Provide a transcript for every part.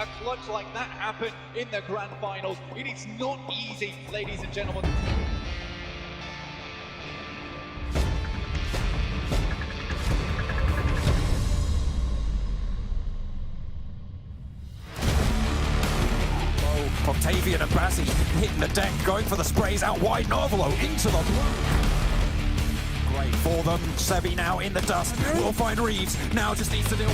a clutch like that happen in the grand finals. It is not easy, ladies and gentlemen. Octavian and Bazzi hitting the deck, going for the sprays out wide. Novolo into the great for them. Sebi now in the dust. Will find Reeves. Now just needs to deal.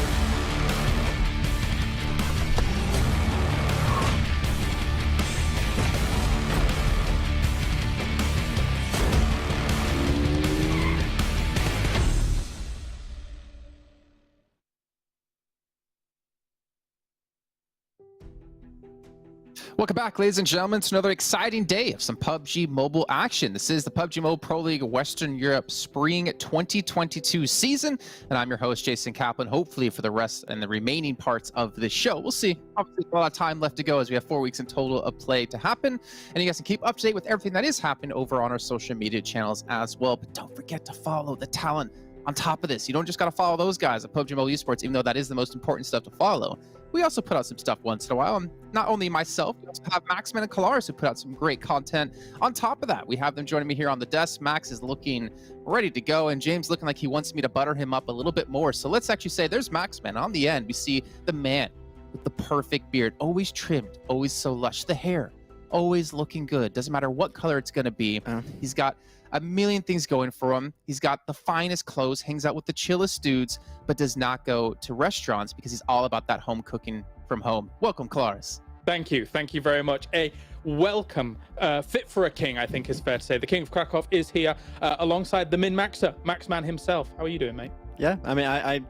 Welcome back, ladies and gentlemen, to another exciting day of some PUBG Mobile action. This is the PUBG Mobile Pro League Western Europe Spring 2022 season, and I'm your host, Jason Kaplan, hopefully for the rest and the remaining parts of the show. We'll see. Obviously, a lot of time left to go as we have 4 weeks in total of play to happen, and you guys can keep up to date with everything that is happening over on our social media channels as well. But don't forget to follow the talent on top of this. You don't just got to follow those guys at PUBG Mobile Esports, even though that is the most important stuff to follow. We also put out some stuff once in a while. And not only myself, we also have Maxman and Kalaris who put out some great content. On top of that, we have them joining me here on the desk. Max is looking ready to go, and James looking like he wants me to butter him up a little bit more. So let's actually say there's Maxman. On the end, we see the man with the perfect beard, always trimmed, always so lush. The hair, always looking good. Doesn't matter what color it's going to be. He's got a million things going for him. He's got the finest clothes, hangs out with the chillest dudes, but does not go to restaurants because he's all about that home cooking from home. Welcome, Kalaris. Thank you very much. A welcome, fit for a king, I think is fair to say. The King of Krakow is here alongside the min-maxer, Maxman himself. How are you doing, mate? Yeah, I mean,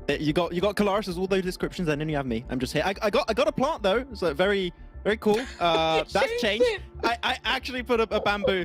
you got Kalaris as all those descriptions, and then you have me. I'm just here. I got a plant though, so very cool. That's changed. I actually put up a bamboo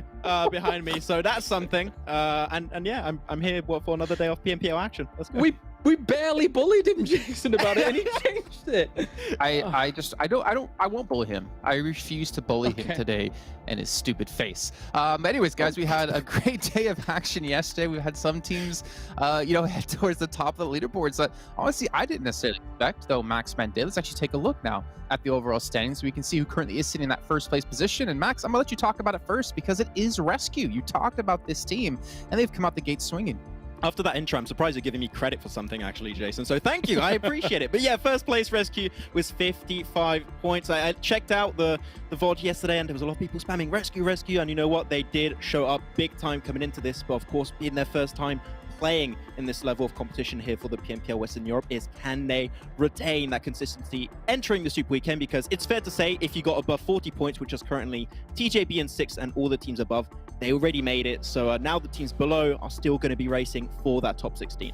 behind me, so that's something. And yeah, I'm here for another day of PMPL action. Let's go. We barely bullied him, Jason, about it, and he changed it. I won't bully him. I refuse to bully him today and his stupid face. Anyways, guys, we had a great day of action yesterday. We had some teams, head towards the top of the leaderboards that honestly I didn't necessarily expect, though Maxman did. Let's actually take a look now at the overall standings so we can see who currently is sitting in that first place position. And Max, I'm gonna let you talk about it first because it is RESQ. You talked about this team, and they've come out the gate swinging. After that intro, I'm surprised you're giving me credit for something, actually, Jason. So thank you. I appreciate it. But yeah, first place RESQ was 55 points. I checked out the VOD yesterday, and there was a lot of people spamming RESQ. And you know what? They did show up big time coming into this. But of course, being their first time playing in this level of competition here for the PMPL Western Europe is, can they retain that consistency entering the Super Weekend? Because it's fair to say, if you got above 40 points, which is currently TJB in 6th and all the teams above, they already made it. So now the teams below are still going to be racing for that top 16.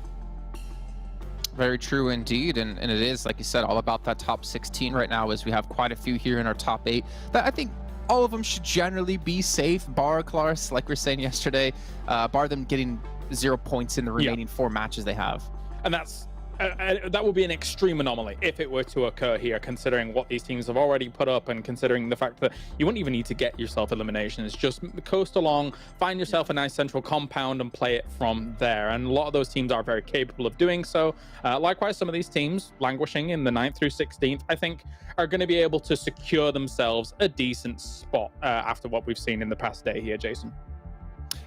Very true indeed, and it is, like you said, all about that top 16 right now, as we have quite a few here in our top 8 that I think all of them should generally be safe, bar Kalaris, like we were saying yesterday, bar them getting 0 points in the remaining 4 matches they have. And that would be an extreme anomaly if it were to occur here, considering what these teams have already put up and considering the fact that you wouldn't even need to get yourself eliminations. Just coast along, find yourself a nice central compound and play it from there. And a lot of those teams are very capable of doing so. Likewise, some of these teams languishing in the 9th through 16th, I think, are going to be able to secure themselves a decent spot after what we've seen in the past day here, Jason.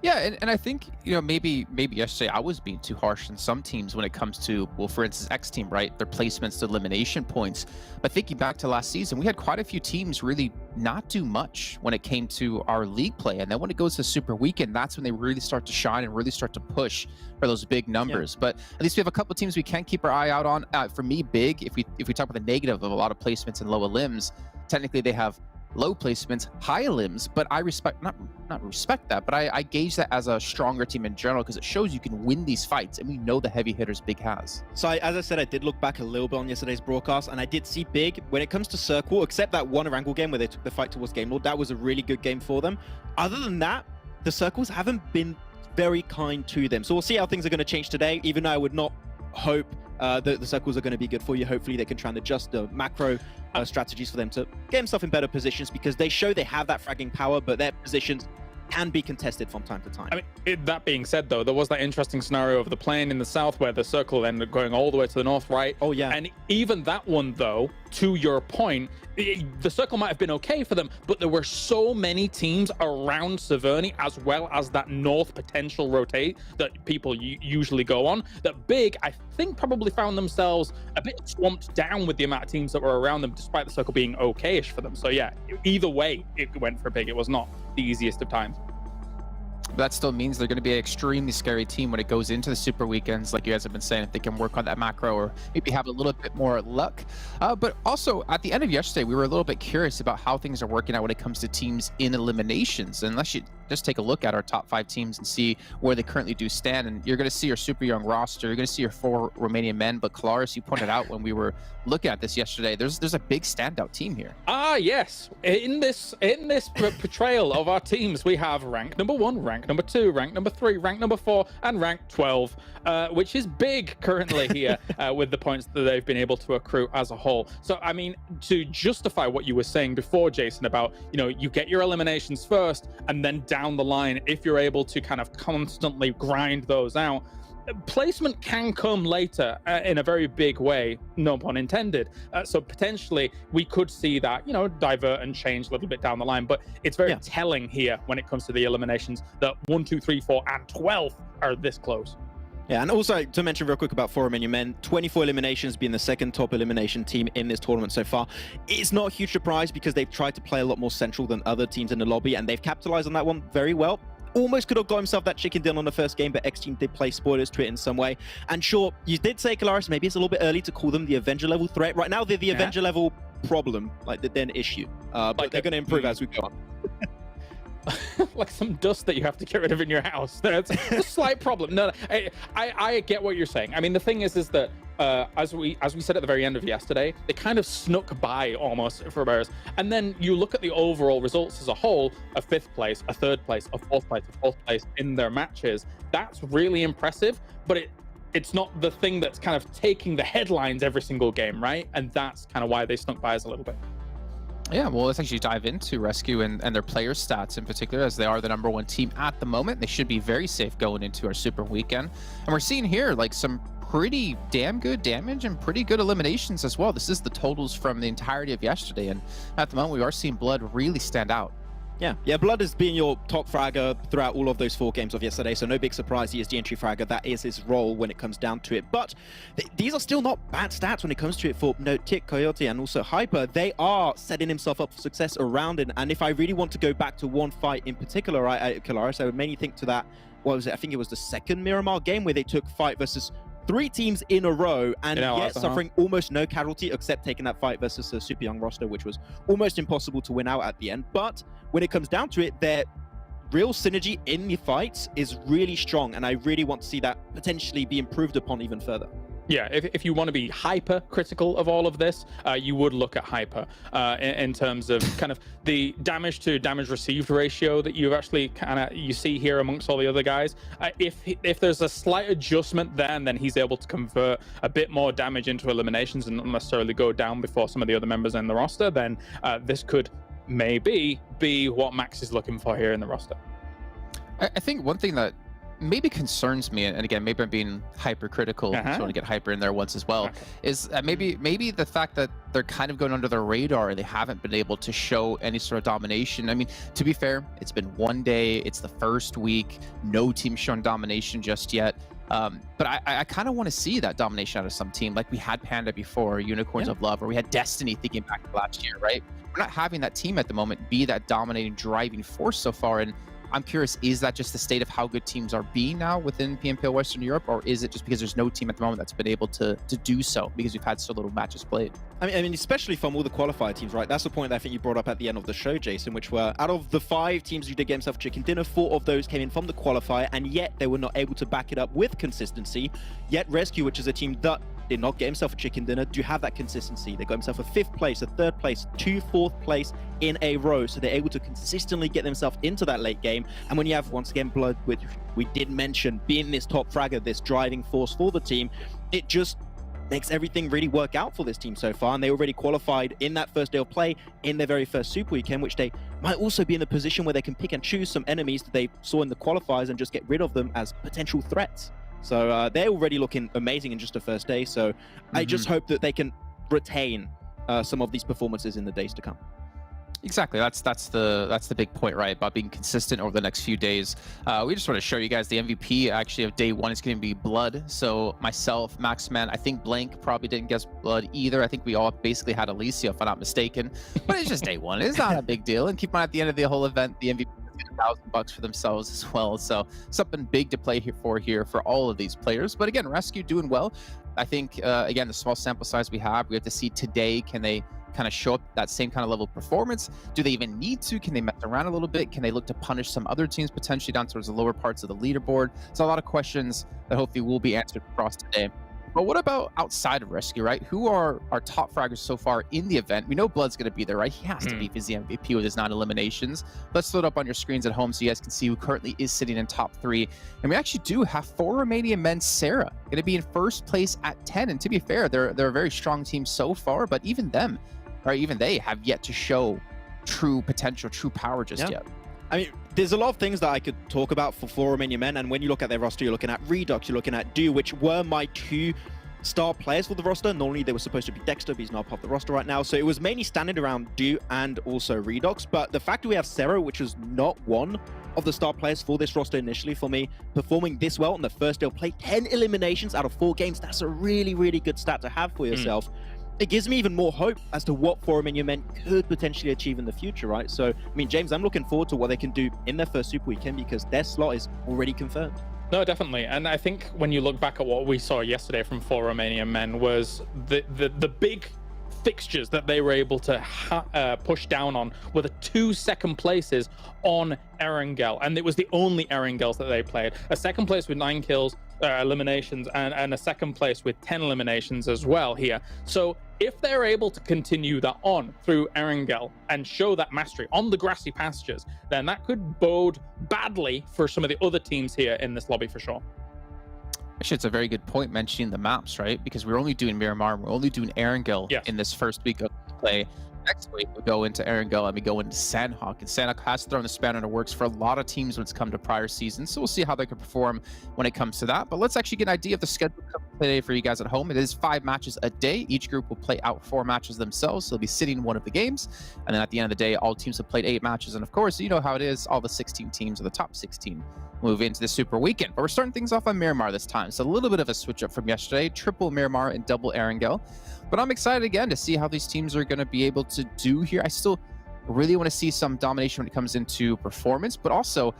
Yeah, and I think, maybe yesterday I was being too harsh on some teams when it comes to, well, for instance, XTEAM, right? Their placements to elimination points. But thinking back to last season, we had quite a few teams really not do much when it came to our league play. And then when it goes to Super Weekend, that's when they really start to shine and really start to push for those big numbers. But at least we have a couple of teams we can keep our eye out on. For me, big, if we talk about the negative of a lot of placements in lower limbs, technically they have low placements, high limbs, but I respect, not respect that, but I gauge that as a stronger team in general because it shows you can win these fights, and we know the heavy hitters Big has. So as I said, I did look back a little bit on yesterday's broadcast, and I did see Big, when it comes to Circle, except that one Erangel game where they took the fight towards Game Lord, that was a really good game for them. Other than that, the Circles haven't been very kind to them. So we'll see how things are going to change today, even though I would not hope that the Circles are going to be good for you. Hopefully they can try and adjust the macro strategies for them to get themselves in better positions, because they show they have that fragging power, but their positions can be contested from time to time. I mean, that being said, though, there was that interesting scenario of the plane in the south where the Circle ended up going all the way to the north, right? Oh, yeah. And even that one, though, to your point, the circle might have been okay for them, but there were so many teams around Severny, as well as that north potential rotate that people usually go on, that Big, I think, probably found themselves a bit swamped down with the amount of teams that were around them, despite the circle being okay-ish for them. So yeah, either way, it went for Big. It was not the easiest of times. That still means they're going to be an extremely scary team when it goes into the super weekends, like you guys have been saying, if they can work on that macro or maybe have a little bit more luck. But also, at the end of yesterday, we were a little bit curious about how things are working out when it comes to teams in eliminations. And let's just take a look at our top 5 teams and see where they currently do stand. And you're going to see your super young roster. You're going to see your 4 Romanian men. But Kalaris, you pointed out when we were looking at this yesterday, there's a big standout team here. Ah, yes. In this portrayal of our teams, we have rank number 1, rank number 2, rank number 3, rank number 4, and rank 12, which is big currently here with the points that they've been able to accrue as a whole. So, I mean, to justify what you were saying before, Jason, about, you know, you get your eliminations first, and then down the line, if you're able to kind of constantly grind those out, placement can come later in a very big way, no pun intended. So potentially we could see that, you know, divert and change a little bit down the line, but it's very telling here when it comes to the eliminations that 1, 2, 3, 4, and 12 are this close. Yeah, and also to mention real quick about 4 Romanian men, 24 eliminations, being the second top elimination team in this tournament so far. It's not a huge surprise because they've tried to play a lot more central than other teams in the lobby, and they've capitalized on that one very well. Almost could have got himself that chicken dinner on the first game, but XTEAM did play spoilers to it in some way. And sure, you did say, Kalaris, maybe it's a little bit early to call them the Avenger level threat. Right now, they're the Avenger level problem, like they're an issue. But they're going to improve as we go on. Like some dust that you have to get rid of in your house. That's a slight problem. No, I get what you're saying. I mean, the thing is that as we said at the very end of yesterday, they kind of snuck by almost for Bears. And then you look at the overall results as a whole: a 5th place, a 3rd place, a 4th place, a 4th place in their matches. That's really impressive, but it's not the thing that's kind of taking the headlines every single game, right? And that's kind of why they snuck by us a little bit. Yeah, well, let's actually dive into RESQ and their player stats in particular, as they are the #1 team at the moment. They should be very safe going into our super weekend. And we're seeing here like some pretty damn good damage and pretty good eliminations as well. This is the totals from the entirety of yesterday. And at the moment, we are seeing Blood really stand out. Yeah, Blood has been your top fragger throughout all of those 4 games of yesterday, so no big surprise he is the entry fragger. That is his role when it comes down to it. But these are still not bad stats when it comes to it for Tick, Coyote, and also Hyper. They are setting himself up for success around it. And if I really want to go back to one fight in particular, Kalaris, I would mainly think to that, what was it? I think it was the 2nd Miramar game where they took fight versus 3 teams in a row, and yet suffering almost no casualty except taking that fight versus a super young roster, which was almost impossible to win out at the end. But when it comes down to it, their real synergy in the fights is really strong, and I really want to see that potentially be improved upon even further. Yeah, if you want to be hyper critical of all of this, you would look at Hyper in terms of kind of the damage to damage received ratio that you've actually you see here amongst all the other guys. If there's a slight adjustment there, and then he's able to convert a bit more damage into eliminations and not necessarily go down before some of the other members in the roster, then this could maybe be what Max is looking for here in the roster. I think one thing that maybe concerns me, and again, maybe I'm being hypercritical, so I want to get Hyper in there once as well, is maybe the fact that they're kind of going under the radar. They haven't been able to show any sort of domination. I mean, to be fair, it's been 1 day, it's the first week, no team shown domination just yet. But I kind of want to see that domination out of some team, like we had Panda before, Unicorns of Love, or we had Destiny thinking back to last year, right? We're not having that team at the moment be that dominating, driving force so far. And I'm curious, is that just the state of how good teams are being now within PMPL Western Europe, or is it just because there's no team at the moment that's been able to do so because we've had so little matches played? I mean, especially from all the qualifier teams, right? That's the point that I think you brought up at the end of the show, Jason, which were out of the 5 teams who did get themselves chicken dinner, 4 of those came in from the qualifier, and yet they were not able to back it up with consistency. Yet RESQ, which is a team that did not get himself a chicken dinner, do have that consistency. They got himself a 5th place, a 3rd place, 2 4th place in a row. So they're able to consistently get themselves into that late game. And when you have, once again, Blood, which we did mention, being this top fragger, this driving force for the team, it just makes everything really work out for this team so far. And they already qualified in that first day of play in their very first Super Weekend, which they might also be in a position where they can pick and choose some enemies that they saw in the qualifiers and just get rid of them as potential threats. So they're already looking amazing in just the first day. So I just hope that they can retain some of these performances in the days to come. Exactly. That's the big point, right? About being consistent over the next few days. We just want to show you guys the MVP actually of day one is going to be Blood. So myself, Maxman, I think Blank probably didn't guess Blood either. I think we all basically had Alicia, if I'm not mistaken. But it's just day one. It's not a big deal. And keep in mind, at the end of the whole event, the MVP $1,000 for themselves as well. So something big to play here for all of these players. But again, Rescue doing well. I think again, the small sample size we have to see today. Can they kind of show up that same kind of level of performance? Do they even need to? Can they mess around a little bit? Can they look to punish some other teams potentially down towards the lower parts of the leaderboard? So a lot of questions that hopefully will be answered across today. But what about outside of Rescue, right? Who are our top fraggers so far in the event? We know Blood's going to be there, right? He has to be if he's the MVP with his 9 eliminations. Let's throw it up on your screens at home so you guys can see who currently is sitting in top 3. And we actually do have 4 Romanian men. Sarah going to be in first place at 10. And to be fair, they're a very strong team so far, but even them, or even they, have yet to show true potential, true power just yet. I mean, there's a lot of things that I could talk about for Romanian men, and when you look at their roster, you're looking at Redux, you're looking at Do, which were my 2 star players for the roster. Normally they were supposed to be Dexter, but he's not part of the roster right now. So it was mainly standing around Do and also Redux. But the fact that we have Sarah, which was not one of the star players for this roster initially for me, performing this well on the first day of play, 10 eliminations out of 4 games, that's a really, really good stat to have for yourself. It gives me even more hope as to what Romanian men could potentially achieve in the future, right? So, I mean, James, I'm looking forward to what they can do in their first Super Weekend because their slot is already confirmed. No, definitely. And I think when you look back at what we saw yesterday from 4 Romanian men was the big fixtures that they were able to push down on were the 2 second places on Erangel. And it was the only Erangels that they played. A second place with 9 kills, eliminations, and a second place with 10 eliminations as well here. So if they're able to continue that on through Erangel and show that mastery on the grassy pastures, then that could bode badly for some of the other teams here in this lobby for sure. Actually, it's a very good point mentioning the maps, right? Because we're only doing Miramar, we're only doing Erangel in this first week of play. Next week, we go into Erangel and we go into Sandhawk. And Sandhawk has thrown the spanner in the works for a lot of teams when it's come to prior seasons. So we'll see how they can perform when it comes to that. But let's actually get an idea of the schedule today for you guys at home. It is 5 matches a day. Each group will play out 4 matches themselves. So they'll be sitting one of the games. And then at the end of the day, all teams have played 8 matches. And of course, you know how it is. All the 16 teams or the top 16 move into the Super Weekend. But we're starting things off on Miramar this time. So a little bit of a switch up from yesterday. Triple Miramar and double Erangel. But I'm excited again to see how these teams are going to be able to do here. I still really want to see some domination when it comes into performance, but also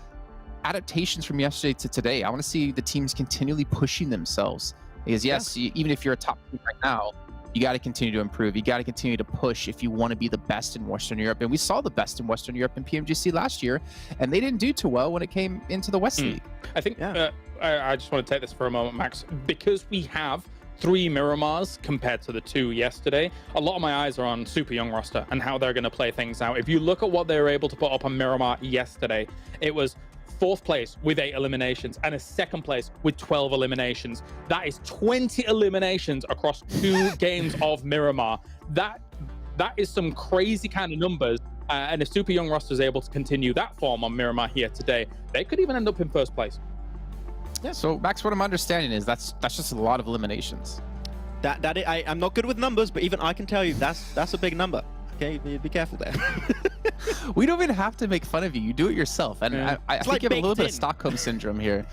adaptations from yesterday to today. I want to see the teams continually pushing themselves. Because yes, even if you're a top team right now, you got to continue to improve. You got to continue to push if you want to be the best in Western Europe. And we saw the best in Western Europe in PMGC last year, and they didn't do too well when it came into the West League. I think I just want to take this for a moment, Max, because we have 3 Miramars compared to the 2 yesterday. A lot of my eyes are on Super Young roster and how they're going to play things out. If you look at what they were able to put up on Miramar yesterday, it was 4th place with 8 eliminations and a 2nd place with 12 eliminations. That is 20 eliminations across 2 games of Miramar. That is some crazy kind of numbers. And if Super Young roster is able to continue that form on Miramar here today, they could even end up in 1st place. Yeah. So Max, what I'm understanding is that's just a lot of eliminations. I'm not good with numbers, but even I can tell you that's a big number. Okay, be careful there. We don't even have to make fun of you. You do it yourself, and I think you have a little bit of Stockholm syndrome here.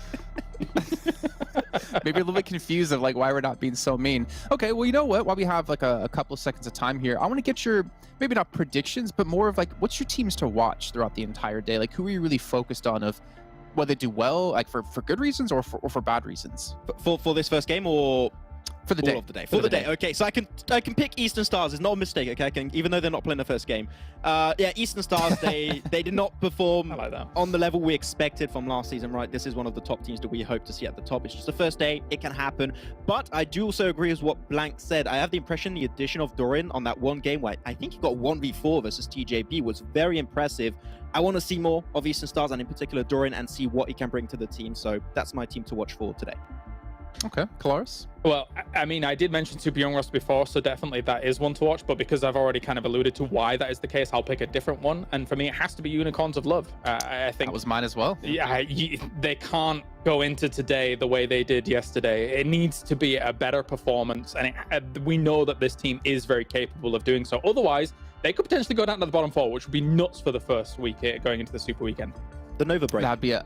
Maybe a little bit confused of like why we're not being so mean. Okay, well, you know what? While we have like a couple of seconds of time here, I want to get your maybe not predictions, but more of like what's your teams to watch throughout the entire day? Like who are you really focused on of whether they do well, like for good reasons or for bad reasons? For this first game or for the day? All of the day. For the day. Okay, so I can pick Eastern Stars. It's not a mistake. Okay, even though they're not playing the first game. Yeah, Eastern Stars. They did not perform on the level we expected from last season. Right, this is one of the top teams that we hope to see at the top. It's just the first day. It can happen. But I do also agree with what Blank said. I have the impression the addition of Dorian on that one game where I think he got 1v4 versus TJB was very impressive. I want to see more of Eastern Stars and in particular Dorian and see what he can bring to the team. So that's my team to watch for today. Okay, Kalaris? Well, I mean, I did mention Super Young Ross before, so definitely that is one to watch. But because I've already kind of alluded to why that is the case, I'll pick a different one. And for me, it has to be Unicorns of Love. I think That was mine as well. Yeah, they can't go into today the way they did yesterday. It needs to be a better performance, and we know that this team is very capable of doing so. Otherwise, they could potentially go down to the bottom 4, which would be nuts for the first week going into the Super Weekend. The Nova break. That'd be a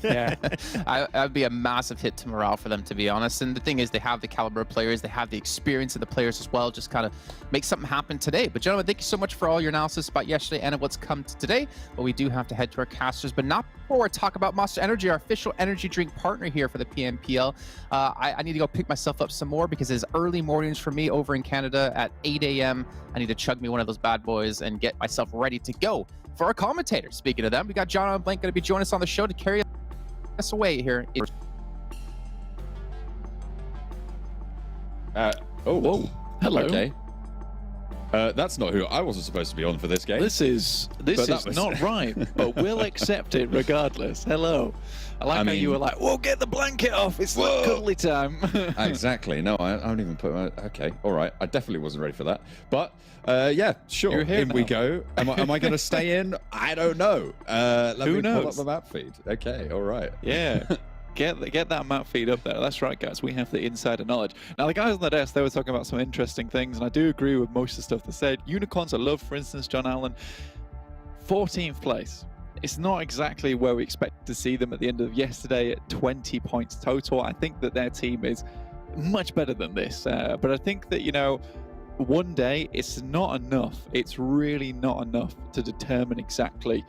Yeah. That'd be a massive hit to morale for them, to be honest. And the thing is, they have the caliber of players, they have the experience of the players as well. Just kind of make something happen today. But gentlemen, thank you so much for all your analysis about yesterday and what's come to today. But we do have to head to our casters, but not before we talk about Monster Energy, our official energy drink partner here for the PMPL. I need to go pick myself up some more because it's early mornings for me over in Canada at 8 a.m. I need to chug me one of those bad boys and get myself ready to go for our commentators. Speaking of them, we got John and Blank going to be joining us on the show to carry us away here. Whoa. Hello. Okay. That's not who I wasn't supposed to be on for this game. This is not right, but we'll accept it regardless. Hello. I like how you were like, whoa, get the blanket off. It's like cuddly time. Exactly. No, I don't even put my... Okay, all right. I definitely wasn't ready for that. But, yeah, sure. You're here in now. we go. Am I going to stay in? I don't know. Let Who me pull up knows? the map feed. Okay, all right. Yeah. Get that map feed up there. That's right, guys. We have the insider knowledge. Now, the guys on the desk, they were talking about some interesting things, and I do agree with most of the stuff they said. Unicorns I love, for instance, John Allen, 14th place. It's not exactly where we expect to see them at the end of yesterday at 20 points total. I think that their team is much better than this. But I think that, you know, one day it's not enough. It's really not enough to determine exactly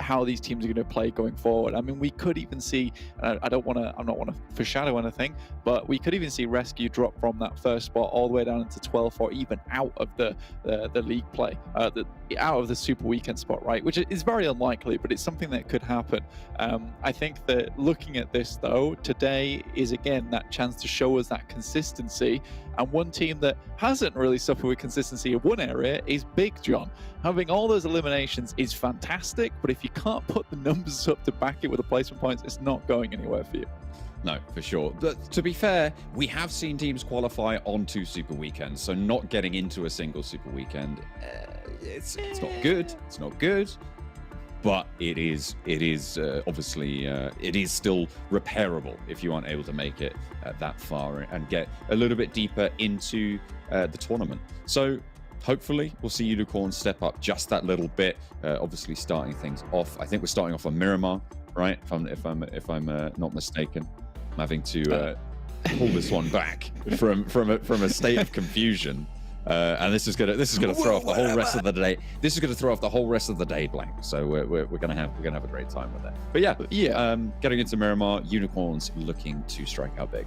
how these teams are going to play going forward. I mean, we could even see, I'm not want to foreshadow anything, but we could even see RESQ drop from that first spot all the way down into 12th or even out of the league play, out of the Super Weekend spot, right? Which is very unlikely, but it's something that could happen. I think that looking at this though, today is again that chance to show us that consistency. And one team that hasn't really suffered with consistency in one area is Big John. Having all those eliminations is fantastic, but if you can't put the numbers up to back it with the placement points, it's not going anywhere for you. No, for sure. But to be fair, we have seen teams qualify on 2 Super Weekends, so not getting into a single Super Weekend, it's not good. It's not good. But it is obviously it is still repairable if you aren't able to make it that far and get a little bit deeper into the tournament. So hopefully we'll see Unicorns step up just that little bit. Obviously starting things off. I think we're starting off on Miramar, right? If I'm not mistaken. I'm having to pull this one back from a state of confusion. And this is gonna throw off the whole rest of the day. This is gonna throw off the whole rest of the day, Blank. So we're gonna have a great time with that. But yeah. Getting into Miramar, Unicorns looking to strike out big.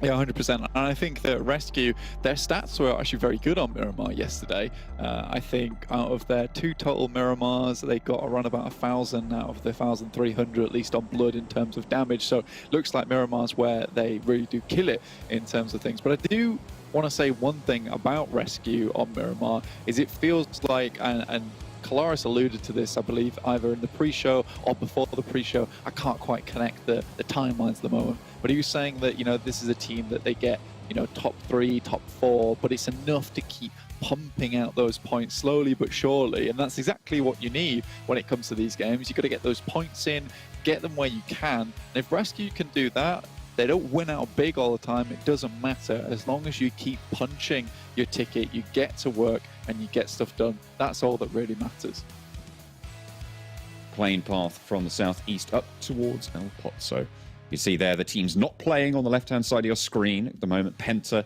Yeah, 100%. And I think that RESQ, their stats were actually very good on Miramar yesterday. I think out of their 2 total Miramars, they got around about 1,000 out of the 1,300, at least on blood in terms of damage. So looks like Miramar's where they really do kill it in terms of things. But I do want to say one thing about RESQ on Miramar is it feels like, and Kalaris alluded to this, I believe, either in the pre-show or before the pre-show. I can't quite connect the timelines at the moment. But he was saying that, you know, this is a team that they get, you know, top 3, top 4, but it's enough to keep pumping out those points slowly but surely. And that's exactly what you need when it comes to these games. You've got to get those points in, get them where you can. And if RESQ can do that, they don't win out big all the time. It doesn't matter. As long as you keep punching your ticket, you get to work and you get stuff done. That's all that really matters. Plane path from the southeast up towards El Pozzo. You see there the teams not playing on the left-hand side of your screen at the moment. PENTA,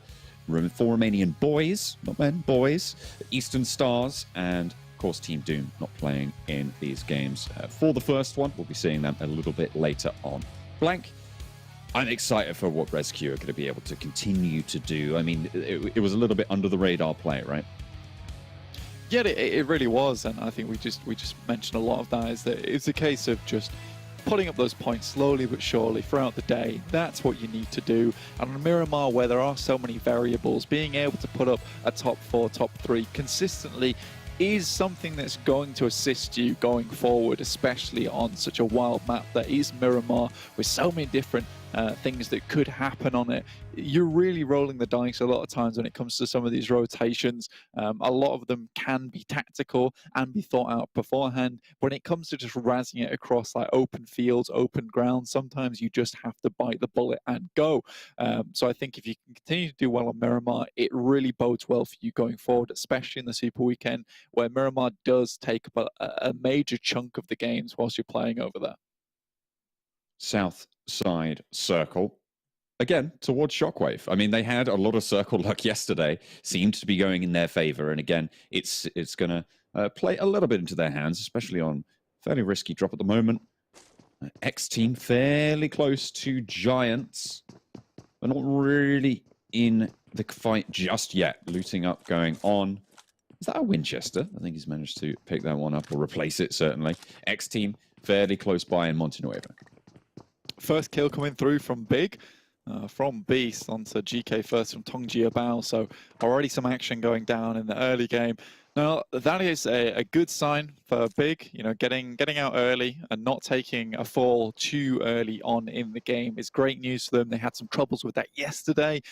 4 Romanian Boys, not men, boys, Eastern Stars, and of course Team Doom not playing in these games. For the first one, we'll be seeing them a little bit later on. Blank, I'm excited for what RESQ are going to be able to continue to do. I mean, it was a little bit under the radar play, right? Yeah, it really was, and I think we just mentioned a lot of that. Is that it's a case of just putting up those points slowly but surely throughout the day. That's what you need to do. And on Miramar, where there are so many variables, being able to put up a top 4, top 3 consistently is something that's going to assist you going forward, especially on such a wild map that is Miramar with so many different things that could happen on it. You're really rolling the dice a lot of times when it comes to some of these rotations. A lot of them can be tactical and be thought out beforehand. When it comes to just razzing it across like open fields, open ground, sometimes you just have to bite the bullet and go. So I think if you can continue to do well on Miramar, it really bodes well for you going forward, especially in the Super Weekend, where Miramar does take up a major chunk of the games whilst you're playing over there. South side circle. Again, towards Shockwave. I mean, they had a lot of circle luck yesterday, seemed to be going in their favor. And again, it's going to play a little bit into their hands, especially on fairly risky drop at the moment. XTEAM fairly close to Giants, but not really in the fight just yet. Looting up going on. Is that a Winchester? I think he's managed to pick that one up or replace it, certainly. XTEAM fairly close by in Montenuevo. First kill coming through from Big. From Beast onto GK first from Tongji Bao, so already some action going down in the early game. Now that is a good sign for Big, you know, getting out early and not taking a fall too early on in the game is great news for them. They had some troubles with that yesterday.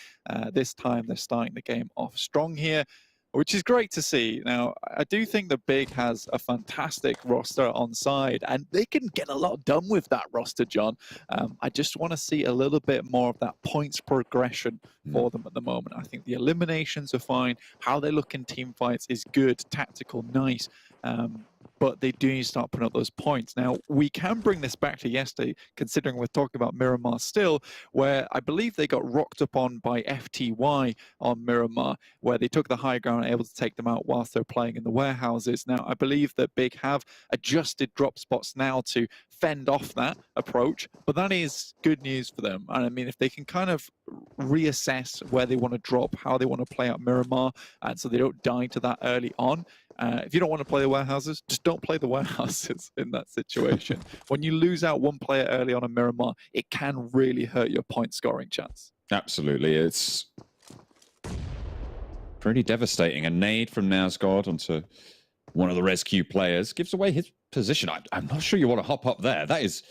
This time they're starting the game off strong here, which is great to see. Now, I do think that Big has a fantastic roster on side, and they can get a lot done with that roster, John. I just want to see a little bit more of that points progression for them at the moment. I think the eliminations are fine. How they look in team fights is good, tactical, nice. But they do need to start putting up those points. Now, we can bring this back to yesterday, considering we're talking about Miramar still, where I believe they got rocked upon by FTY on Miramar, where they took the high ground and able to take them out whilst they're playing in the warehouses. Now, I believe that Big have adjusted drop spots now to fend off that approach, but that is good news for them. And I mean, if they can kind of reassess where they want to drop, how they want to play out Miramar, and so they don't die to that early on. If you don't want to play the warehouses, just don't play the warehouses in that situation. When you lose out one player early on a Miramar, it can really hurt your point scoring chance. Absolutely. It's pretty devastating. A nade from Nazgod onto one of the RESQ players gives away his position. I'm not sure you want to hop up there. That is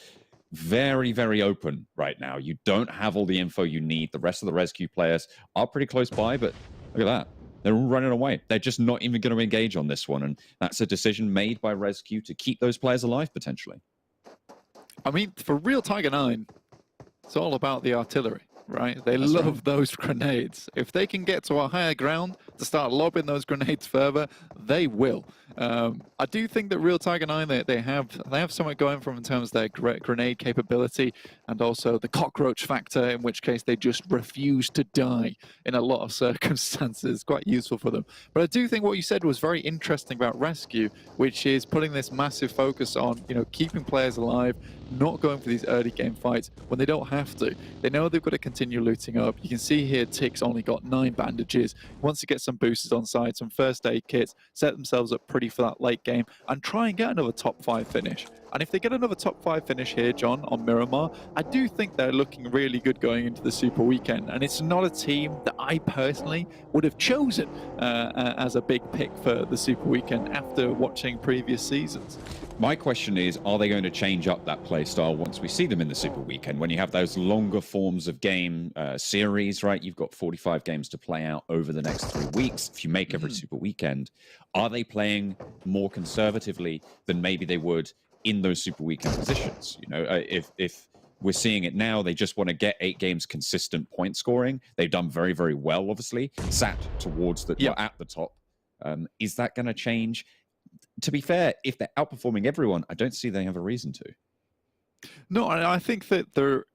very, very open right now. You don't have all the info you need. The rest of the RESQ players are pretty close by, but look at that. They're all running away. They're just not even going to engage on this one. And that's a decision made by RESQ to keep those players alive, potentially. I mean, for real Tiger 9, it's all about the artillery, right? They love those grenades. If they can get to a higher ground to start lobbing those grenades further, they will. I do think that Real Tiger 9, they have something going for them in terms of their grenade capability and also the cockroach factor, in which case they just refuse to die in a lot of circumstances. Quite useful for them. But I do think what you said was very interesting about RESQ, which is putting this massive focus on, you know, keeping players alive, not going for these early game fights when they don't have to. They know they've got to continue looting up. You can see here Tick's only got 9 bandages. He wants to get some boosters on side, some first aid kits, set themselves up pretty for that late game and try and get another top 5 finish. And if they get another top 5 finish here, John, on Miramar, I do think they're looking really good going into the Super Weekend. And it's not a team that I personally would have chosen as a big pick for the Super Weekend after watching previous seasons. My question is, are they going to change up that play style once we see them in the Super Weekend? When you have those longer forms of game series, right? You've got 45 games to play out over the next 3 weeks. If you make every Super Weekend, are they playing more conservatively than maybe they would in those Super Weekend positions? You know, if we're seeing it now, they just want to get 8 games consistent point scoring. They've done very, very well, obviously, sat towards the at the top. Is that going to change? To be fair, if they're outperforming everyone, I don't see they have a reason to. No, I think that they're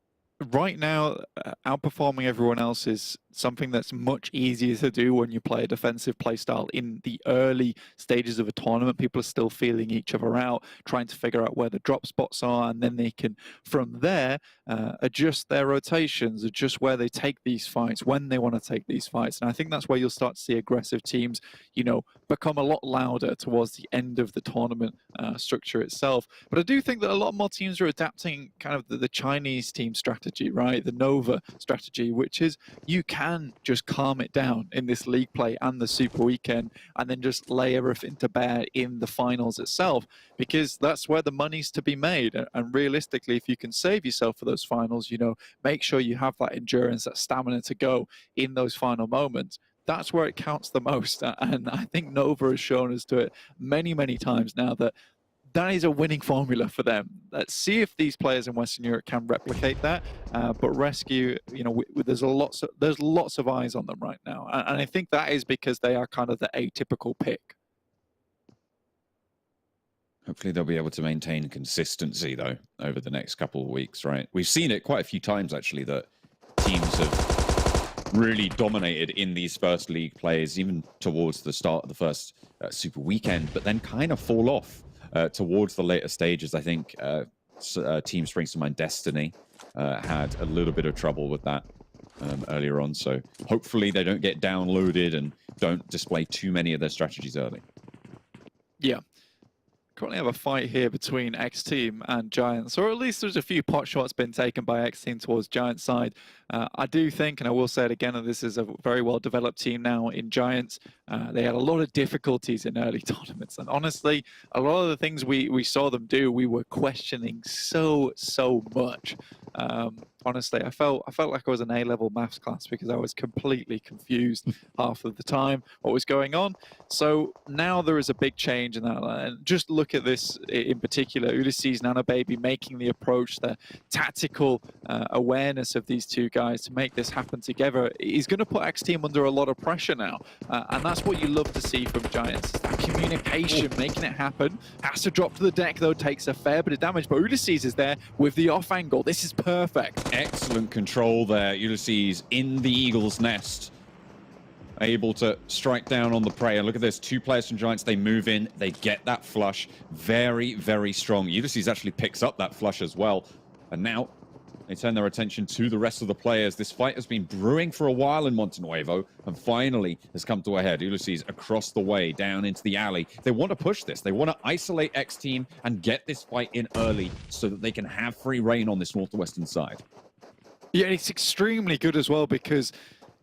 right now outperforming everyone else is something that's much easier to do when you play a defensive play style in the early stages of a tournament. People are still feeling each other out, trying to figure out where the drop spots are, and then they can, from there, adjust their rotations, adjust where they take these fights, when they want to take these fights. And I think that's where you'll start to see aggressive teams, you know, become a lot louder towards the end of the tournament structure itself. But I do think that a lot more teams are adapting kind of the Chinese team strategy, right? The Nova strategy, which is you can can just calm it down in this league play and the Super Weekend, and then just lay everything to bear in the finals itself, because that's where the money's to be made. And realistically, if you can save yourself for those finals, you know, make sure you have that endurance, that stamina to go in those final moments. That's where it counts the most. And I think Nova has shown us to it many, many times now that that is a winning formula for them. Let's see if these players in Western Europe can replicate that. But RESQ, you know, there's lots of eyes on them right now, and I think that is because they are kind of the atypical pick. Hopefully they'll be able to maintain consistency though over the next couple of weeks, right? We've seen it quite a few times actually that teams have really dominated in these first league plays, even towards the start of the first Super Weekend, but then kind of fall off towards the later stages. I think Team Springs to Mind Destiny had a little bit of trouble with that earlier on, so hopefully they don't get downloaded and don't display too many of their strategies early. Yeah. Currently have a fight here between XTEAM and Giants, or at least there's a few pot shots been taken by XTEAM towards Giants' side. I do think, and I will say it again, that this is a very well-developed team now in Giants. They had a lot of difficulties in early tournaments, and honestly, a lot of the things we saw them do, we were questioning so much. Honestly, I felt like I was an A-level maths class because I was completely confused half of the time what was going on. So now there is a big change in that, and just look at this in particular. Ulysses, Nanobaby making the approach, the tactical awareness of these two guys to make this happen together is going to put XTEAM under a lot of pressure now, and that's what you love to see from Giants. That communication, making it happen. Has to drop to the deck though, takes a fair bit of damage, but Ulysses is there with the off angle. This is perfect. Excellent control there. Ulysses in the Eagle's nest, able to strike down on the prey. And look at this, two players from Giants, they move in, they get that flush. Very strong. Ulysses actually picks up that flush as well. And now they turn their attention to the rest of the players. This fight has been brewing for a while in Montenuevo and finally has come to a head. Ulysses across the way, down into the alley. They want to push this. They want to isolate XTEAM and get this fight in early so that they can have free reign on this northwestern side. Yeah, it's extremely good as well because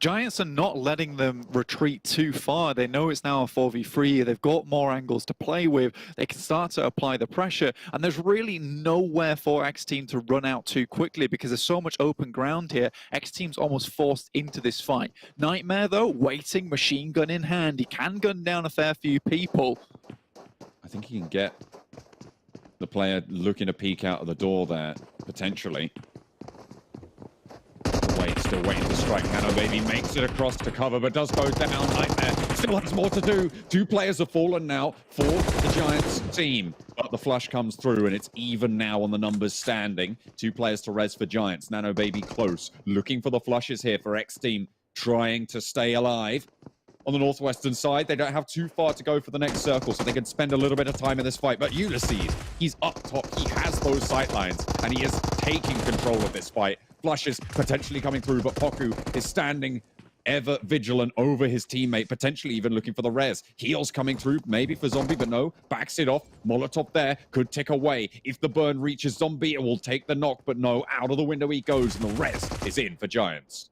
Giants are not letting them retreat too far. They know it's now a 4v3. They've got more angles to play with. They can start to apply the pressure. And there's really nowhere for XTEAM to run out too quickly because there's so much open ground here. XTEAM's almost forced into this fight. Nightmare, though, waiting, machine gun in hand. He can gun down a fair few people. I think he can get the player looking to peek out of the door there, potentially. Still waiting to strike. Nanobaby makes it across to cover, but does go down. Nightmare still has more to do. Two players have fallen now for the Giants team, but the flush comes through and it's even now on the numbers standing. Two players to res for Giants. Nanobaby close, looking for the flushes here for XTEAM, trying to stay alive. On the northwestern side, they don't have too far to go for the next circle, so they can spend a little bit of time in this fight. But Ulysses, he's up top. He has those sightlines, and he is taking control of this fight. Flushes potentially coming through, but Poku is standing ever vigilant over his teammate, potentially even looking for the res. Heals coming through, maybe for Zombie, but no. Backs it off. Molotov there, could tick away. If the burn reaches Zombie, it will take the knock, but no. Out of the window he goes, and the res is in for Giants.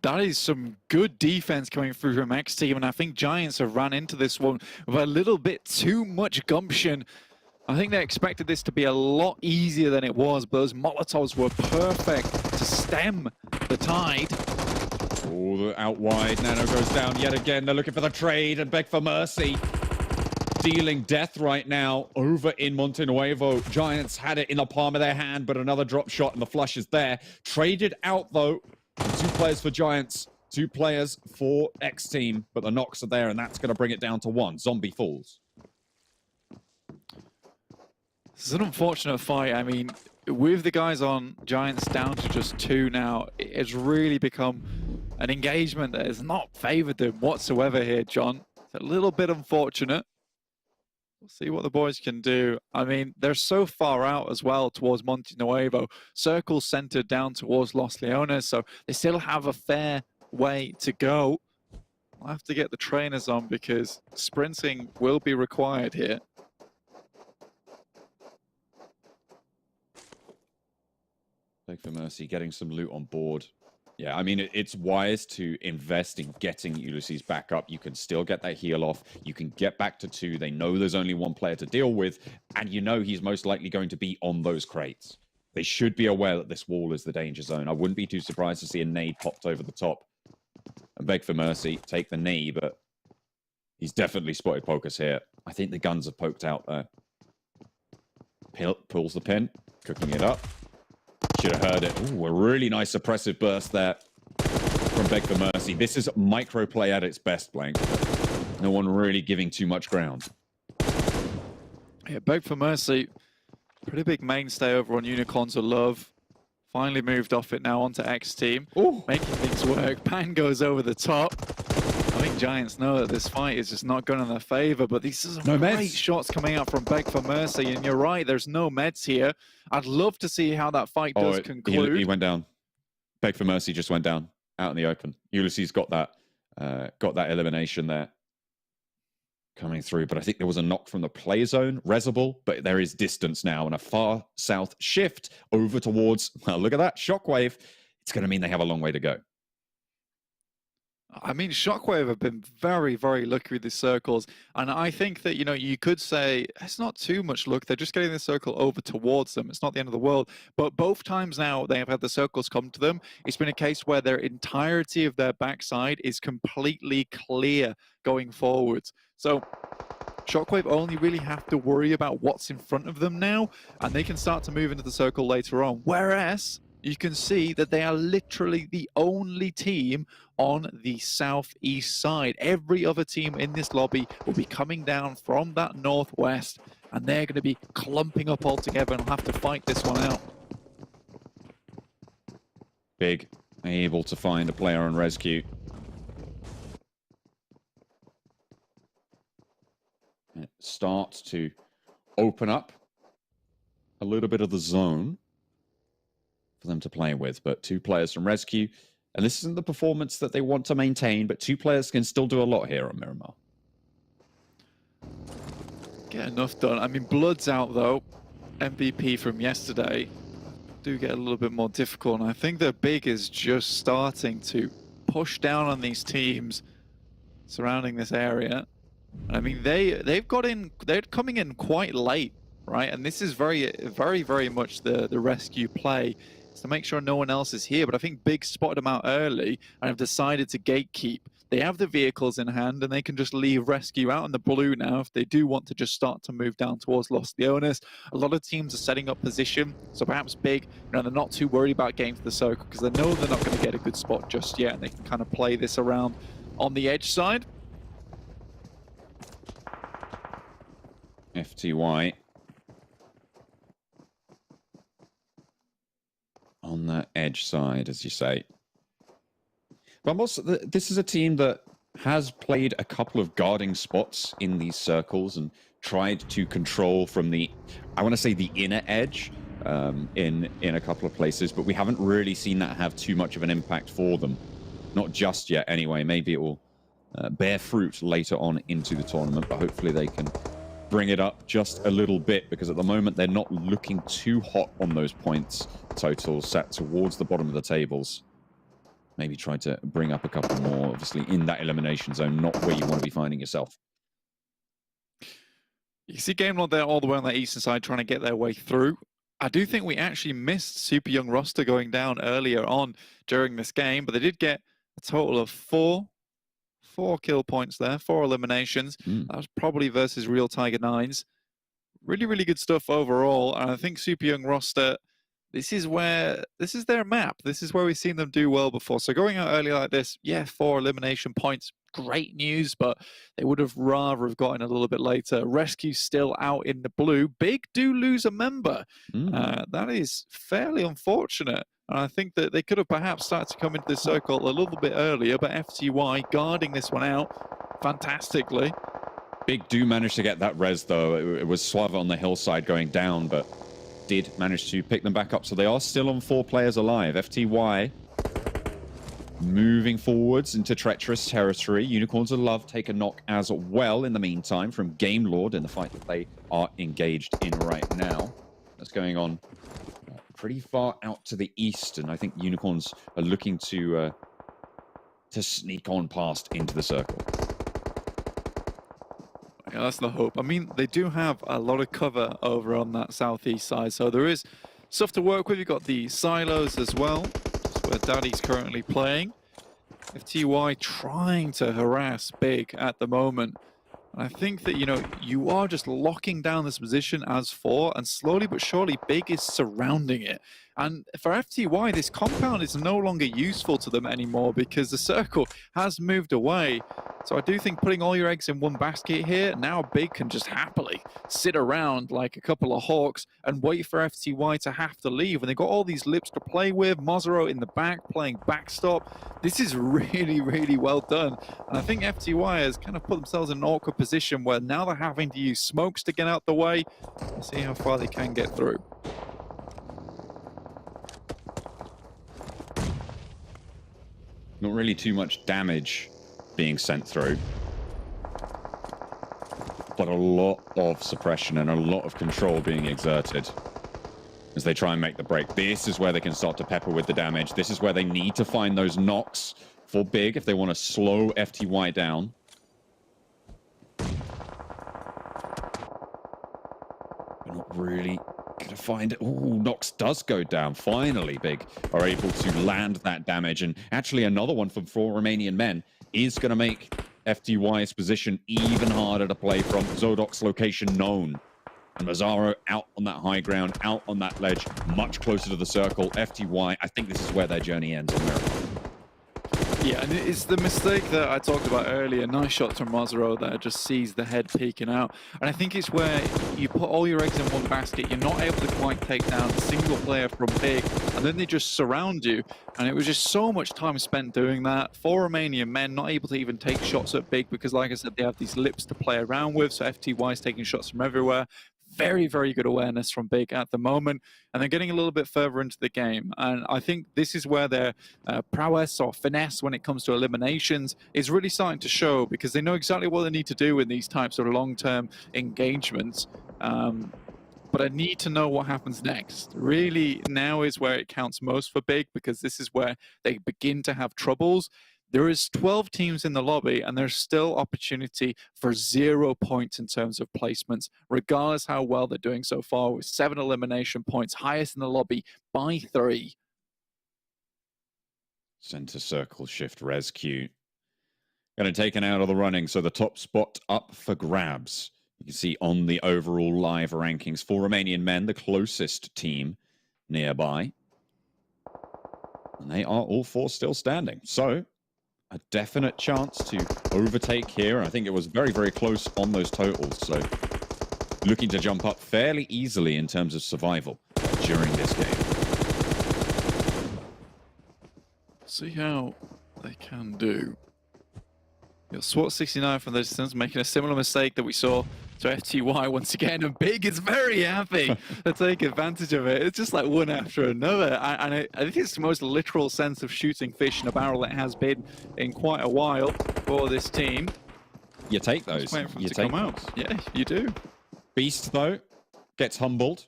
That is some good defense coming through from XTEAM, and I think Giants have ran into this one with a little bit too much gumption. I think they expected this to be a lot easier than it was, but those Molotovs were perfect to stem the tide. Oh, out wide. Nano goes down yet again. They're looking for the trade and beg for mercy. Dealing death right now over in Montenuevo. Giants had it in the palm of their hand, but another drop shot and the flush is there. Traded out, though. Two players for Giants, two players for XTEAM, but the knocks are there, and that's going to bring it down to one. Zombie falls. This is an unfortunate fight. I mean, with the guys on Giants down to just two now, it's really become an engagement that has not favored them whatsoever here, John. It's a little bit unfortunate. We'll see what the boys can do. I mean, they're so far out as well towards Montenuevo. Circle centered down towards Los Leones, so they still have a fair way to go. I'll have to get the trainers on because sprinting will be required here. Beg for mercy, getting some loot on board Yeah, I mean, it's wise to invest in getting Ulysses back up. You can still get that heal off. You can get back to 2. They know there's only 1 player to deal with, and you know he's most likely going to be on those crates. They should be aware that this wall is the danger zone. I wouldn't be too surprised to see a nade popped over the top. And beg for mercy, take the knee, but he's definitely spotted Pocus here. I think the guns are poked out there. Pulls the pin, cooking it up. Should have heard it. Ooh, a really nice suppressive burst there from Beg for Mercy. This is micro play at its best, Blank. No one really giving too much ground. Yeah, Beg for Mercy, pretty big mainstay over on Unicorns of Love. Finally moved off it now onto XTEAM. Ooh. Making things work. Pan goes over the top. I think Giants know that this fight is just not going in their favor, but these are some great shots coming out from Beg for Mercy, and you're right, there's no meds here. I'd love to see how that fight does conclude. He went down. Beg for Mercy just went down, out in the open. Ulysses got that elimination there coming through, but I think there was a knock from the play zone, Resable, but there is distance now, and a far south shift over towards, well, look at that, Shockwave. It's going to mean they have a long way to go. I mean, Shockwave have been very, very lucky with these circles. And I think that, you know, you could say it's not too much luck. They're just getting the circle over towards them. It's not the end of the world. But both times now they have had the circles come to them, it's been a case where their entirety of their backside is completely clear going forwards. So Shockwave only really have to worry about what's in front of them now, and they can start to move into the circle later on. Whereas you can see that they are literally the only team on the southeast side. Every other team in this lobby will be coming down from that northwest, and they're going to be clumping up all together and have to fight this one out. Big, able to find a player on RESQ. It starts to open up a little bit of the zone for them to play with, but 2 players from RESQ, and this isn't the performance that they want to maintain, but 2 players can still do a lot here on Miramar. Get enough done. I mean, Blood's out though. MVP from yesterday do get a little bit more difficult, and I think that Big is just starting to push down on these teams surrounding this area. And I mean, they're coming in quite late, right? And this is very, very, very much the RESQ play, to make sure no one else is here. But I think Big spotted them out early and have decided to gatekeep. They have the vehicles in hand, and they can just leave RESQ out in the blue now if they do want to just start to move down towards Los Leones. A lot of teams are setting up position, so perhaps Big, you know, they're not too worried about getting to the circle because they know they're not going to get a good spot just yet, and they can kind of play this around on the edge side. FTY on the edge side, as you say. But also, this is a team that has played a couple of guarding spots in these circles and tried to control from the, I want to say the inner edge in a couple of places, but we haven't really seen that have too much of an impact for them. Not just yet, anyway. Maybe it will bear fruit later on into the tournament, but hopefully they can bring it up just a little bit, because at the moment they're not looking too hot on those points totals set towards the bottom of the tables. Maybe try to bring up a couple more, obviously in that elimination zone, not where you want to be finding yourself. You see Game Lord there all the way on the eastern side trying to get their way through. I do think we actually missed Super Young Roster going down earlier on during this game, but they did get a total of four kill points there, 4 eliminations. That was probably versus Real Tiger 9s. Really, really good stuff overall. And I think Super Young Roster, this is their map. This is where we've seen them do well before. So going out early like this, yeah, 4 elimination points, great news, but they would have rather have gotten a little bit later. RESQ still out in the blue. Big do lose a member. That is fairly unfortunate. And I think that they could have perhaps started to come into this circle a little bit earlier, but FTY guarding this one out fantastically. Big do manage to get that res, though. It was Suave on the hillside going down, but did manage to pick them back up. So they are still on 4 players alive. FTY moving forwards into treacherous territory. Unicorns of Love take a knock as well in the meantime from Game Lord in the fight that they are engaged in right now. That's going on pretty far out to the east, and I think Unicorns are looking to sneak on past into the circle. Yeah, that's the hope. I mean, they do have a lot of cover over on that southeast side, so there is stuff to work with. You've got the silos as well, just where Daddy's currently playing. FTY trying to harass Big at the moment. And I think that, you know, you are just locking down this position as 4, and slowly but surely Big is surrounding it. And for FTY, this compound is no longer useful to them anymore because the circle has moved away. So I do think putting all your eggs in one basket here, now Big can just happily sit around like a couple of hawks and wait for FTY to have to leave. And they've got all these lips to play with, Mozero in the back playing backstop. This is really, really well done. And I think FTY has kind of put themselves in an awkward position where now they're having to use smokes to get out the way. We'll see how far they can get through. Not really too much damage being sent through, but a lot of suppression and a lot of control being exerted as they try and make the break. This is where they can start to pepper with the damage. This is where they need to find those knocks for Big if they want to slow FTY down. They're not really gonna find it. Oh, Nox does go down. Finally, Big are able to land that damage, and actually another one from 4 Romanian Men is going to make FTY's position even harder to play from. Zodok's location known. And Mozero out on that high ground, out on that ledge, much closer to the circle. FTY, I think this is where their journey ends on Miramar. Yeah, and it's the mistake that I talked about earlier. Nice shots from Mozero that just sees the head peeking out. And I think it's where you put all your eggs in one basket, you're not able to quite take down a single player from Big, and then they just surround you. And it was just so much time spent doing that. 4 Romanian Men not able to even take shots at Big because, like I said, they have these lips to play around with, so FTY is taking shots from everywhere. Very, very good awareness from Big at the moment, and they're getting a little bit further into the game. And I think this is where their prowess or finesse when it comes to eliminations is really starting to show, because they know exactly what they need to do in these types of long-term engagements. But I need to know what happens next. Really, now is where it counts most for Big, because this is where they begin to have troubles. There is 12 teams in the lobby, and there's still opportunity for 0 points in terms of placements, regardless how well they're doing so far, with 7 elimination points, highest in the lobby by 3. Center circle shift RESQ. Going to taken out of the running, so the top spot up for grabs. You can see on the overall live rankings, 4 Romanian Men, the closest team nearby. And they are all 4 still standing. So a definite chance to overtake here. I think it was very, very close on those totals. So looking to jump up fairly easily in terms of survival during this game. See how they can do. You'll Swat 69 from the distance, making a similar mistake that we saw to FTY once again, and Big is very happy to take advantage of it. It's just like one after another, and I think it's the most literal sense of shooting fish in a barrel it has been in quite a while for this team. You take those. You take them out. Yeah, you do. Beast, though, gets humbled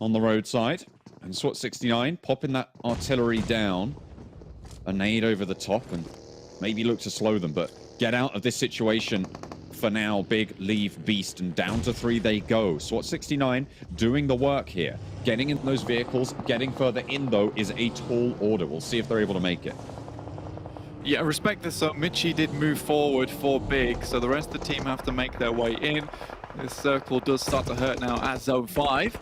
on the roadside, and Swat 69 popping that artillery down. A nade over the top, and maybe look to slow them, but get out of this situation for now. Big leave Beast, and down to 3 they go. Swat 69 doing the work here. Getting in those vehicles, getting further in, though, is a tall order. We'll see if they're able to make it. Yeah, respect this. So Michi did move forward for Big, so the rest of the team have to make their way in. This circle does start to hurt now at Zone 5.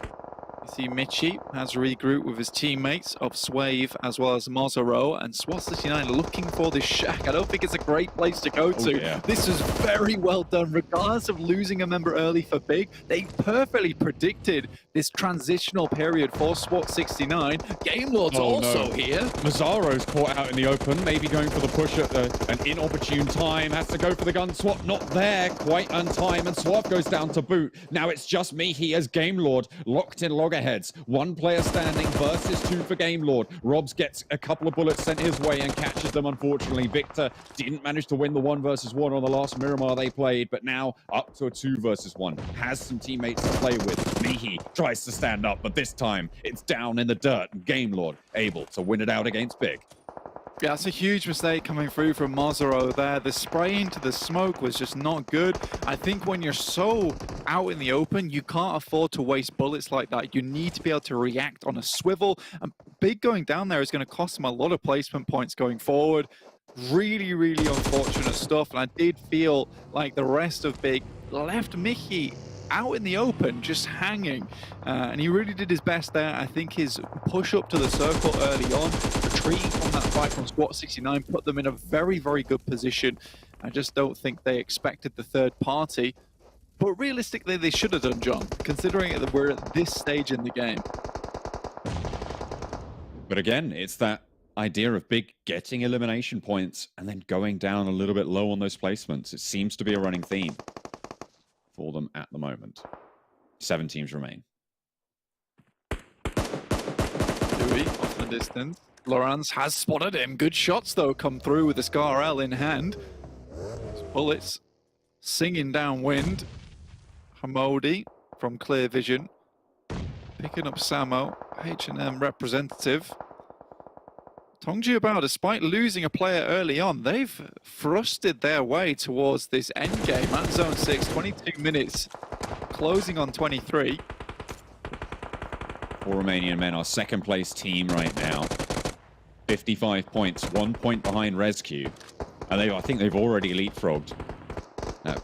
You see Michi has regrouped with his teammates of Swave as well as Mozero, and Swat 69 looking for this shack. I don't think it's a great place to go to. Yeah. This is very well done, regardless of losing a member early for Big. They perfectly predicted this transitional period for Swat 69. Game Lord's also here. Mazzaro's caught out in the open, maybe going for the push at an inopportune time. Has to go for the gun. Swat not there, quite on time, and Swat goes down to boot. Now it's just me. He has Game Lord locked in, log loggerheads. One player standing versus two for Game Lord. Robs gets a couple of bullets sent his way and catches them, unfortunately. Victor didn't manage to win the 1 versus 1 on the last Miramar they played, but now up to a 2 versus 1. Has some teammates to play with. Mihi tries to stand up, but this time it's down in the dirt. Game Lord able to win it out against Big. Yeah, that's a huge mistake coming through from Mozero there. The spray into the smoke was just not good. I think when you're so out in the open, you can't afford to waste bullets like that. You need to be able to react on a swivel. And Big going down there is going to cost him a lot of placement points going forward. Really, really unfortunate stuff. And I did feel like the rest of Big left Mickey out in the open, just hanging. And he really did his best there. I think his push up to the circle early on, retreating from that fight from Swat 69, put them in a very, very good position. I just don't think they expected the third party. But realistically, they should have done, John, considering that we're at this stage in the game. But again, it's that idea of Big getting elimination points and then going down a little bit low on those placements. It seems to be a running theme for them at the moment. 7 teams remain. Dewey off the distance. Laurence has spotted him. Good shots, though, come through with the Scar L in hand. Bullets singing downwind. Hamodi from Clear Vision. Picking up Samo, H&M representative. Tongji Bao, despite losing a player early on, they've thrusted their way towards this endgame at Zone 6, 22 minutes, closing on 23. For Romanian Men, our second place team right now. 55 points, 1 point behind RESQ. And I think they've already leapfrogged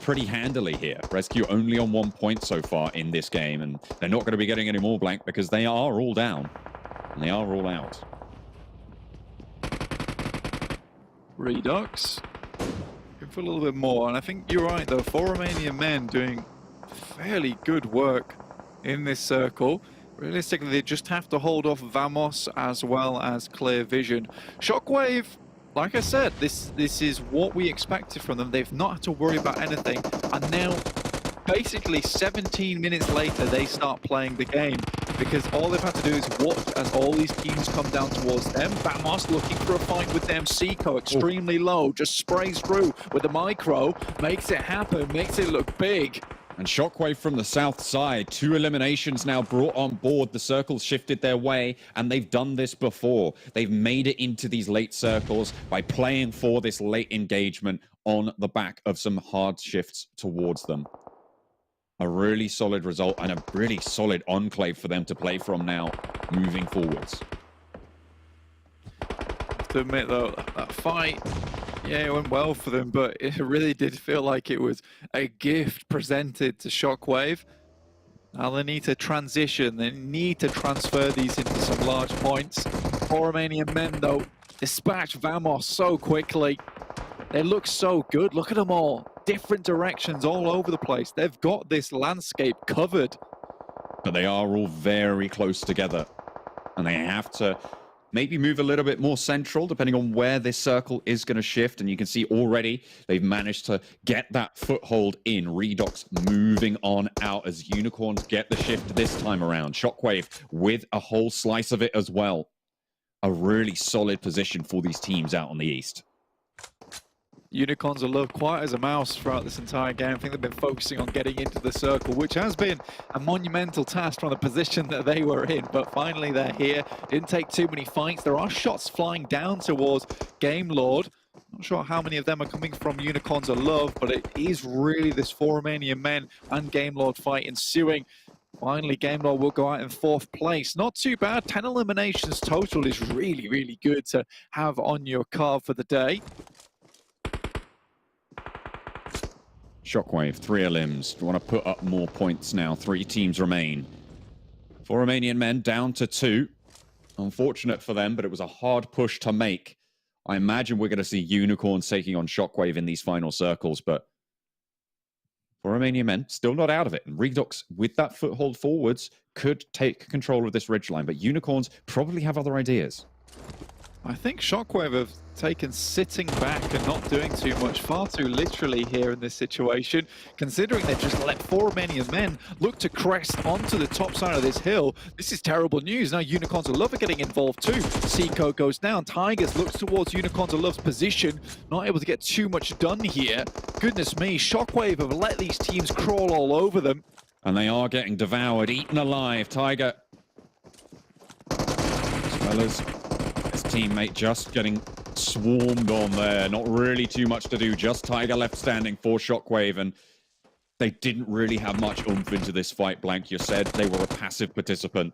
pretty handily here. RESQ only on 1 point so far in this game, and they're not going to be getting any more blank because they are all down. And they are all out. Redux. Looking for a little bit more, and I think you're right though, for Romanian Men doing fairly good work in this circle. Realistically, they just have to hold off Vamos as well as Clear Vision. Shockwave, like I said, this is what we expected from them. They've not had to worry about anything, and now basically 17 minutes later they start playing the game, because all they've had to do is watch as all these teams come down towards them. Vamos looking for a fight with them. Seco extremely low, just sprays through with the micro, makes it happen, makes it look big. And Shockwave from the south side, 2 eliminations now brought on board. The circles shifted their way, and they've done this before. They've made it into these late circles by playing for this late engagement on the back of some hard shifts towards them. A really solid result and a really solid enclave for them to play from now, moving forwards. To admit though, that fight, yeah, it went well for them, but it really did feel like it was a gift presented to Shockwave. Now they need to transition, they need to transfer these into some large points. For Romanian Men though, dispatch Vamos so quickly. They look so good, look at them all. Different directions all over the place. They've got this landscape covered. But they are all very close together. And they have to maybe move a little bit more central, depending on where this circle is going to shift. And you can see already they've managed to get that foothold in. Redox moving on out as Unicorns get the shift this time around. Shockwave with a whole slice of it as well. A really solid position for these teams out on the east. Unicorns are loved quiet as a mouse throughout this entire game. I think they've been focusing on getting into the circle, which has been a monumental task from the position that they were in. But finally, they're here. Didn't take too many fights. There are shots flying down towards Game Lord. Not sure how many of them are coming from Unicorns are loved, but it is really this 4 Romanian Men and Game Lord fight ensuing. Finally, Game Lord will go out in 4th place. Not too bad. 10 eliminations total is really, really good to have on your card for the day. Shockwave, 3 elims. Want to put up more points now. 3 teams remain. 4 Romanian Men down to 2. Unfortunate for them, but it was a hard push to make. I imagine we're going to see Unicorns taking on Shockwave in these final circles, but 4 Romanian Men still not out of it. And Redox, with that foothold forwards, could take control of this ridgeline, but Unicorns probably have other ideas. I think Shockwave have taken sitting back and not doing too much, far too literally here in this situation, considering they've just let 4 Romanian men look to crest onto the top side of this hill. This is terrible news. Now Unicorns of Love are getting involved too. Seco goes down. Tigers looks towards Unicorns of Love's position, not able to get too much done here. Goodness me, Shockwave have let these teams crawl all over them. And they are getting devoured, eaten alive. Tiger, as well as his teammate, just getting swarmed on there. Not really too much to do. Just Tiger left standing for Shockwave, and they didn't really have much oomph into this fight. Blank, you said they were a passive participant,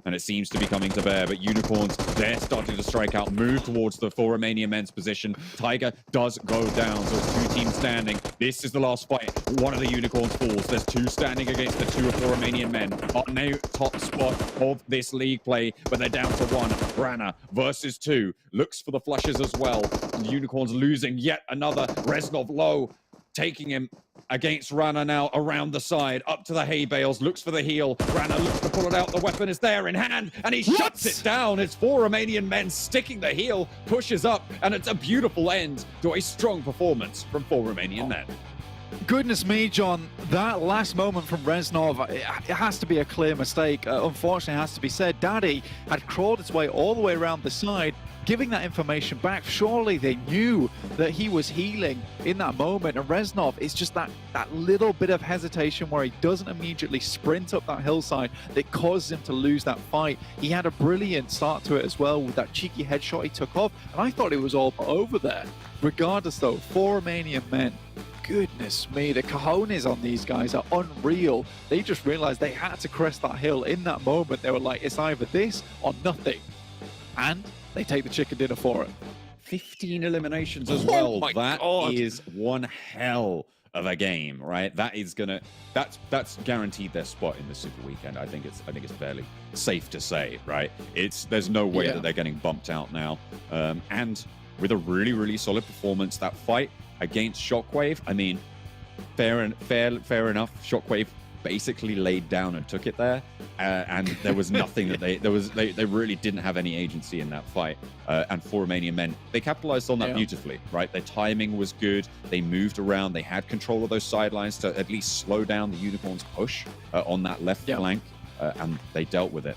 and it seems to be coming to bear. But Unicorns, they're starting to strike out, move towards the 4 Romanian men's position. Tiger does go down, so it's 2 teams standing. This is the last fight. One of the Unicorns falls. There's 2 standing against the 2 of 4 Romanian men. Are now top spot of this league play, but they're down to 1. Rana versus 2. Looks for the flushes as well. The Unicorns losing yet another. Reznov low, taking him against Rana now around the side, up to the hay bales, looks for the heel. Rana looks to pull it out. The weapon is there in hand, and he shuts it down. It's 4 Romanian men sticking the heel, pushes up, and it's a beautiful end to a strong performance from 4 Romanian men. Goodness me, John, that last moment from Reznov, it has to be a clear mistake. Unfortunately, it has to be said. Daddy had crawled its way all the way around the side, giving that information back. Surely they knew that he was healing in that moment. And Reznov is just that little bit of hesitation where he doesn't immediately sprint up that hillside that causes him to lose that fight. He had a brilliant start to it as well with that cheeky headshot he took off. And I thought it was all over there. Regardless though, 4 Romanian men. Goodness me, the cojones on these guys are unreal. They just realized they had to crest that hill in that moment. They were like, it's either this or nothing. And they take the chicken dinner for it. 15 eliminations as well. My That God. is one hell of a game, right? That is gonna, that's guaranteed their spot in the Super Weekend. I think it's fairly safe to say, right? There's no way that they're getting bumped out now. And with a really, really solid performance, that fight against Shockwave, I mean, fair enough. Shockwave basically laid down and took it there, and there was nothing that they really didn't have any agency in that fight. And 4 Romanian men, they capitalized on that beautifully, right? Their timing was good. They moved around. They had control of those sidelines to at least slow down the Unicorns' push on that left flank, and they dealt with it.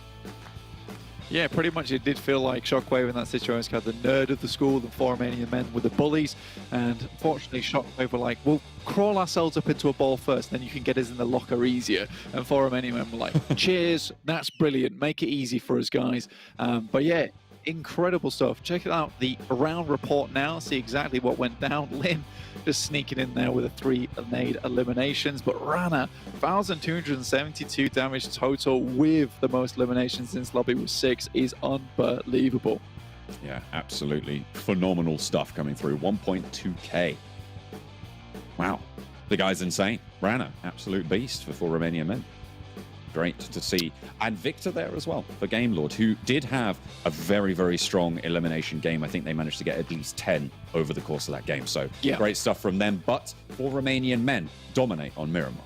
Yeah, pretty much it did feel like Shockwave in that situation had the nerd of the school, the 4 Romanian men were the bullies, and unfortunately Shockwave were like, we'll crawl ourselves up into a ball first, then you can get us in the locker easier. And 4 Romanian men were like, cheers, that's brilliant, make it easy for us guys. But yeah, incredible stuff. Check out the round report now, see exactly what went down. Lin just sneaking in there with a 3 nade eliminations, but Rana 1,272 damage total with the most eliminations since lobby with 6 is unbelievable. Yeah, absolutely phenomenal stuff coming through. 1.2k. Wow, the guy's insane. Rana, absolute beast for 4 Romanian men. Great to see. And Victor there as well for Game Lord, who did have a very, very strong elimination game. I think they managed to get at least 10 over the course of that game. So great stuff from them. But 4 Romanian men dominate on Miramar.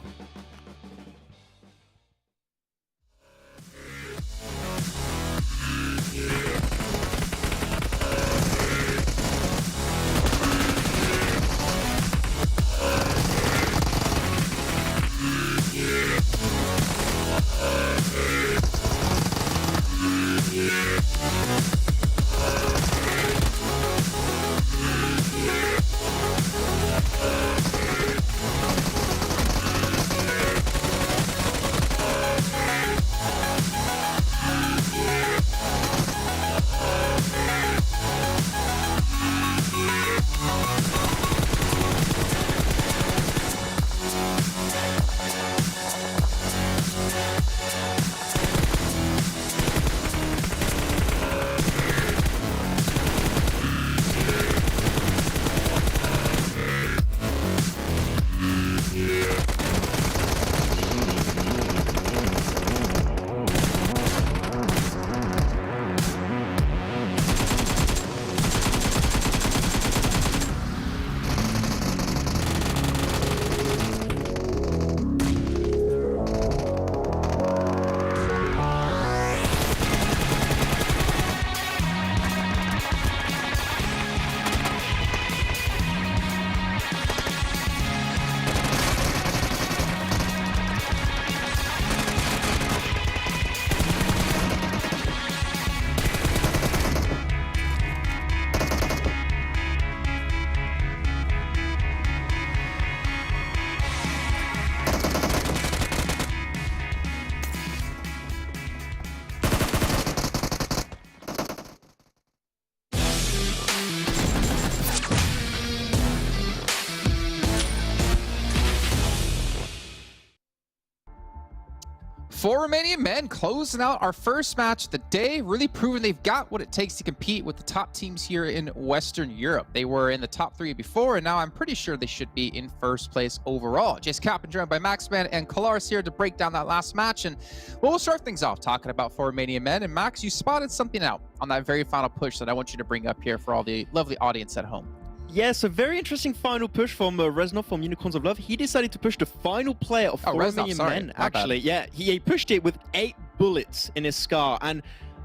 For Romanian Men, closing out our first match of the day, really proving they've got what it takes to compete with the top teams here in Western Europe. They were in the top 3 before, and now I'm pretty sure they should be in first place overall. Jace Cap and joined by Maxman and Kalaris here to break down that last match, and we'll start things off talking about for Romanian Men. And Max, you spotted something out on that very final push that I want you to bring up here for all the lovely audience at home. Yes, a very interesting final push from Reznov from Unicorns of Love. He decided to push the final player of Romanian Men, actually. Yeah, he pushed it with 8 bullets in his scar, and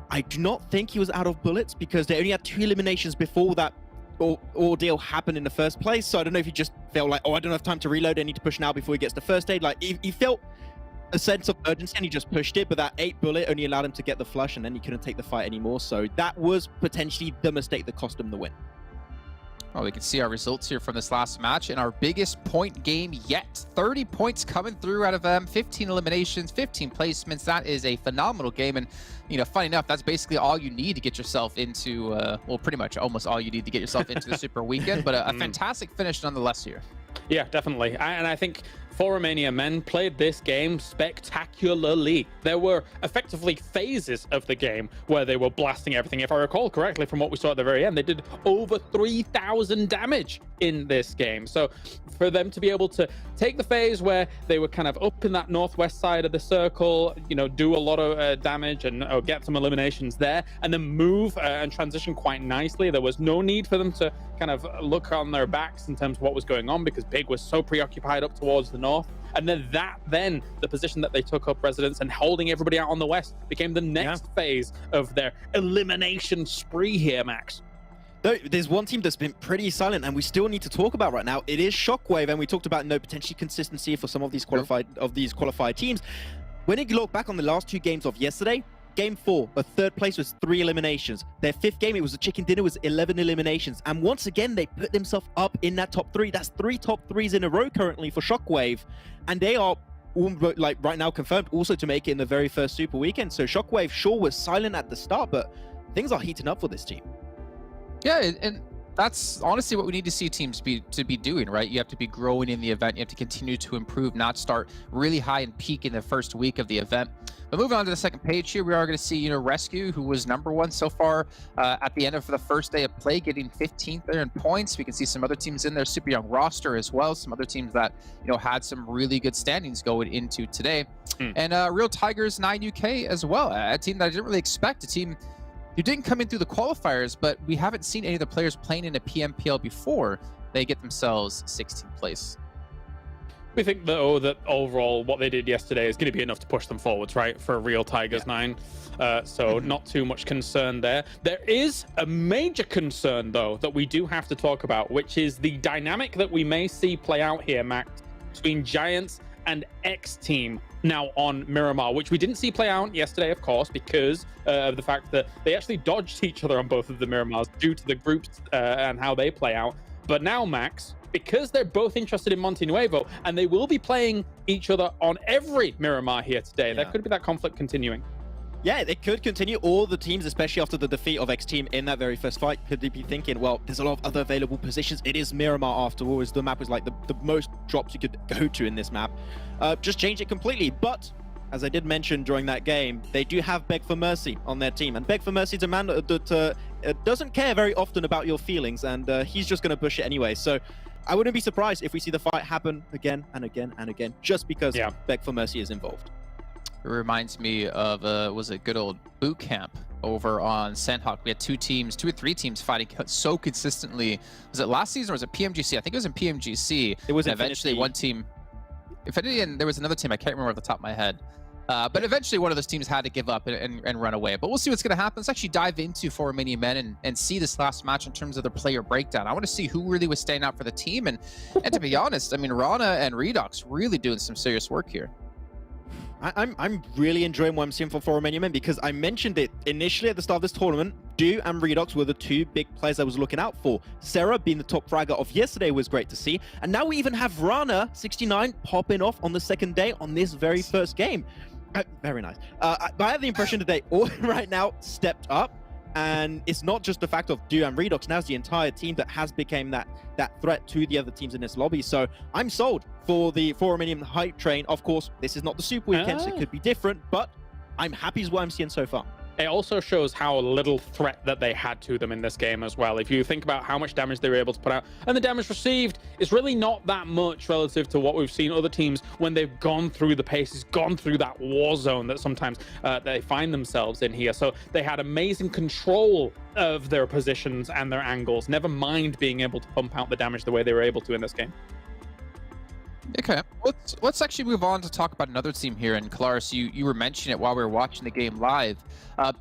I do not think he was out of bullets because they only had 2 eliminations before that ordeal happened in the first place. So I don't know if he just felt like, oh, I don't have time to reload, I need to push now before he gets the first aid. Like, he felt a sense of urgency and he just pushed it, but that 8 bullet only allowed him to get the flush, and then he couldn't take the fight anymore. So that was potentially the mistake that cost him the win. Well, we can see our results here from this last match in our biggest point game yet. 30 points coming through out of them, 15 eliminations, 15 placements. That is a phenomenal game. And, you know, funny enough, that's basically all you need to get yourself into, well, pretty much almost all you need to get yourself into the Super Weekend. But a fantastic finish nonetheless here. Yeah, definitely. And I think for Romanian Men played this game spectacularly. There were effectively phases of the game where they were blasting everything. If I recall correctly from what we saw at the very end, they did over 3,000 damage in this game. So for them to be able to take the phase where they were kind of up in that northwest side of the circle, you know, do a lot of damage and get some eliminations there, and then move and transition quite nicely. There was no need for them to kind of look on their backs in terms of what was going on because Big was so preoccupied up towards the north. And then the position that they took up residence and holding everybody out on the west became the next phase of their elimination spree here, Max. There's one team that's been pretty silent and we still need to talk about right now. It is Shockwave, and we talked about potentially consistency for some of these qualified teams. When you look back on the last 2 games of yesterday, Game 4, a 3rd place was 3 eliminations. Their 5th game, it was a chicken dinner, was 11 eliminations. And once again, they put themselves up in that top 3. That's 3 top 3s in a row currently for Shockwave. And they are, like right now, confirmed also to make it in the very first Super Weekend. So Shockwave sure was silent at the start, but things are heating up for this team. Yeah, and that's honestly what we need to see teams be doing, right? You have to be growing in the event. You have to continue to improve, not start really high and peak in the first week of the event. But moving on to the second page here, we are going to see, you know, RESQ, who was #1 so far at the end of the first day of play, getting 15th there in points. We can see some other teams in their super young roster as well. Some other teams that, you know, had some really good standings going into today. And Real Tigers 9UK as well, a team that I didn't really expect, a team who didn't come in through the qualifiers, but we haven't seen any of the players playing in a PMPL before. They get themselves 16th place. We think that overall what they did yesterday is going to be enough to push them forwards, right, for Real Tigers 9. So not too much concern there. There is a major concern, though, that we do have to talk about, which is the dynamic that we may see play out here, Max, between Giants and XTEAM now on Miramar, which we didn't see play out yesterday, of course, because of the fact that they actually dodged each other on both of the Miramars due to the groups and how they play out. But now, Max, because they're both interested in Monte Nuevo and they will be playing each other on every Miramar here today, there could be that conflict continuing. Yeah, it could continue. All the teams, especially after the defeat of XTEAM in that very first fight, could be thinking, well, there's a lot of other available positions. It is Miramar after all. The map was like the most drops you could go to in this map. Just change it completely. But as I did mention during that game, they do have Beg for Mercy on their team. And Beg for Mercy is a man that doesn't care very often about your feelings, and he's just going to push it anyway. So I wouldn't be surprised if we see the fight happen again and again and again, just because Beg for Mercy is involved. It reminds me of, was it good old boot camp over on Sandhawk? We had 2 or 3 teams fighting so consistently. Was it last season or was it PMGC? I think it was in PMGC. It was eventually one team. Infinity, and there was another team, I can't remember off the top of my head. But eventually one of those teams had to give up and run away. But we'll see what's going to happen. Let's actually dive into for Romanian Men and see this last match in terms of the player breakdown. I want to see who really was staying out for the team. And to be honest, I mean, Rana and Redux really doing some serious work here. I'm really enjoying what I'm seeing for Romanian Men, because I mentioned it initially at the start of this tournament. Do and Redux were the 2 big players I was looking out for. Sarah being the top fragger of yesterday was great to see. And now we even have Rana, 69, popping off on the second day on this very first game. Very nice. But I have the impression that they all right now stepped up And it's not just the fact of Duo and Redox, now it's the entire team that has become that threat to the other teams in this lobby. So I'm sold for the Romanian hype train. Of course, this is not the Super Weekend, so it could be different, but I'm happy with what I'm seeing so far. It also shows how little threat that they had to them in this game as well. If you think about how much damage they were able to put out, and the damage received is really not that much relative to what we've seen other teams when they've gone through the paces, gone through that war zone that sometimes they find themselves in here. So they had amazing control of their positions and their angles, never mind being able to pump out the damage the way they were able to in this game. Okay, let's actually move on to talk about another team here. And Kalaris, you were mentioning it while we were watching the game live.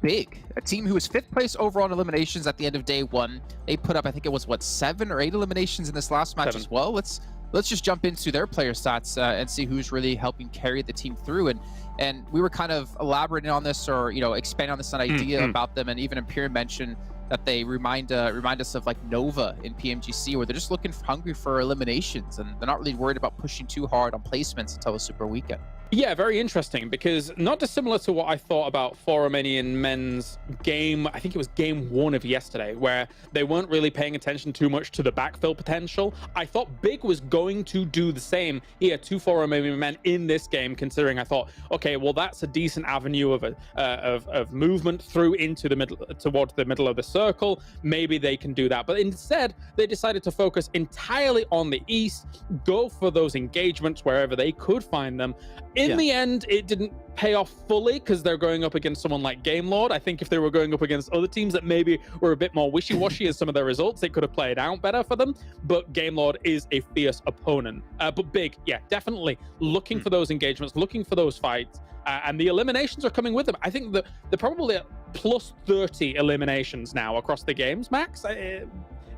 Big, a team who was 5th place overall in eliminations at the end of day 1. They put up, I think it was, what, 7 or 8 eliminations in this last match 7. as well. Let's just jump into their player stats and see who's really helping carry the team through. And we were kind of elaborating on this, or expanding on this idea about them. And even Imperium mentioned that they remind us of like Nova in PMGC, where they're just hungry for eliminations, and they're not really worried about pushing too hard on placements until the Super Weekend. Yeah, very interesting, because not dissimilar to what I thought about Romanian Men's game, I think it was game 1 of yesterday, where they weren't really paying attention too much to the backfill potential. I thought Big was going to do the same here to Romanian Men in this game, considering I thought, okay, well, that's a decent avenue of movement through into the middle, towards the middle of the circle. Maybe they can do that. But instead, they decided to focus entirely on the east, go for those engagements wherever they could find them. In the end, it didn't pay off fully, because they're going up against someone like Gamelord. I think if they were going up against other teams that maybe were a bit more wishy-washy as some of their results, it could have played out better for them. But Gamelord is a fierce opponent. But Big, yeah, definitely looking for those engagements, looking for those fights. And the eliminations are coming with them. I think that they're probably at plus 30 eliminations now across the games, Max,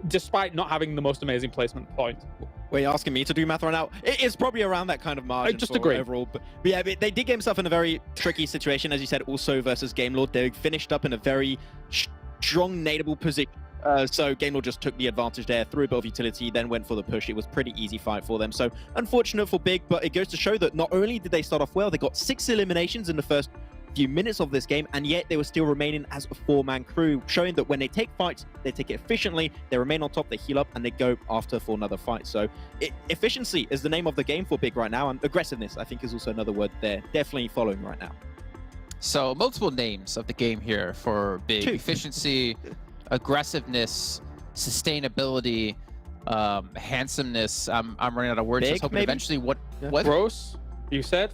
despite not having the most amazing placement point. Were you asking me to do math right now? It's probably around that kind of margin. I just agree. Overall. But yeah, they did get themselves in a very tricky situation, as you said, also versus Gamelord. They finished up in a very strong nadeable position. So Gamelord just took the advantage there, threw a bit of utility, then went for the push. It was pretty easy fight for them. So unfortunate for Big, but it goes to show that not only did they start off well, they got 6 eliminations in the first few minutes of this game, and yet they were still remaining as a 4-man crew, showing that when they take fights, they take it efficiently, they remain on top, they heal up, and they go after for another fight. So efficiency is the name of the game for Big right now, and aggressiveness, I think, is also another word they're definitely following right now. So multiple names of the game here for Big. 2. Efficiency, aggressiveness, sustainability, handsomeness. I'm running out of words. Big, Just hoping maybe? eventually what Gross, you said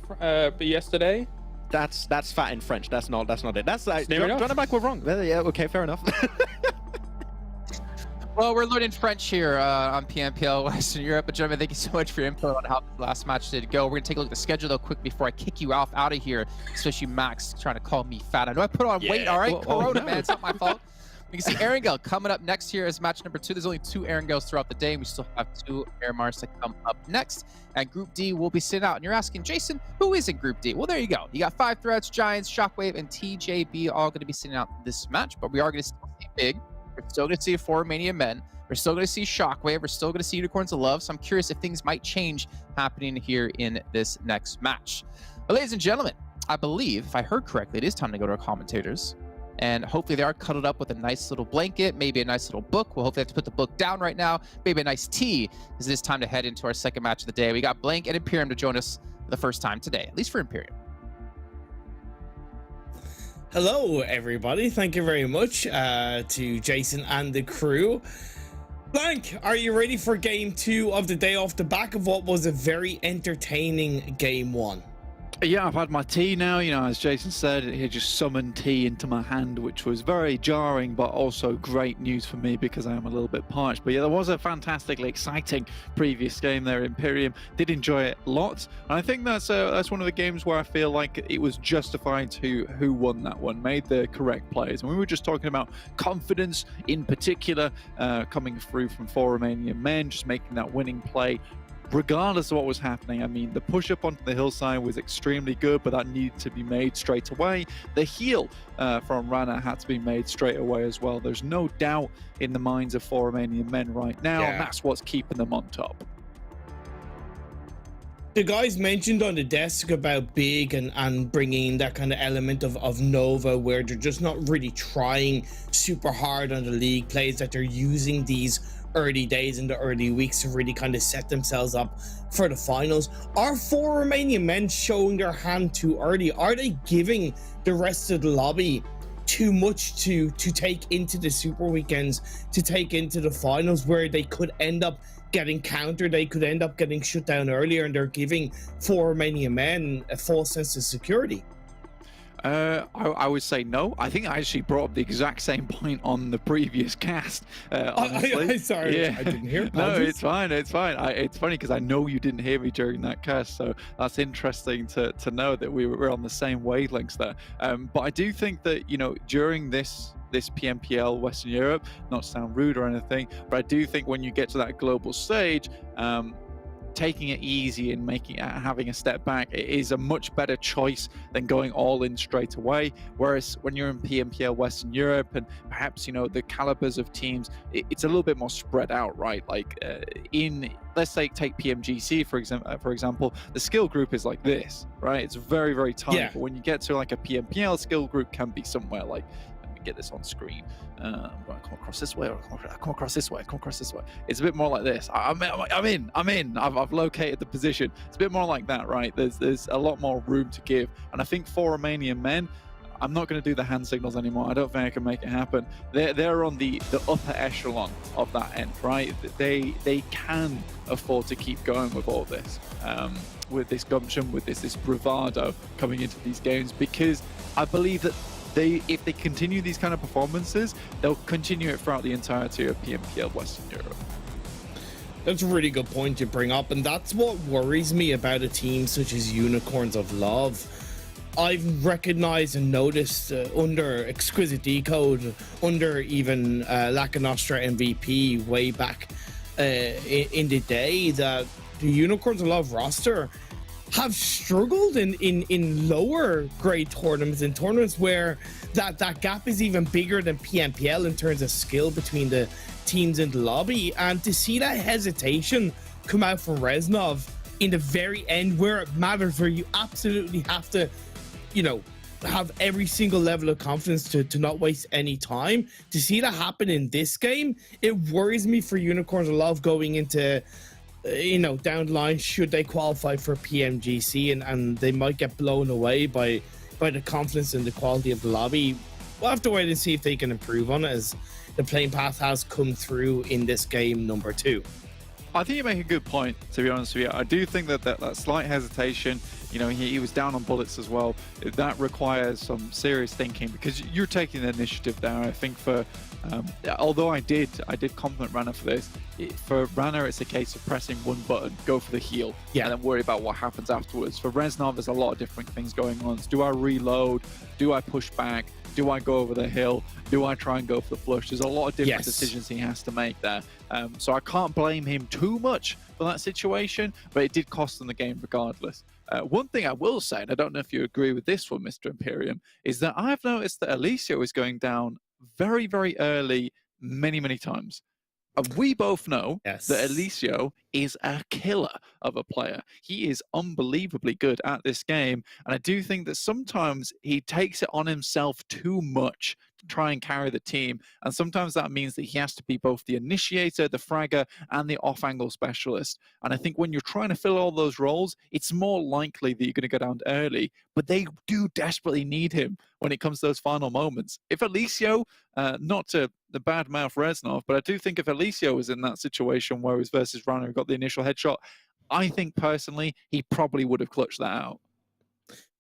yesterday? That's fat in French. That's not it. That's like Near enough. John and Mike were wrong. Yeah, okay, fair enough. Well, we're learning French here on PMPL Western Europe. But gentlemen, thank you so much for your input on how the last match did go. We're gonna take a look at the schedule though quick before I kick you out of here, especially Max trying to call me fat. I know I put on weight, all right? Corona, man, it's not my fault. We can see Erangel coming up next here as match number 2. There's only 2 Erangels throughout the day, and we still have 2 Miramars to come up next. And Group D will be sitting out. And you're asking, Jason, who is in Group D? Well, there you go. You got 5 Threats, Giants, Shockwave, and TJB all going to be sitting out this match. But we are going to still see Big. We're still going to see Romanian Men. We're still going to see Shockwave. We're still going to see Unicorns of Love. So I'm curious if things might change happening here in this next match. But ladies and gentlemen, I believe, if I heard correctly, it is time to go to our commentators. And hopefully they are cuddled up with a nice little blanket, maybe a nice little book. We'll hopefully have to put the book down right now. Maybe a nice tea, because it is time to head into our second match of the day. We got Blank and Imperium to join us for the first time today, at least for Imperium. Hello, everybody. Thank you very much to Jason and the crew. Blank, are you ready for game 2 of the day off the back of what was a very entertaining game 1? Yeah, I've had my tea now. You know, as Jason said, he just summoned tea into my hand, which was very jarring, but also great news for me because I am a little bit parched. But yeah, there was a fantastically exciting previous game there. Imperium did enjoy it lots, and I think that's one of the games where I feel like it was justified who won that one, made the correct plays. And we were just talking about confidence in particular coming through from Romanian Men, just making that winning play. Regardless of what was happening, I mean, the push up onto the hillside was extremely good, but that needed to be made straight away. The heal from Rana had to be made straight away as well. There's no doubt in the minds of Romanian Men right now, and that's what's keeping them on top. The guys mentioned on the desk about Big and bringing that kind of element of Nova, where they're just not really trying super hard on the league plays, that they're using these early days and the early weeks to really kind of set themselves up for the finals. Are 4 Romanian men showing their hand too early? Are they giving the rest of the lobby too much to take into the super weekends, to take into the finals, where they could end up getting countered, they could end up getting shut down earlier, and they're giving 4 Romanian men a false sense of security? I would say no. I think I actually brought up the exact same point on the previous cast. Honestly. Sorry, yeah. I didn't hear. No, it's fine. It's fine. It's funny because I know you didn't hear me during that cast, so that's interesting to know that we were on the same wavelengths there. But I do think that, you know, during this PMPL Western Europe, not to sound rude or anything, but I do think when you get to that global stage, taking it easy and having a step back, it is a much better choice than going all in straight away. Whereas when you're in PMPL Western Europe, and perhaps, you know, the calibers of teams, it's a little bit more spread out, right? Like let's say take PMGC for example, the skill group is like this, right? It's very, very tight. Yeah. But when you get to like a PMPL, skill group can be somewhere like, get this on screen. I come across this way, or I come across this way, I come across this way. It's a bit more like this. I'm in. I've located the position. It's a bit more like that, right? There's a lot more room to give, and I think for Romanian men, I'm not going to do the hand signals anymore. I don't think I can make it happen. They're on the upper echelon of that end, right? They can afford to keep going with all this, with this gumption, with this bravado coming into these games, because I believe that if they continue these kind of performances, they'll continue it throughout the entirety of PMPL Western Europe. That's a really good point to bring up, and that's what worries me about a team such as Unicorns of Love. I've recognized and noticed under Exquisite Decode, under even Laka Nostra MVP way back in the day, that the Unicorns of Love roster have struggled in lower grade tournaments, in tournaments where that gap is even bigger than PMPL in terms of skill between the teams in the lobby. And to see that hesitation come out from Reznov in the very end, where it matters, where you absolutely have to, you know, have every single level of confidence to not waste any time, to see that happen in this game, it worries me for Unicorns of Love going into, you know, down the line, should they qualify for PMGC, and they might get blown away by the confidence and the quality of the lobby. We'll have to wait and see if they can improve on it, as the playing path has come through in this game number 2. I think you make a good point, to be honest with you. I do think that slight hesitation, you know, he was down on bullets as well. That requires some serious thinking, because you're taking the initiative there. I think for, although I did compliment Rana for this, for Rana it's a case of pressing one button, go for the heal, and then worry about what happens afterwards. For Reznov, there's a lot of different things going on. So do I reload? Do I push back? Do I go over the hill? Do I try and go for the flush? There's a lot of different decisions he has to make there. So I can't blame him too much for that situation, but it did cost them the game regardless. One thing I will say, and I don't know if you agree with this one, Mr. Imperium, is that I've noticed that Alicio is going down very, very early many, many times. We both know that Alicio is a killer of a player. He is unbelievably good at this game, and I do think that sometimes he takes it on himself too much to try and carry the team, and sometimes that means that he has to be both the initiator, the fragger, and the off-angle specialist. And I think when you're trying to fill all those roles, it's more likely that you're going to go down early, but they do desperately need him when it comes to those final moments. If Alicio, not to the bad mouth Reznov, but I do think if Alicio was in that situation where he was versus Rana who got the initial headshot, I think personally he probably would have clutched that out.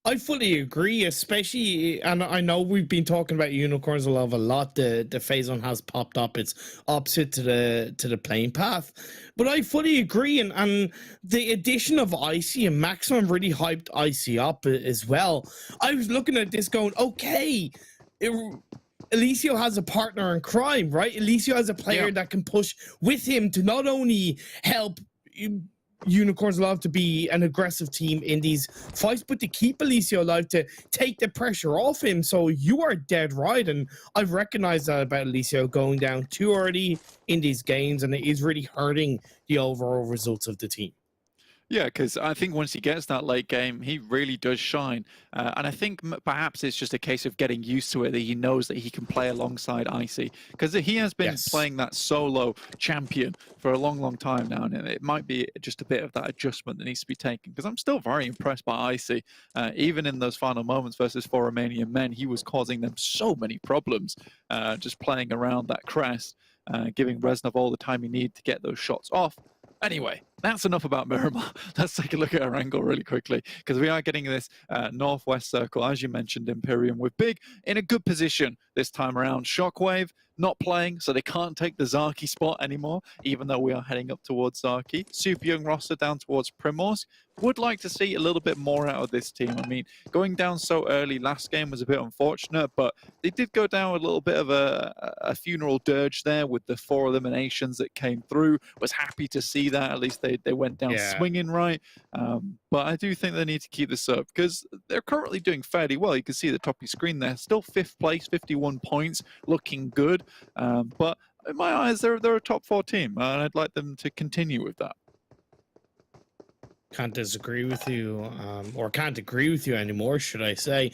I fully agree, especially, and I know we've been talking about Unicorns of Love a lot. The phase one has popped up. It's opposite to the playing path, but I fully agree. And the addition of Icy and Maximum really hyped Icy up as well. I was looking at this going, okay, Alicio has a partner in crime, right? Alicio has a player that can push with him to not only help Unicorns Love to be an aggressive team in these fights, but to keep Alicio alive, to take the pressure off him. So you are dead right, and I've recognized that about Alicio going down too early in these games, and it is really hurting the overall results of the team. Yeah, because I think once he gets that late game, he really does shine. And I think perhaps it's just a case of getting used to it, that he knows that he can play alongside Icy. Because he has been playing that solo champion for a long, long time now. And it might be just a bit of that adjustment that needs to be taken. Because I'm still very impressed by Icy. Even in those final moments versus 4 Romanian Men, he was causing them so many problems just playing around that crest, giving Reznov all the time he needed to get those shots off. Anyway, that's enough about Miramar. Let's take a look at Erangel really quickly, because we are getting this northwest circle, as you mentioned, Imperium, with Big in a good position this time around. Shockwave not playing, so they can't take the Zaki spot anymore, even though we are heading up towards Zaki. Super young roster down towards Primorsk. Would like to see a little bit more out of this team. I mean, going down so early last game was a bit unfortunate, but they did go down with a little bit of a funeral dirge there with the 4 eliminations that came through. Was happy to see that. At least they went down swinging right. But I do think they need to keep this up, because they're currently doing fairly well. You can see at the top of your screen there, still 5th place, 51 points, looking good. But in my eyes, they're a top 4 team, and I'd like them to continue with that. Can't disagree with you, or can't agree with you anymore, should I say.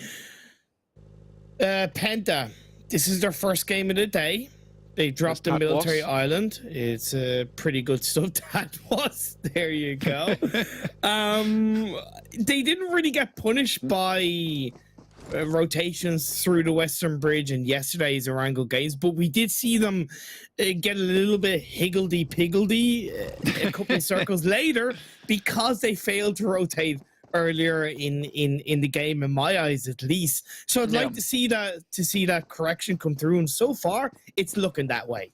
PENTA, this is their first game of the day. They dropped the military island. It's pretty good stuff. That was. There you go. They didn't really get punished by rotations through the Western Bridge in yesterday's Erangel games, but we did see them get a little bit higgledy-piggledy a couple of circles later, because they failed to rotate earlier in the game, in my eyes at least. So I'd like to see that correction come through, and so far it's looking that way.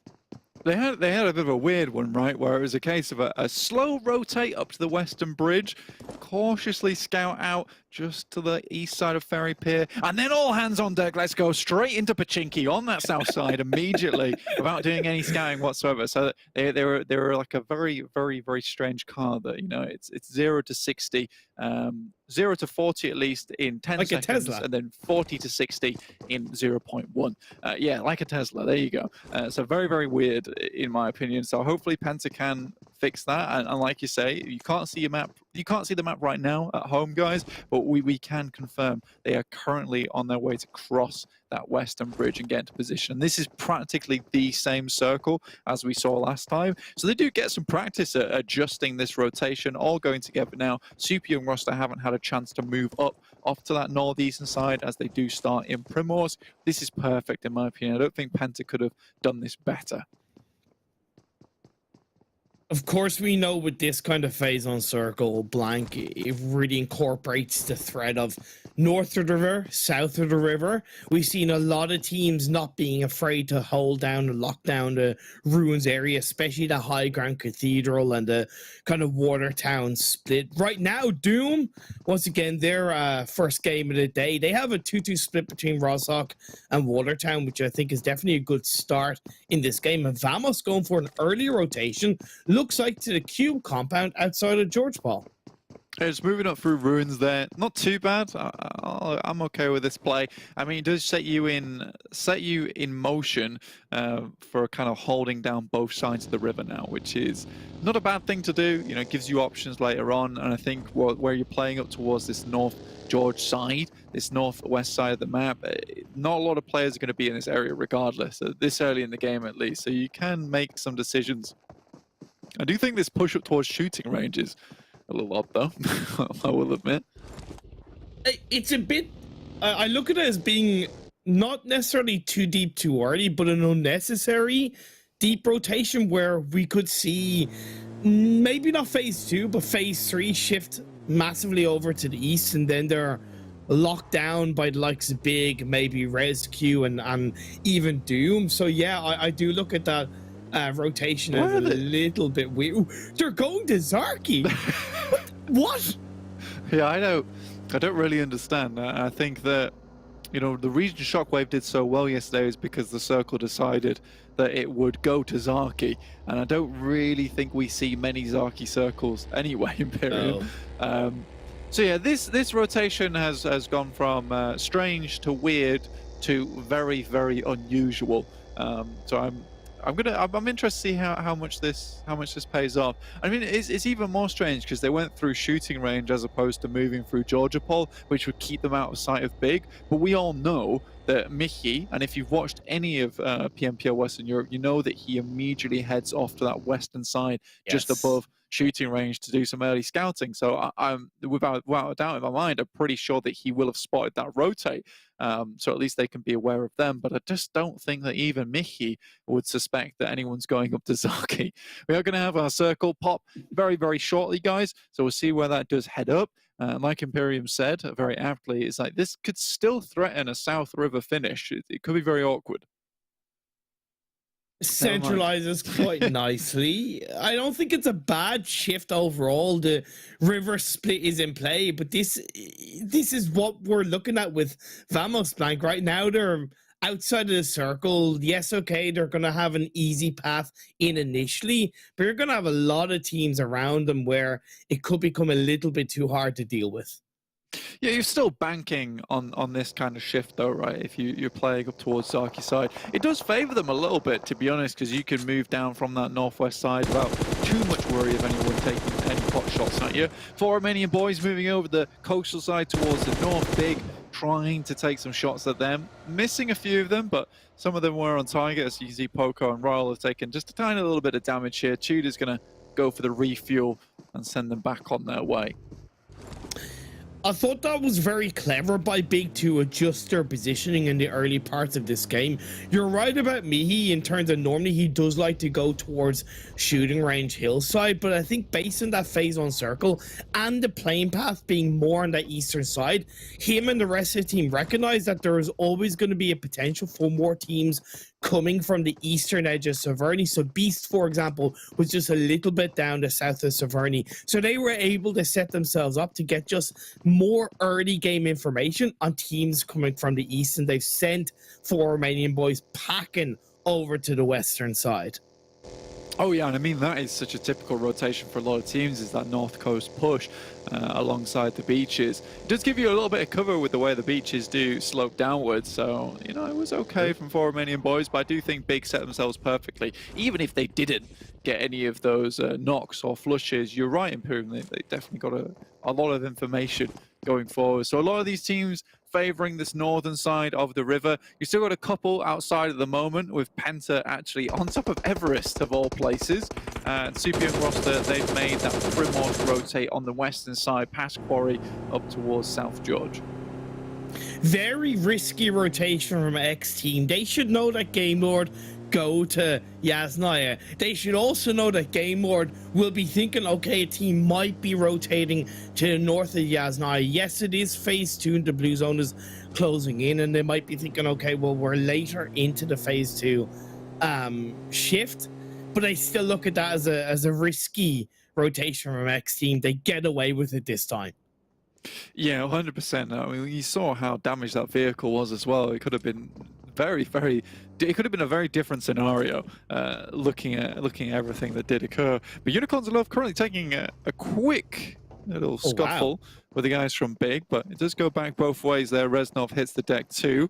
They had a bit of a weird one, right, where it was a case of a slow rotate up to the Western Bridge, cautiously scout out just to the east side of Ferry Pier, and then all hands on deck, let's go straight into Pachinki on that south side immediately without doing any scouting whatsoever. So they were like a very, very, very strange car that, you know, it's 0 to 60, 0 to 40 at least in 10 like seconds, a Tesla, and then 40 to 60 in 0.1. Yeah, like a Tesla. There you go. So very, very weird in my opinion. So hopefully PENTA can fix that. And like you say, you can't see a map. You can't see the map right now at home, guys, but we can confirm they are currently on their way to cross that Western Bridge and get into position. This is practically the same circle as we saw last time. So they do get some practice at adjusting this rotation, all going together now. Super young roster haven't had a chance to move up off to that northeastern side as they do start in Primorsk. This is perfect in my opinion. I don't think PENTA could have done this better. Of course, we know with this kind of phase on circle, blank, it really incorporates the threat of north of the river, south of the river. We've seen a lot of teams not being afraid to hold down and lock down the ruins area, especially the high ground cathedral and the kind of Watertown split. Right now, Doom, once again, their first game of the day, they have a 2-2 split between Roshawk and Watertown, which I think is definitely a good start in this game. And Vamos going for an early rotation, looks like to the Cube compound outside of George Paul. It's moving up through ruins there. Not too bad. I'm okay with this play. I mean, it does set you in motion for kind of holding down both sides of the river now, which is not a bad thing to do. You know, it gives you options later on. And I think where you're playing up towards this North George side, this northwest side of the map, not a lot of players are going to be in this area regardless, this early in the game at least. So you can make some decisions. I do think this push up towards shooting range is a little odd though, I will admit. It's a bit, I look at it as being not necessarily too deep too early, but an unnecessary deep rotation where we could see maybe not phase 2, but phase 3 shift massively over to the east, and then they're locked down by the likes of Big, maybe RESQ and even Doom. So yeah, I do look at that rotation as a little bit weird. Ooh, they're going to Zaki. What? Yeah, I don't really understand. I think that, you know, the reason Shockwave did so well yesterday is because the circle decided that it would go to Zaki, and I don't really think we see many Zaki circles anyway, Imperium. So yeah, this rotation has gone from strange to weird to very, very unusual. So I'm interested to see how much this pays off. I mean, it's even more strange because they went through shooting range as opposed to moving through Georgia Pole, which would keep them out of sight of Big. But we all know that Michi, and if you've watched any of PMPL Western Europe, you know that he immediately heads off to that western side, just above shooting range, to do some early scouting. So I'm without a doubt in my mind, I'm pretty sure that he will have spotted that rotate. So at least they can be aware of them. But I just don't think that even Michi would suspect that anyone's going up to Zaki. We are going to have our circle pop very, very shortly, guys. So we'll see where that does head up. Like Imperium said very aptly, it's like this could still threaten a South River finish. It could be very awkward. Centralizes quite nicely. I don't think it's a bad shift overall. The river split is in play, but this is what we're looking at with Vamos Blank right now. They're outside of the circle. Yes, okay, they're going to have an easy path in initially, but you're going to have a lot of teams around them where it could become a little bit too hard to deal with. Yeah, you're still banking on this kind of shift though, right? If you're playing up towards Zaki side. It does favor them a little bit, to be honest, because you can move down from that northwest side without too much worry of anyone taking any pot shots at you. 4 Romanian boys moving over the coastal side towards the north. Big trying to take some shots at them. Missing a few of them, but some of them were on target. As you can see, Poco and Royal have taken just a tiny little bit of damage here. Tudor's going to go for the refuel and send them back on their way. I thought that was very clever by Big to adjust their positioning in the early parts of this game. You're right about Mihi in terms of normally he does like to go towards shooting range hillside, but I think based on that phase 1 circle and the playing path being more on that eastern side, him and the rest of the team recognize that there is always going to be a potential for more teams coming from the eastern edge of Severny. So Beast, for example, was just a little bit down the south of Severny. So they were able to set themselves up to get just more early game information on teams coming from the east, and they've sent 4 Romanian boys packing over to the western side. Oh yeah, and I mean that is such a typical rotation for a lot of teams, is that north coast push alongside the beaches. It does give you a little bit of cover with the way the beaches do slope downwards, so you know it was okay from 4 Romanian boys, but I do think Big set themselves perfectly. Even if they didn't get any of those knocks or flushes, you're right, Imperium, they definitely got a lot of information going forward. So a lot of these teams favoring this northern side of the river. You still got a couple outside at the moment, with Penta actually on top of Everest of all places. Super Young roster, they've made that Primos rotate on the western side past Quarry up towards South George. Very risky rotation from XTEAM. They should know that Game Lord go to Yasnaya. They should also know that Game Lord will be thinking, okay, a team might be rotating to the north of Yasnaya. Yes, it is phase 2 and the blue zone is closing in, and they might be thinking, okay, well, we're later into the phase 2 shift, but I still look at that as a risky rotation from XTEAM. They get away with it this time. Yeah, 100%. I mean, you saw how damaged that vehicle was as well. It could have been it could have been a very different scenario, looking at everything that did occur. But Unicorns of Love currently taking a quick little scuffle with the guys from Big, but it does go back both ways there. Reznov hits the deck too,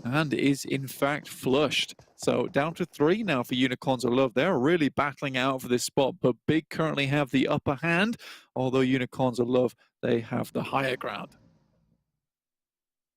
and is in fact flushed. So down to 3 now for Unicorns of Love. They're really battling out for this spot, but Big currently have the upper hand, although Unicorns of Love, they have the higher ground.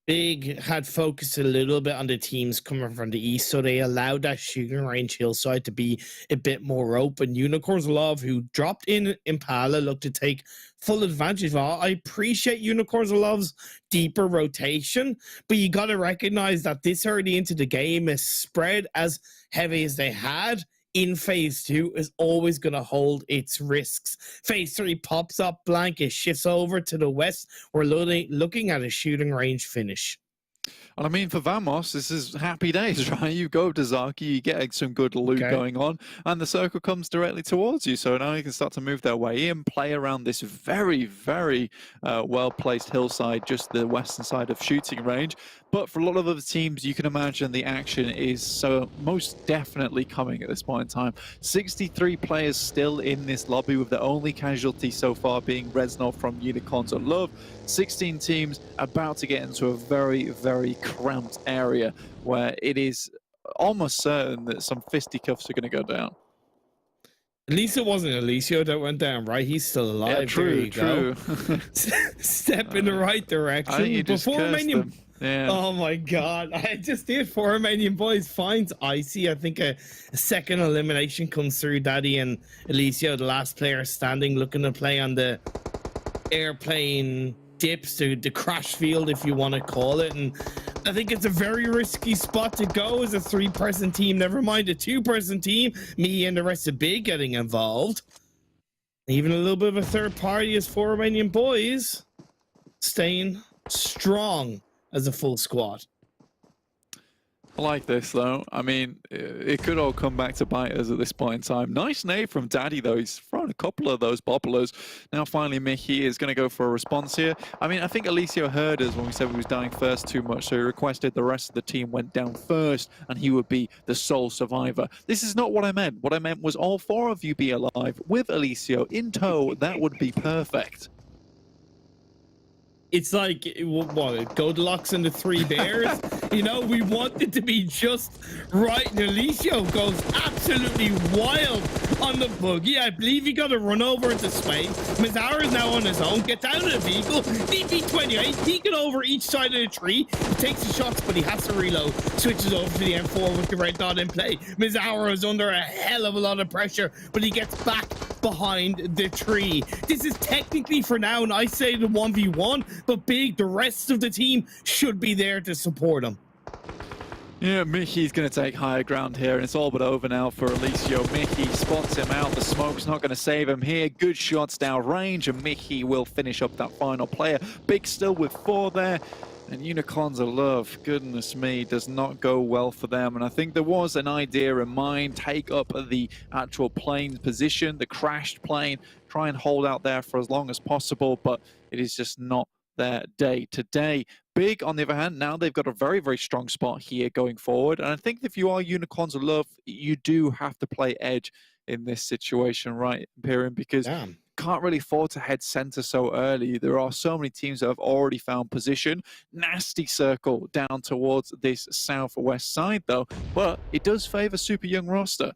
Big had focused a little bit on the teams coming from the east, so they allowed that shooting range hillside to be a bit more open. Unicorns of Love, who dropped in Impala, looked to take full advantage of all. I appreciate Unicorns of Love's deeper rotation, but you got to recognize that this early into the game, a spread as heavy as they had in phase 2 is always going to hold its risks. Phase 3 pops up blank, it shifts over to the west. We're looking at a shooting range finish. And I mean, for Vamos, this is happy days, right? You go to Zaki, you get some good loot going on, and the circle comes directly towards you. So now you can start to move their way in, play around this very, very well-placed hillside, just the western side of shooting range. But for a lot of other teams, you can imagine the action is so most definitely coming at this point in time. 63 players still in this lobby, with the only casualty so far being Reznov from Unicorns of Love. 16 teams about to get into a very, very cramped area where it is almost certain that some fisticuffs are going to go down. At least it wasn't Alicio that went down, right? He's still alive. Yeah, true, Go. Step in the right direction. I think you just Before cursed them. Yeah. Oh my god, I just did. For Romanian Boys finds Icy. I think a second elimination comes through. Daddy and Alicio, the last player standing, looking to play on the airplane dips, to the crash field, if you want to call it. And I think it's a very risky spot to go as a 3-person team, never mind a 2-person team, me and the rest of Big getting involved. Even a little bit of a third party as for Romanian Boys staying strong as a full squad. I like this, though. I mean, it could all come back to bite us at this point in time. Nice nade from Daddy, though. He's thrown a couple of those bobblers. Now, finally, Mickey is going to go for a response here. I mean, I think Alicio heard us when we said we was dying first too much, so he requested the rest of the team went down first, and he would be the sole survivor. This is not what I meant. What I meant was all 4 of you be alive with Alicio in tow. That would be perfect. It's like, what, Goldilocks and the 3 Bears? You know, we want it to be just right. And Alicio goes absolutely wild on the buggy. I believe he got a run over into space. Mazara is now on his own, gets out of the vehicle. DP28, peeking over each side of the tree. He takes the shots, but he has to reload. Switches over to the M4 with the red dot in play. Mazara is under a hell of a lot of pressure, but he gets back behind the tree. This is technically, for now, and I say the 1v1, but Big, the rest of the team should be there to support him. Yeah, Mickey's going to take higher ground here, and it's all but over now for Alicio. Mickey spots him out. The smoke's not going to save him here. Good shots down range, and Mickey will finish up that final player. Big still with 4 there. And Unicorns of Love, goodness me, does not go well for them. And I think there was an idea in mind, take up the actual plane position, the crashed plane, try and hold out there for as long as possible, but it is just not their day today. Big, on the other hand, now they've got a very, very strong spot here going forward. And I think if you are Unicorns of Love, you do have to play edge in this situation, right, Imperium? Because can't really afford to head center so early. There are so many teams that have already found position. Nasty circle down towards this southwest side, though. But it does favor super young roster.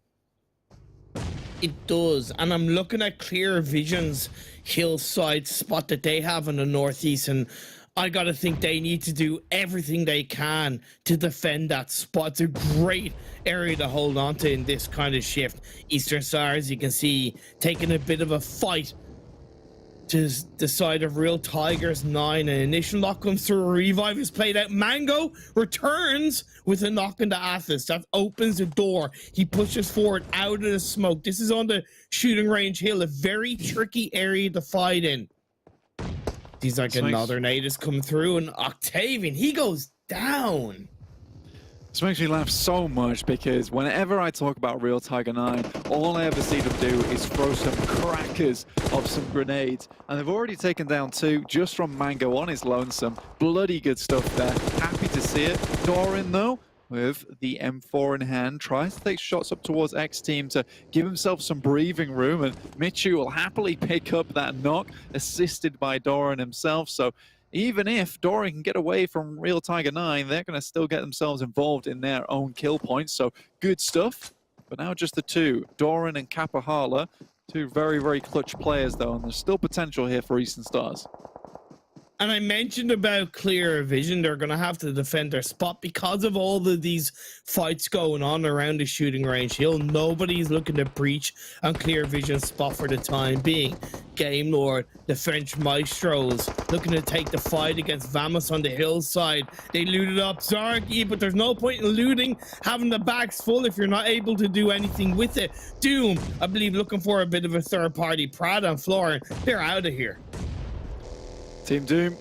It does, and I'm looking at Clear Vision's hillside spot that they have in the northeast, and I gotta think they need to do everything they can to defend that spot. It's a great area to hold on to in this kind of shift. Eastern Stars, you can see, taking a bit of a fight to the side of Real Tigers 9. An initial knock comes through, a revive is played out. Mango returns with a knock into Athos. That opens the door. He pushes forward out of the smoke. This is on the shooting range hill, a very tricky area to fight in. He's like another nade is coming through, and Octavian, he goes down. This makes me laugh so much because whenever I talk about Real Tiger 9, all I ever see them do is throw some crackers of some grenades. And they've already taken down 2 just from Mango on his lonesome. Bloody good stuff there. Happy to see it. Doran, though, with the M4 in hand, tries to take shots up towards XTEAM to give himself some breathing room, and Michu will happily pick up that knock, assisted by Doran himself. So even if Doran can get away from Real Tiger 9, they're going to still get themselves involved in their own kill points. So good stuff. But now just the 2, Doran and Kapahala, 2 very, very clutch players, though, and there's still potential here for Eastern Stars. And I mentioned about Clear Vision. They're going to have to defend their spot because of all of these fights going on around the shooting range hill. Nobody's looking to breach on Clear Vision's spot for the time being. Game Lord, the French Maestros, looking to take the fight against Vamos on the hillside. They looted up Zarki, but there's no point in looting, having the bags full if you're not able to do anything with it. Doom, I believe, looking for a bit of a third party. Prada and Florin, they're out of here. Team Doom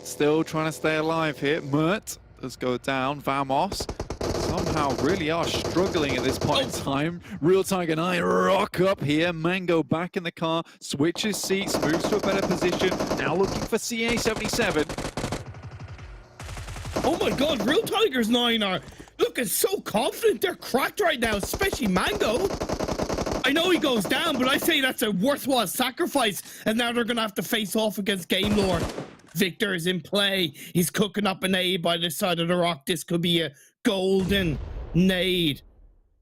still trying to stay alive here. Mert does go down. Vamos somehow really are struggling at this point in time. Real Tiger 9 rock up here. Mango back in the car, switches seats, moves to a better position. Now looking for CA77. Oh my god, Real Tigers 9 are looking so confident. They're cracked right now, especially Mango. I know he goes down, but I say that's a worthwhile sacrifice, and now they're gonna have to face off against Game Lord. Victor is in play. He's cooking up an A by the side of the rock. This could be a golden Nade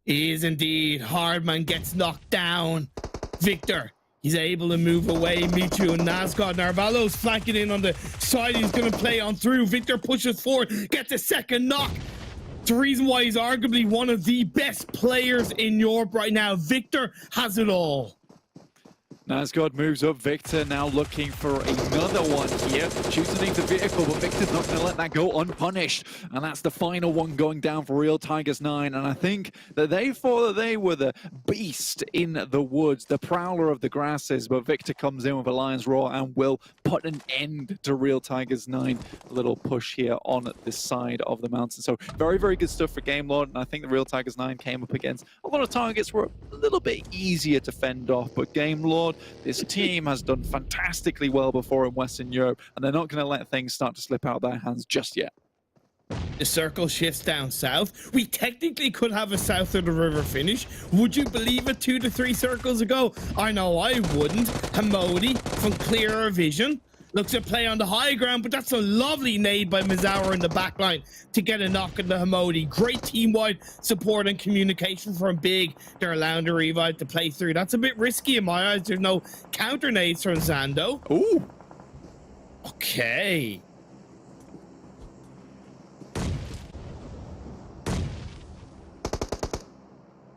is indeed. Hardman gets knocked down. Victor, he's able to move away. Michu and Nazgod. Narvalo's flanking in on the side. He's going to play on through. Victor pushes forward, gets a second knock. It's the reason why he's arguably one of the best players in Europe right now. Victor has it all. Nazgod moves up. Victor now looking for another one here. Shoots into the vehicle, but Victor's not going to let that go unpunished. And that's the final one going down for Real Tigers 9. And I think that they thought that they were the beast in the woods, the prowler of the grasses. But Victor comes in with a Lion's Roar and will put an end to Real Tigers 9. A little push here on this side of the mountain. So very, very good stuff for Game Lord. And I think the Real Tigers 9 came up against a lot of targets were a little bit easier to fend off. But Game Lord, this team has done fantastically well before in Western Europe, and they're not going to let things start to slip out of their hands just yet. The circle shifts down south. We technically could have a south of the river finish. Would you believe it 2 to 3 circles ago? I know I wouldn't. Hamodi from Clearer Vision looks at play on the high ground, but that's a lovely nade by Mizawa in the back line to get a knock on the Hamodi. Great team-wide support and communication from Big. They're allowing the revive to play through. That's a bit risky in my eyes. There's no counter nades from Zando. Ooh. Okay.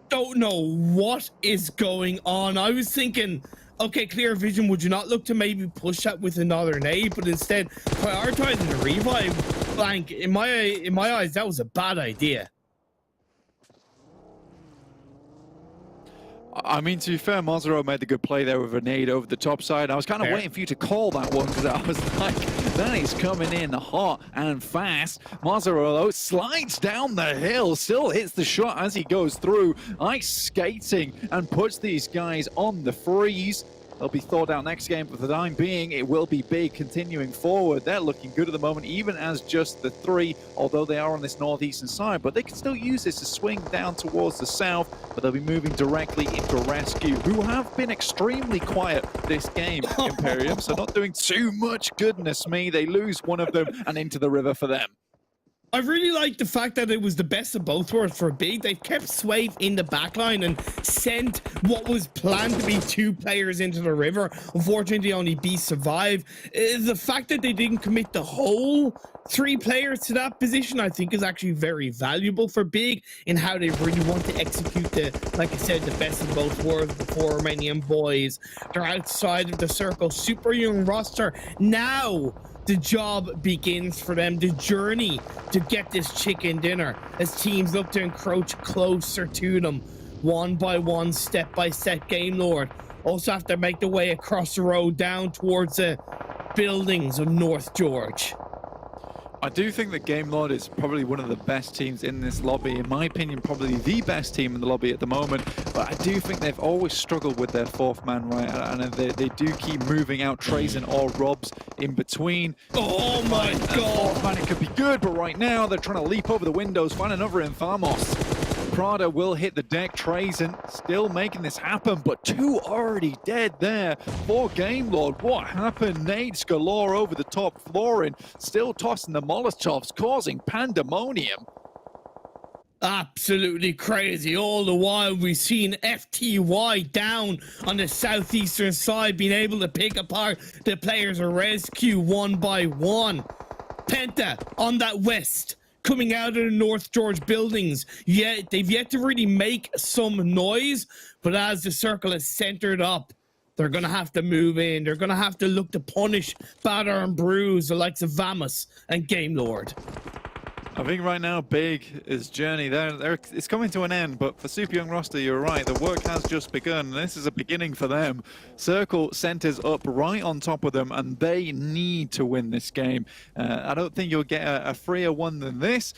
Don't know what is going on. I was thinking, okay, Clear Vision, would you not look to maybe push that with another nade, but instead prioritizing the revive flank? In my eyes, that was a bad idea. I mean, to be fair, Mazzaro made the good play there with a nade over the top side. I was kind of waiting for you to call that one because I was like, that is coming in hot and fast. Mazzaro, though, slides down the hill, still hits the shot as he goes through. Ice skating and puts these guys on the freeze. They'll be thought out next game, but for the time being, it will be Big continuing forward. They're looking good at the moment, even as just the 3, although they are on this northeastern side, but they can still use this to swing down towards the south, but they'll be moving directly into Rescue, who have been extremely quiet this game, Imperium, so not doing too much. Goodness me, they lose one of them and into the river for them. I really like the fact that it was the best of both worlds for Big. They kept Swave in the backline and sent what was planned to be 2 players into the river. Unfortunately, only B survived. The fact that they didn't commit the whole 3 players to that position, I think, is actually very valuable for Big in how they really want to execute the, like I said, the best of both worlds before Romanian Boys. They're outside of the circle. Super young roster. Now the job begins for them, the journey to get this chicken dinner as teams look to encroach closer to them, one by one, step by step. Game Lord also have to make the way across the road down towards the buildings of North George. I do think that Game Lord is probably one of the best teams in this lobby. In my opinion, probably the best team in the lobby at the moment. But I do think they've always struggled with their 4th man, right? And they do keep moving out Trazen or Robs in between. Oh my God! 4th man, it could be good, but right now they're trying to leap over the windows, find another in Famos. Prada will hit the deck. Trazen still making this happen, but 2 already dead there for Game Lord. What happened? Nades galore over the top, flooring, still tossing the Molotovs, causing pandemonium. Absolutely crazy. All the while we've seen FTY down on the southeastern side being able to pick apart the players of RESQ one by one. PENTA on that west, coming out of the North George buildings. Yeah, they've yet to really make some noise, but as the circle is centered up, they're going to have to move in. They're going to have to look to punish, batter and bruise the likes of Vamos and Game Lord. I think right now, Big is journey. It's coming to an end, but for Super Young roster, you're right. The work has just begun. This is a beginning for them. Circle centers up right on top of them, and they need to win this game. I don't think you'll get a freer one than this.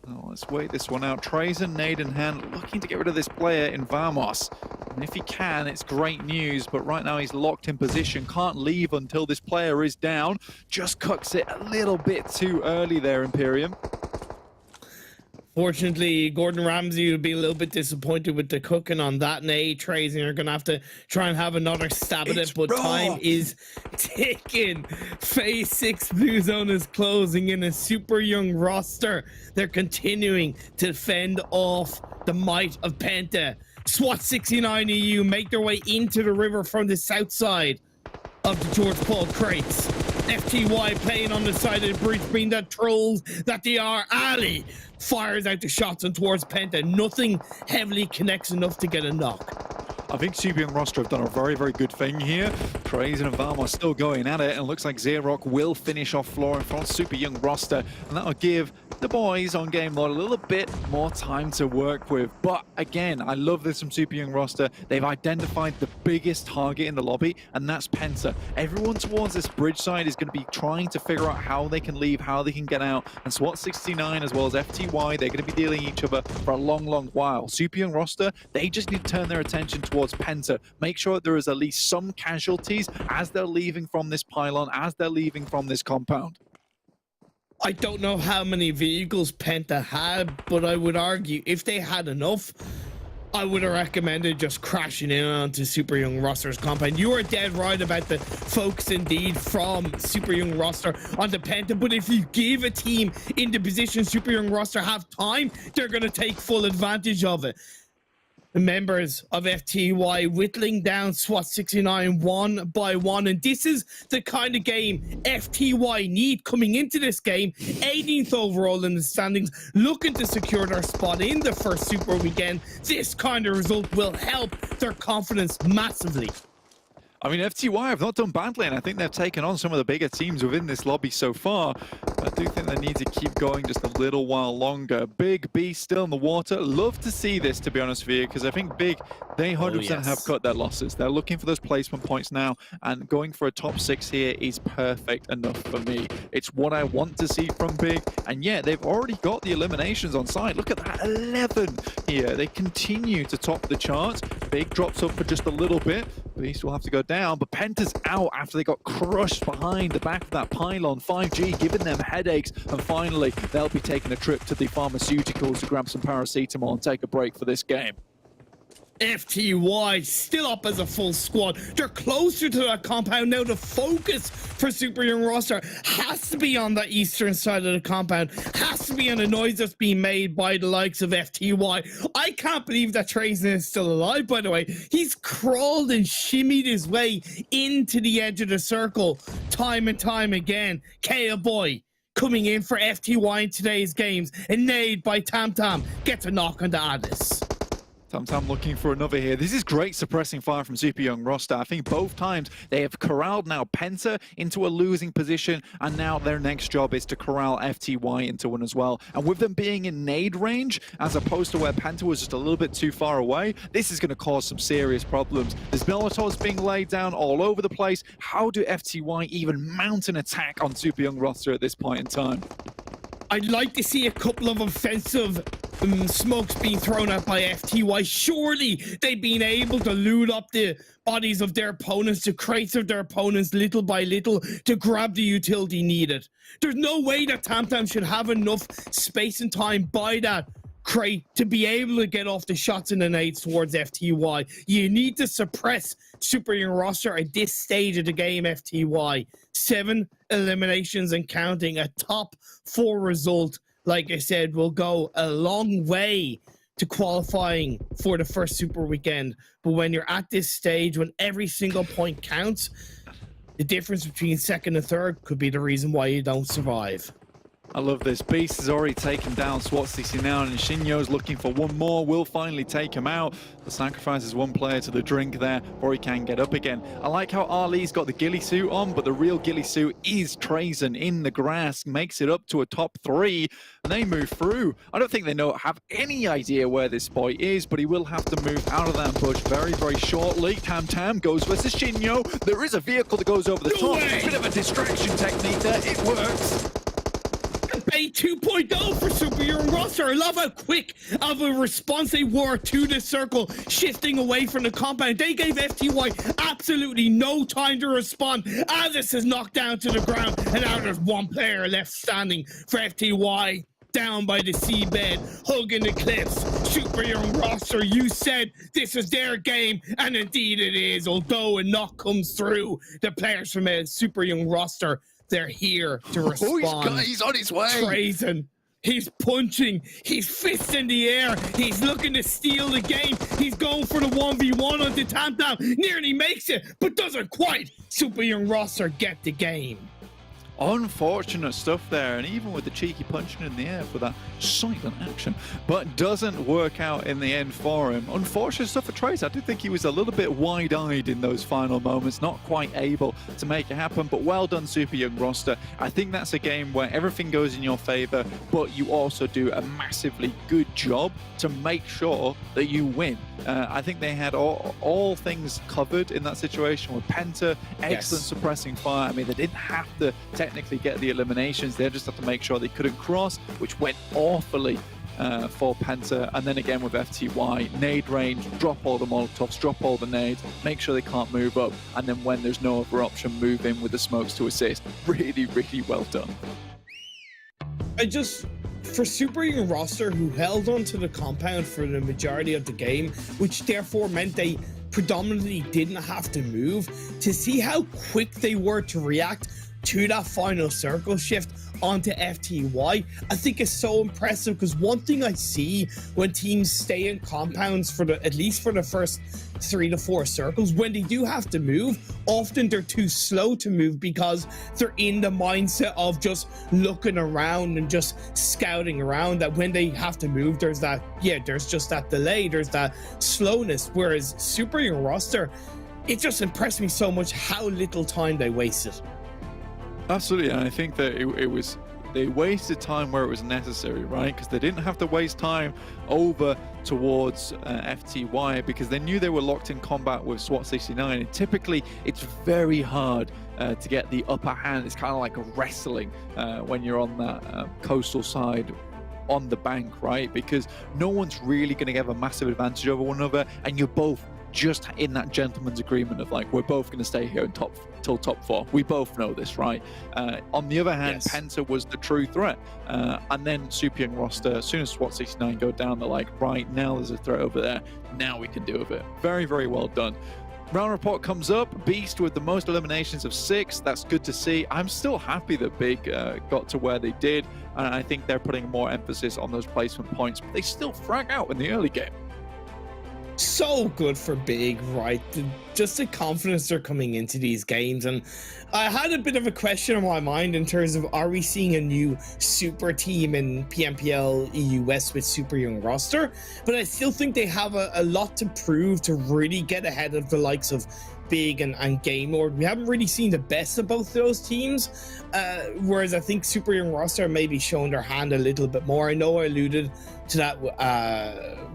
Oh, let's wait this one out. Trazen, nade in hand, looking to get rid of this player in Vamos. And if he can, it's great news, but right now he's locked in position, can't leave until this player is down. Just cuts it a little bit too early there, Imperium. Fortunately, Gordon Ramsay would be a little bit disappointed with the cooking on that, and A-Trays, and you're going to have to try and have another stab at it, but time is ticking. Phase 6 Blue Zone is closing in a super young roster. They're continuing to fend off the might of Penta. Swat 69 EU make their way into the river from the south side of the George Paul crates. FTY playing on the side of the bridge, being the trolls that they are. Ali fires out the shots and towards Penta. Nothing heavily connects enough to get a knock. I think Super Young roster have done a very, very good thing here. Trazen and Valmar still going at it, and it looks like Xerox will finish off floor in front of Super Young roster, and that'll give the boys on game mode a little bit more time to work with. But again, I love this from Super Young roster. They've identified the biggest target in the lobby, and that's Penta. Everyone towards this bridge side is going to be trying to figure out how they can leave, how they can get out, and SWAT 69 as well as FTY, they're going to be dealing each other for a long, long while. Super Young roster, they just need to turn their attention towards Penta. Make sure that there is at least some casualties as they're leaving from this pylon, as they're leaving from this compound. I don't know how many vehicles Penta had, but I would argue if they had enough, I would have recommended just crashing in onto Super Young roster's compound. You are dead right about the focus indeed from Super Young roster onto Penta, but if you give a team in the position Super Young roster have time, they're going to take full advantage of it. The members of FTY whittling down SWAT 69 one by one, and this is the kind of game FTY need coming into this game. 18th overall in the standings, looking to secure their spot in the first Super Weekend. This kind of result will help their confidence massively. I mean, FTY have not done badly, and I think they've taken on some of the bigger teams within this lobby so far. I do think they need to keep going just a little while longer. Big B still in the water. Love to see this, to be honest with you, because I think Big, they 100% have cut their losses. They're looking for those placement points now, and going for a top 6 here is perfect enough for me. It's what I want to see from Big, and yeah, they've already got the eliminations on site. Look at that, 11 here. They continue to top the charts. Big drops up for just a little bit. Beast will have to go down, but Penta's out after they got crushed behind the back of that pylon. 5G giving them headaches, and finally they'll be taking a trip to the pharmaceuticals to grab some paracetamol and take a break for this game. FTY still up as a full squad. They're closer to that compound now. The focus for Super Young roster has to be on the eastern side of the compound, has to be on the noise that's being made by the likes of FTY. I can't believe that Trazen is still alive, by the way. He's crawled and shimmied his way into the edge of the circle time and time again. Kea Boy coming in for FTY in today's games, and nade by Tam Tam gets a knock on the Addis. Tam Tam looking for another here. This is great suppressing fire from Super Young roster. I think both times they have corralled now Penta into a losing position, and now their next job is to corral FTY into one as well. And with them being in nade range, as opposed to where Penta was just a little bit too far away, this is going to cause some serious problems. There's Molotovs being laid down all over the place. How do FTY even mount an attack on Super Young roster at this point in time? I'd like to see a couple of offensive smokes being thrown out by FTY. Surely they've been able to loot up the bodies of their opponents, the crates of their opponents, little by little, to grab the utility needed. There's no way that Tam Tam should have enough space and time by that crate to be able to get off the shots and the nades towards FTY. You need to suppress Super Young roster at this stage of the game, FTY. 7 eliminations and counting. A top 4 result, like I said, will go a long way to qualifying for the first Super Weekend. But when you're at this stage, when every single point counts, the difference between second and third could be the reason why you don't survive. I love this. Beast has already taken down SWAT 69, and Shinyo's looking for one more. Will finally take him out. The sacrifice is one player to the drink there, or he can get up again. I like how Ali's got the ghillie suit on, but the real ghillie suit is Trazen in the grass. Makes it up to a top 3, and they move through. I don't think they have any idea where this boy is, but he will have to move out of that bush very, very shortly. Tam Tam goes versus Shinyo. There is a vehicle that goes over the top. Bit of a distraction technique there. It works. Bay 2.0 for Super Young roster. I love how quick of a response they were to the circle, shifting away from the compound. They gave FTY absolutely no time to respond. Addis is knocked down to the ground, and now there's one player left standing for FTY. down by the seabed, hugging the cliffs. Super young roster, you said this was their game, and indeed it is. Although a knock comes through, the players from a super young roster, they're here to respond. He's on his way. Trazen. He's punching, he's fists in the air, he's looking to steal the game, he's going for the 1v1 on the tamp down, nearly makes it, but doesn't quite. Super young roster get the game. Unfortunate stuff there, and even with the cheeky punching in the air for that silent action, but doesn't work out in the end for him. Unfortunate stuff for Trace. I did think he was a little bit wide-eyed in those final moments, not quite able to make it happen, but well done, super young roster. I think that's a game where everything goes in your favor, but you also do a massively good job to make sure that you win. I think they had all things covered in that situation with Penta, excellent suppressing fire. I mean, they didn't have to technically get the eliminations, they just have to make sure they couldn't cross, which went awfully for Penta. And then again with FTY, nade range, drop all the Molotovs, drop all the nades, make sure they can't move up, and then when there's no other option, move in with the smokes to assist. Really, really well done. For super young roster who held onto the compound for the majority of the game, which therefore meant they predominantly didn't have to move, to see how quick they were to react to that final circle shift onto FTY, I think is so impressive, because one thing I see when teams stay in compounds for at least for the first 3 to 4 circles, when they do have to move, often they're too slow to move because they're in the mindset of just looking around and just scouting around, that when they have to move, there's just that delay, there's that slowness. Whereas super young roster, it just impressed me so much how little time they wasted. Absolutely, and I think that they wasted time where it was necessary, right? Because they didn't have to waste time over towards FTY, because they knew they were locked in combat with Swat 69, and typically it's very hard to get the upper hand. It's kind of like a wrestling when you're on that coastal side on the bank, right? Because no one's really going to have a massive advantage over one another, and you're both just in that gentleman's agreement of like, we're both going to stay here till top 4. We both know this, right? On the other hand, Penta was the true threat, and then super young roster, as soon as SWAT 69 go down, they're like, right, now there's a threat over there, now we can do with it. Very, very well done. Round report comes up, Beast with the most eliminations of 6. That's good to see. I'm still happy that Big got to where they did, and I think they're putting more emphasis on those placement points, but they still frag out in the early game. So good for Big, right? Just the confidence they're coming into these games. And I had a bit of a question in my mind in terms of, are we seeing a new super team in PMPL EU West with super young roster? But I still think they have a lot to prove to really get ahead of the likes of Big and Game Lord. We haven't really seen the best of both those teams, whereas I think super young roster maybe showing their hand a little bit more. I know I alluded to that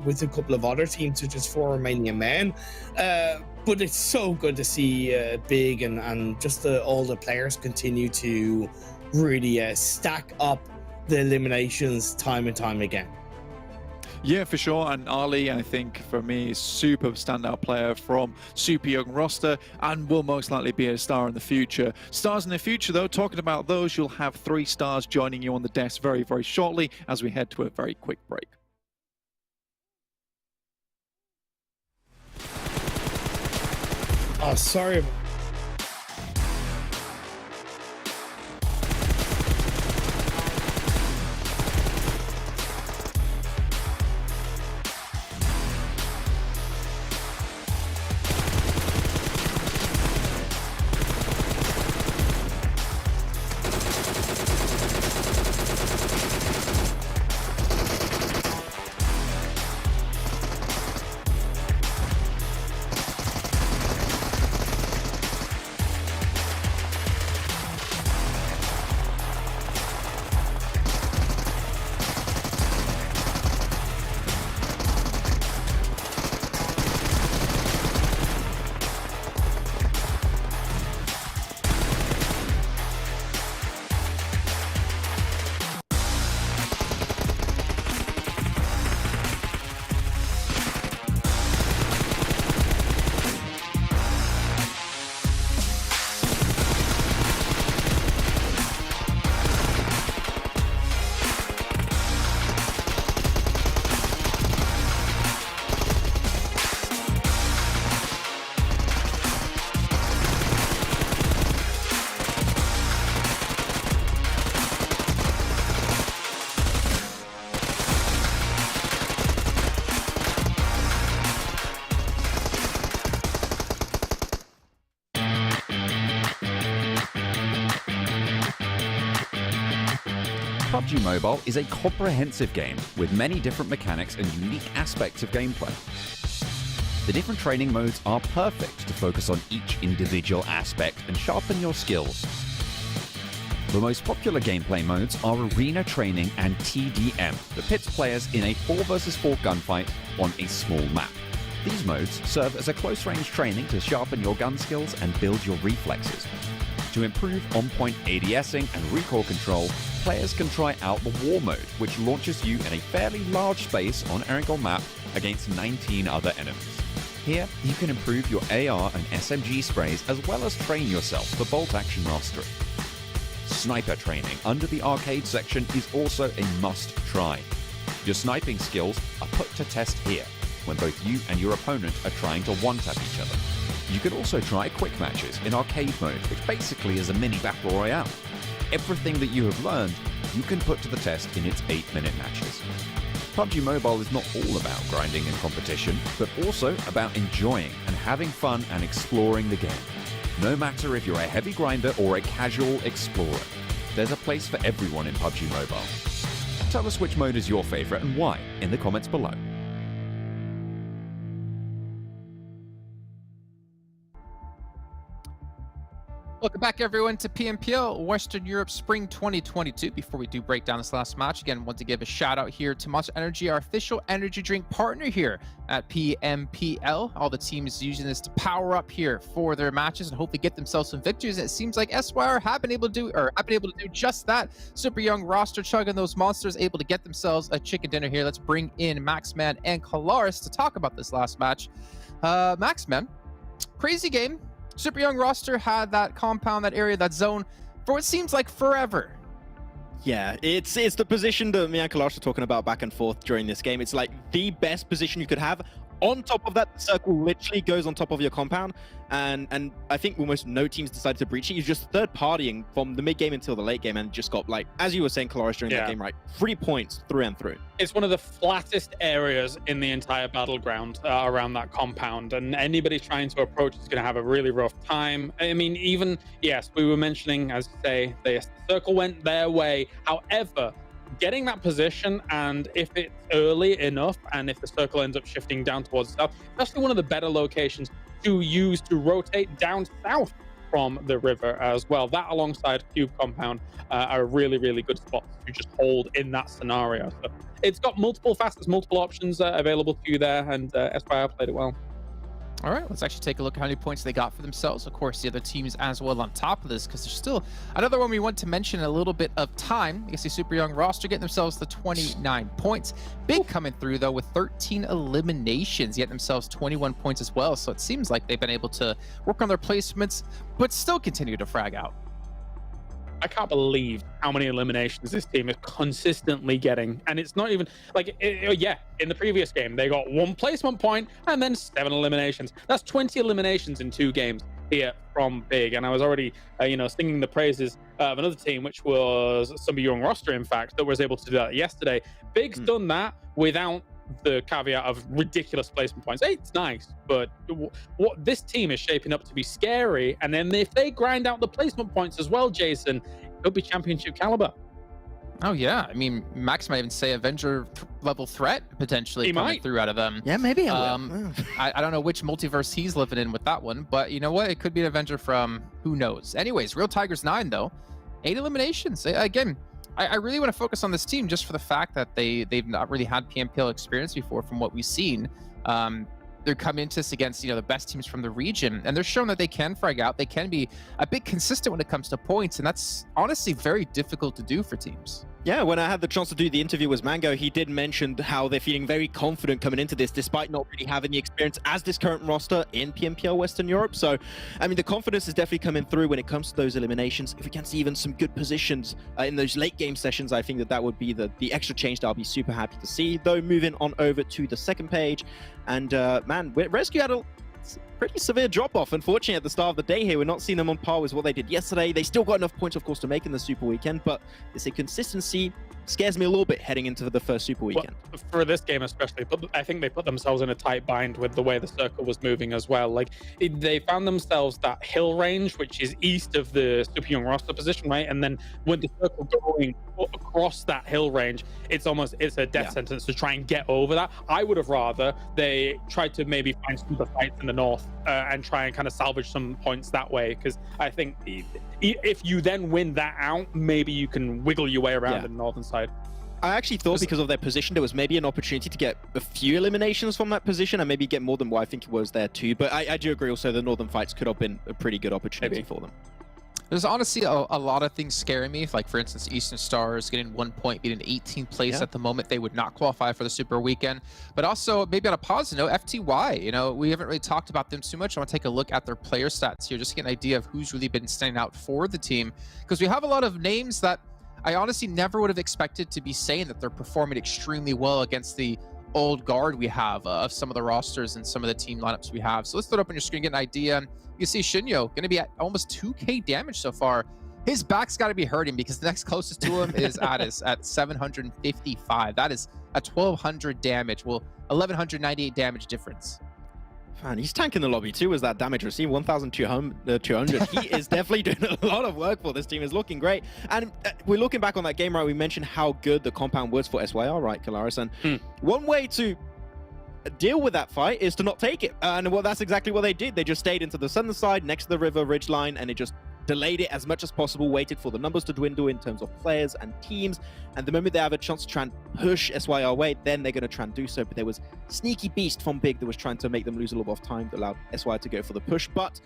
with a couple of other teams, such as for Romanian Men, but it's so good to see Big and just all the players continue to really stack up the eliminations time and time again. Yeah, for sure. And Ali, I think, for me, is super standout player from super young roster and will most likely be a star in the future. Stars in the future, though, talking about those, you'll have 3 stars joining you on the desk very, very shortly as we head to a very quick break. Oh, sorry. PUBG Mobile is a comprehensive game with many different mechanics and unique aspects of gameplay. The different training modes are perfect to focus on each individual aspect and sharpen your skills. The most popular gameplay modes are Arena Training and TDM that pits players in a 4 vs 4 gunfight on a small map. These modes serve as a close-range training to sharpen your gun skills and build your reflexes. To improve on-point ADSing and recoil control, players can try out the War mode, which launches you in a fairly large space on Erangel map against 19 other enemies. Here, you can improve your AR and SMG sprays as well as train yourself for bolt-action mastery. Sniper training under the arcade section is also a must-try. Your sniping skills are put to test here, when both you and your opponent are trying to one-tap each other. You can also try quick matches in arcade mode, which basically is a mini battle royale. Everything that you have learned, you can put to the test in its 8-minute matches. PUBG Mobile is not all about grinding and competition, but also about enjoying and having fun and exploring the game. No matter if you're a heavy grinder or a casual explorer, there's a place for everyone in PUBG Mobile. Tell us which mode is your favorite and why in the comments below. Welcome back, everyone, to PMPL Western Europe Spring 2022. Before we do break down this last match, again, want to give a shout out here to Monster Energy, our official energy drink partner here at PMPL. All the teams using this to power up here for their matches and hopefully get themselves some victories. And it seems like SYR have been able to do just that. Super young roster chugging those monsters, able to get themselves a chicken dinner here. Let's bring in Maxman and Kalaris to talk about this last match. Maxman, crazy game. Super young roster had that compound, that area, that zone for what seems like forever. Yeah, it's the position that me and Kalash are talking about back and forth during this game. It's like the best position you could have. On top of that, the circle literally goes on top of your compound, and I think almost no teams decided to breach it. You're just third partying from the mid game until the late game, and just got, like, as you were saying, Kalash, during that game, right, 3 points through and through. It's one of the flattest areas in the entire battleground around that compound, and anybody trying to approach is going to have a really rough time. I mean, even, yes, we were mentioning, as you say, the circle went their way. However, getting that position, and if it's early enough, and if the circle ends up shifting down towards the south, it's actually one of the better locations to use to rotate down south from the river as well. That alongside Cube Compound are really, really good spots to just hold in that scenario. So it's got multiple facets, multiple options available to you there, and SYR played it well. All right, let's actually take a look at how many points they got for themselves. Of course, the other teams as well on top of this, because there's still another one we want to mention in a little bit of time. You can see super young roster getting themselves the 29 points. Big coming through, though, with 13 eliminations, get themselves 21 points as well. So it seems like they've been able to work on their placements, but still continue to frag out. I can't believe how many eliminations this team is consistently getting. And it's not even like, yeah, in the previous game, they got 1 placement point and then 7 eliminations. That's 20 eliminations in 2 games here from Big. And I was already, singing the praises of another team, which was some young roster, in fact, that was able to do that yesterday. Big's done that without the caveat of ridiculous placement points. Hey, it's nice, but what this team is shaping up to be scary. And then if they grind out the placement points as well, Jason, it could be championship caliber. Oh yeah, I mean, Max might even say Avenger level threat potentially coming through out of them. Yeah, maybe. I don't know which multiverse he's living in with that one, but you know what? It could be an Avenger from who knows. Anyways, Real Tigers 9 though, 8 eliminations. Again, I really want to focus on this team just for the fact that they've not really had PMPL experience before from what we've seen. They're coming into this against, the best teams from the region, and they're showing that they can frag out. They can be a bit consistent when it comes to points, and that's honestly very difficult to do for teams. Yeah, when I had the chance to do the interview with Mango, he did mention how they're feeling very confident coming into this, despite not really having the experience as this current roster in PMPL Western Europe. So, I mean, the confidence is definitely coming through when it comes to those eliminations. If we can see even some good positions in those late game sessions, I think that would be the extra change that I'll be super happy to see. Though, moving on over to the second page, and man, RESQ had a pretty severe drop-off, unfortunately, at the start of the day here. We're not seeing them on par with what they did yesterday. They still got enough points, of course, to make in the Super Weekend, but it's a consistency scares me a little bit heading into the first Super Weekend. Well, for this game especially, but I think they put themselves in a tight bind with the way the circle was moving as well. Like they found themselves that hill range, which is east of the Super Young roster position, right? And then with the circle going across that hill range, it's a death sentence to try and get over that. I would have rather they tried to maybe find super fights in the north and try and kind of salvage some points that way, because I think if you then win that out, maybe you can wiggle your way around the northern side. I actually thought because of their position, there was maybe an opportunity to get a few eliminations from that position and maybe get more than what I think it was there too. But I do agree also the northern fights could have been a pretty good opportunity for them. There's honestly a lot of things scaring me. Like, for instance, Eastern Stars getting 1 point, being in 18th place at the moment. They would not qualify for the Super Weekend. But also, maybe on a positive note, FTY, you know, we haven't really talked about them too much. I want to take a look at their player stats here, just to get an idea of who's really been standing out for the team. Because we have a lot of names that I honestly never would have expected to be saying that they're performing extremely well against the old guard we have of some of the rosters and some of the team lineups we have. So let's throw it up on your screen, get an idea. You can see Shinyo going to be at almost 2k damage so far. His back's got to be hurting because the next closest to him is Addis at 755. That is a 1200 damage. Well, 1198 damage difference. Man, he's tanking the lobby too as that damage received, 1,200. He is definitely doing a lot of work for this team. Is looking great. And we're looking back on that game, right? We mentioned how good the compound was for SYR, right, Kalaris? And one way to deal with that fight is to not take it. And well, that's exactly what they did. They just stayed into the southern side next to the river ridge line, and it just delayed it as much as possible, waited for the numbers to dwindle in terms of players and teams. And the moment they have a chance to try and push SYR away, then they're going to try and do so. But there was sneaky beast from Big that was trying to make them lose a little bit of time that allowed SYR to go for the push. But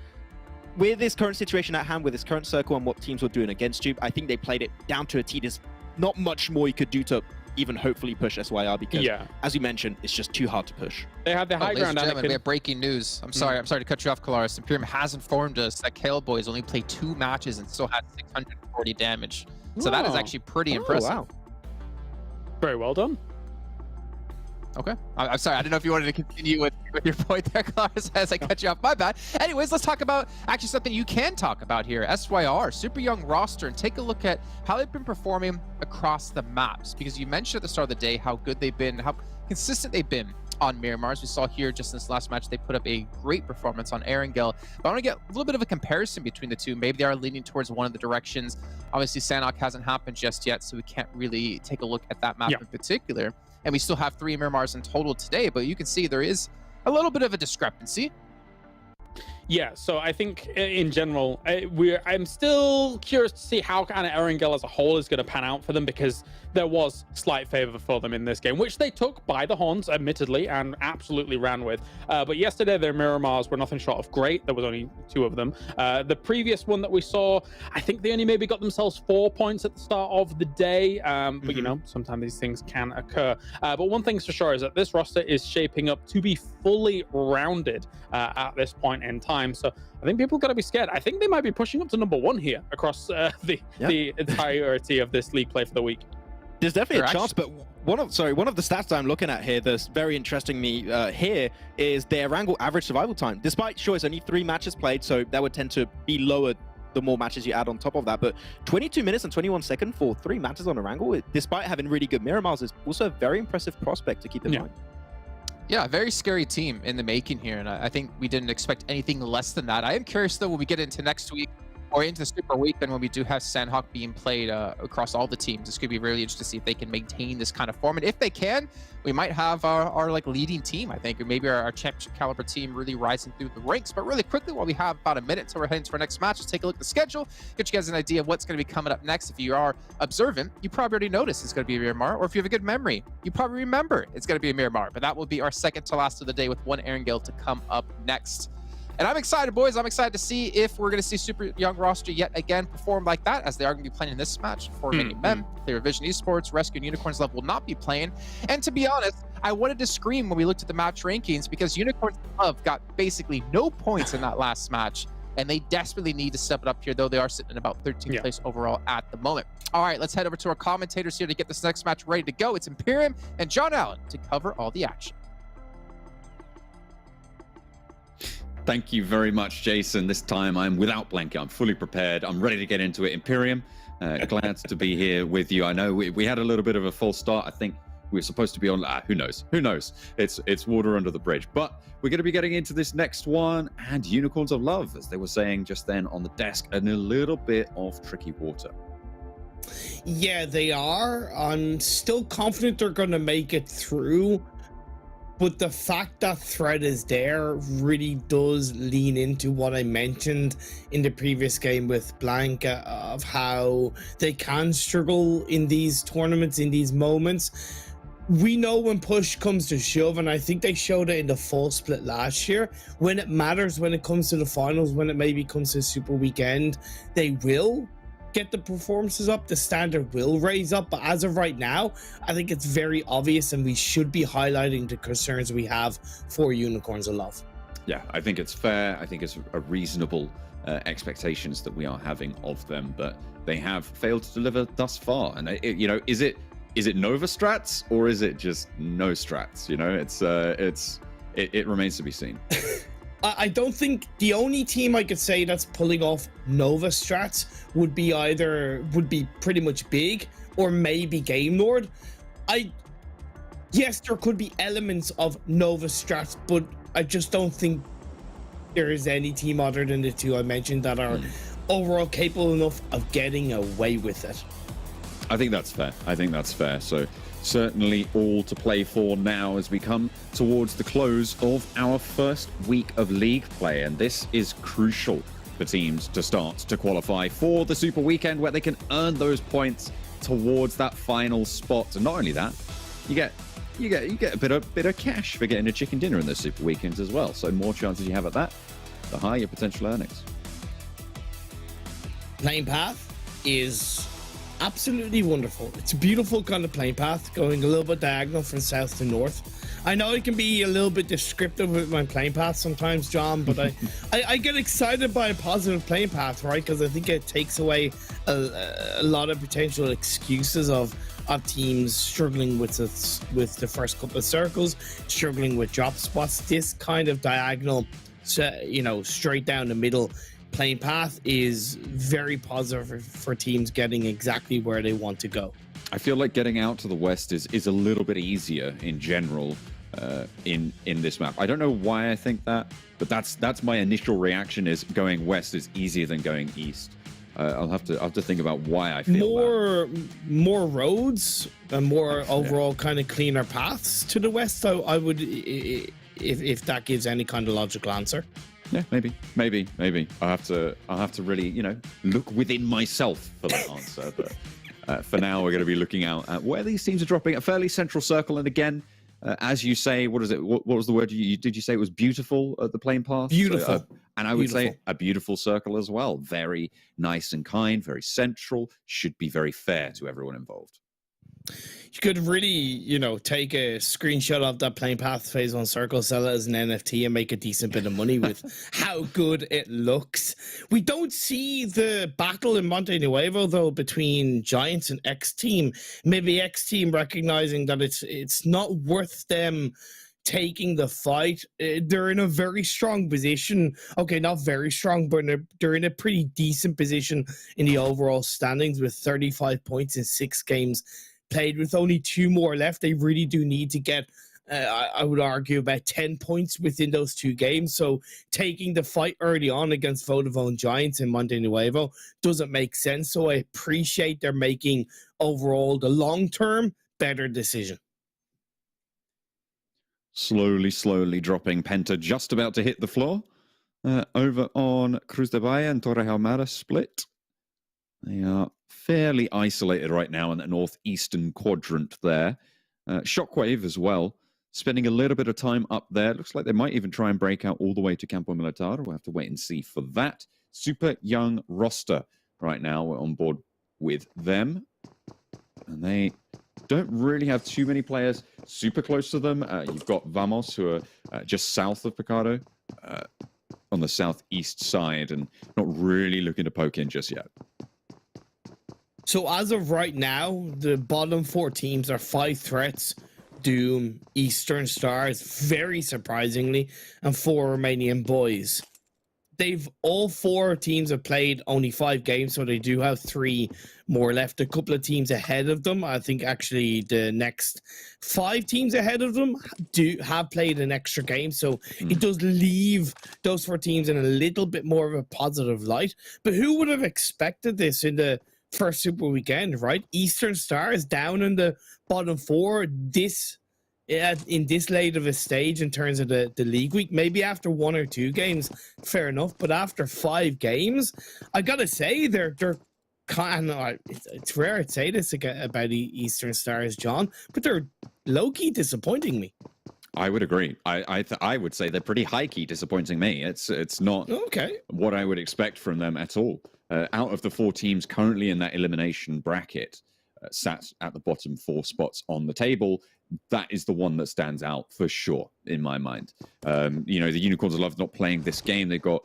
with this current situation at hand, with this current circle and what teams were doing against you, I think they played it down to a T. There's not much more you could do to even hopefully push SYR because, as you mentioned, it's just too hard to push. They had the high ground. We have breaking news. I'm sorry to cut you off, Kalaris. Imperium has informed us that Kale Boys only played 2 matches and still had 640 damage. So that is actually pretty impressive. Wow. Very well done. Okay. I'm sorry. I didn't know if you wanted to continue with your point there, Kalaris, as I cut you off. My bad. Anyways, let's talk about actually something you can talk about here. SYR, super young roster, and take a look at how they've been performing across the maps. Because you mentioned at the start of the day how good they've been, how consistent they've been on Miramar. As we saw here just in this last match, they put up a great performance on Erangel. But I want to get a little bit of a comparison between the two. Maybe they are leaning towards one of the directions. Obviously, Sanhok hasn't happened just yet, so we can't really take a look at that map in particular. And we still have 3 Miramars in total today, but you can see there is a little bit of a discrepancy. Yeah, so I think in general, I'm still curious to see how kind of Erangel as a whole is going to pan out for them, because there was slight favor for them in this game, which they took by the horns, admittedly, and absolutely ran with. But yesterday, their Miramars were nothing short of great. There was only 2 of them. The previous one that we saw, I think they only maybe got themselves 4 points at the start of the day. But, you know, sometimes these things can occur. But one thing's for sure is that this roster is shaping up to be fully rounded at this point in time. So I think people got to be scared. I think they might be pushing up to #1 here across the entirety of this league play for the week. There's definitely a chance, but one of the stats that I'm looking at here that's very interesting me here is their Erangel average survival time. Despite, sure, it's only 3 matches played, so that would tend to be lower the more matches you add on top of that. But 22 minutes and 21 seconds for 3 matches on Erangel, despite having really good Miramars, is also a very impressive prospect to keep in mind. Yeah, a very scary team in the making here, and I think we didn't expect anything less than that. I am curious, though, when we get into next week, or into the Super Weekend, when we do have Sanhok being played across all the teams. It's going to be really interesting to see if they can maintain this kind of form. And if they can, we might have our like leading team, I think, or maybe our championship caliber team really rising through the ranks. But really quickly, while we have about a minute until we're heading to our next match, let's take a look at the schedule, get you guys an idea of what's going to be coming up next. If you are observant, you probably already noticed it's going to be a Miramar, or if you have a good memory, you probably remember it's going to be a Miramar. But that will be our second to last of the day, with one Erangel to come up next. And I'm excited, boys. I'm excited to see if we're going to see super young roster yet again perform like that, as they are going to be playing in this match. For Romanian Men, TJB Esports, RESQ and Unicorns Love will not be playing. And to be honest, I wanted to scream when we looked at the match rankings, because Unicorns Love got basically no points in that last match, and they desperately need to step it up here, though they are sitting in about 13th place overall at the moment. All right, let's head over to our commentators here to get this next match ready to go. It's Imperium and John Allen to cover all the action. Thank you very much, Jason. This time I'm without blanket. I'm fully prepared. I'm ready to get into it. Imperium, Glad to be here with you. I know we had a little bit of a false start. I think we were supposed to be on. Who knows? Who knows? It's water under the bridge. But we're going to be getting into this next one, and Unicorns of Love, as they were saying just then on the desk, and a little bit of tricky water. Yeah, they are. I'm still confident they're going to make it through. But the fact that threat is there really does lean into what I mentioned in the previous game with Blanca of how they can struggle in these tournaments, in these moments. We know when push comes to shove, and I think they showed it in the full split last year. When it matters, when it comes to the finals, when it maybe comes to Super Weekend, they will get the performances up, the standard will raise up. But as of right now, I think it's very obvious, and we should be highlighting the concerns we have for Unicorns of Love. Yeah, I think it's fair. I think it's a reasonable expectations that we are having of them, but they have failed to deliver thus far. And is it Nova strats or is it just no strats? It remains to be seen. I don't think the only team I could say that's pulling off Nova strats would be pretty much Big or maybe Game Lord. Yes, there could be elements of Nova strats, but I just don't think there is any team other than the two I mentioned that are overall capable enough of getting away with it. I think that's fair. So certainly all to play for now as we come towards the close of our first week of league play. And this is crucial for teams to start to qualify for the Super Weekend, where they can earn those points towards that final spot. And not only that, you get a bit of cash for getting a chicken dinner in the Super Weekends as well. So more chances you have at that, the higher your potential earnings. Playing path is absolutely wonderful. It's a beautiful kind of playing path, going a little bit diagonal from south to north. I know it can be a little bit descriptive with my playing path sometimes, John, but I get excited by a positive playing path, right? Because I think it takes away a lot of potential excuses of teams struggling with the first couple of circles, struggling with drop spots. This kind of diagonal, straight down the middle playing path is very positive for teams getting exactly where they want to go. I feel like getting out to the west is a little bit easier in general in this map. I don't know why I think that, but that's my initial reaction, is going west is easier than going east. I'll have to think about why I feel more roads and more overall kind of cleaner paths to the west. So I would, if that gives any kind of logical answer. Yeah, maybe. I'll have to really, look within myself for that answer. But for now, we're going to be looking out at where these teams are dropping. A fairly central circle, and again, as you say, what is it? What was the word did you say? It was beautiful at the playing path. Beautiful, so, and I would say a beautiful circle as well. Very nice and kind, very central. Should be very fair to everyone involved. You could really, take a screenshot of that playing path phase 1 circle, sell it as an NFT, and make a decent bit of money with how good it looks. We don't see the battle in Monte Nuevo, though, between Giants and XTEAM. Maybe XTEAM recognizing that it's not worth them taking the fight. They're in a very strong position. Okay, not very strong, but they're in a pretty decent position in the overall standings with 35 points in 6 games played. With only 2 more left, they really do need to get, I would argue, about 10 points within those 2 games. So taking the fight early on against Vodafone Giants in Monte Nuevo doesn't make sense. So I appreciate they're making overall the long-term better decision. Slowly dropping. Penta just about to hit the floor. Over on Cruz de Bahia and Torrejolmada split. They are fairly isolated right now in the northeastern quadrant there. Shockwave as well, spending a little bit of time up there. Looks like they might even try and break out all the way to Campo Militar. We'll have to wait and see for that. Super young roster right now. We're on board with them. And they don't really have too many players super close to them. You've got Vamos, who are just south of Picado, on the southeast side, and not really looking to poke in just yet. So as of right now, the bottom 4 teams are 5 Threats, Doom, Eastern Stars, very surprisingly, and 4 Romanian Boys. all 4 teams have played only 5 games, so they do have 3 more left. A couple of teams ahead of them, I think actually the next 5 teams ahead of them have played an extra game, so it does leave those 4 teams in a little bit more of a positive light. But who would have expected this in the first Super Weekend, right? Eastern Stars down in the bottom 4 in this late of a stage in terms of the league week. Maybe after 1 or 2 games, fair enough, but after 5 games, I gotta say they're kind of, it's rare I'd say this about the Eastern Stars, John, but they're low-key disappointing me. I would agree. I would say they're pretty high-key disappointing me. It's not what I would expect from them at all. Out of the 4 teams currently in that elimination bracket, sat at the bottom 4 spots on the table, that is the one that stands out for sure in my mind. You know, the Unicorns love not playing this game. They've got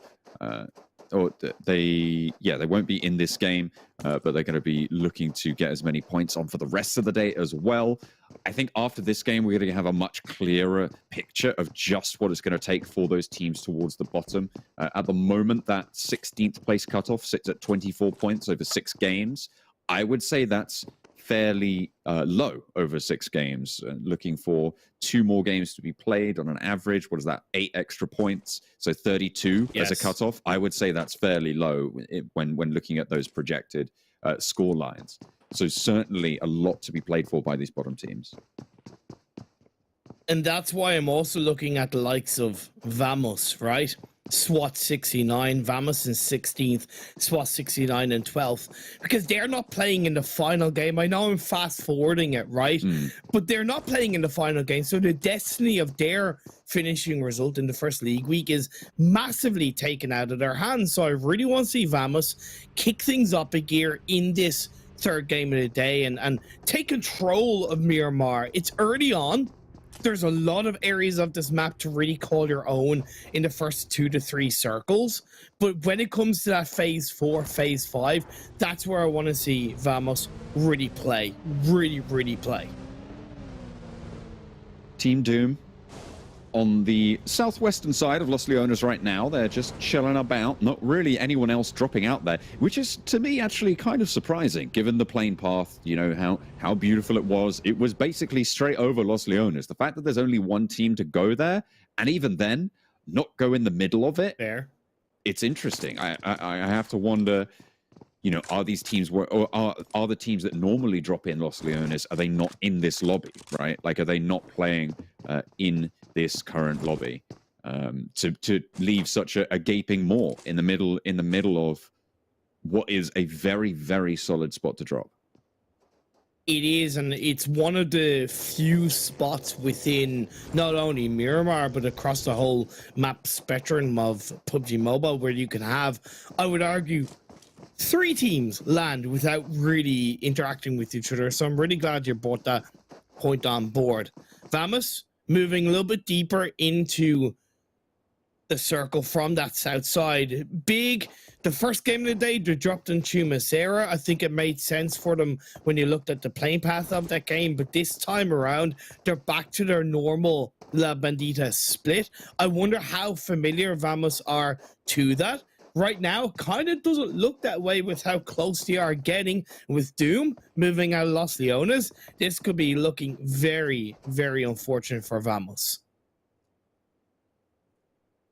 they won't be in this game, but they're going to be looking to get as many points on for the rest of the day as well. I think after this game, we're going to have a much clearer picture of just what it's going to take for those teams towards the bottom. At the moment, that 16th place cutoff sits at 24 points over 6 games. I would say that's fairly low over 6 games. Looking for 2 more games to be played on an average. What is that? 8 extra points. So 32 as a cutoff. I would say that's fairly low when looking at those projected score lines. So certainly a lot to be played for by these bottom teams. And that's why I'm also looking at the likes of Vamos, right? Swat 69, Vamos in 16th, Swat 69 in 12th, because they're not playing in the final game. I know I'm fast forwarding it, right? But they're not playing in the final game. So the destiny of their finishing result in the first league week is massively taken out of their hands. So I really want to see Vamos kick things up a gear in this 3rd game of the day and take control of Miramar. It's early on. There's a lot of areas of this map to really call your own in the first 2 to 3 circles. But when it comes to that phase 4, phase 5, that's where I want to see Vamos really play. Really play. Team Doom on the southwestern side of Los Leones right now. They're just chilling about, not really anyone else dropping out there, which is to me actually kind of surprising given the plane path, you know, how beautiful it was. It was basically straight over Los Leones. The fact that there's only 1 team to go there, and even then not go in the middle of it, it's interesting. I have to wonder, you know, are these teams or are the teams that normally drop in Los Leones, are they not in this lobby, right? Like, are they not playing in this current lobby to leave such a gaping maw in the middle of what is a very solid spot to drop? It is, and it's one of the few spots within not only Miramar, but across the whole map spectrum of PUBG Mobile where you can have, I would argue, 3 teams land without really interacting with each other. So I'm really glad you brought that point on board. Vamos moving a little bit deeper into the circle from that south side. Big, the first game of the day, they dropped in Chumacera. I think it made sense for them when you looked at the playing path of that game, but this time around, they're back to their normal La Bandita split. I wonder how familiar Vamos are to that. Right now, kind of doesn't look that way with how close they are getting with Doom moving out of Los Leones. This could be looking very unfortunate for Vamos.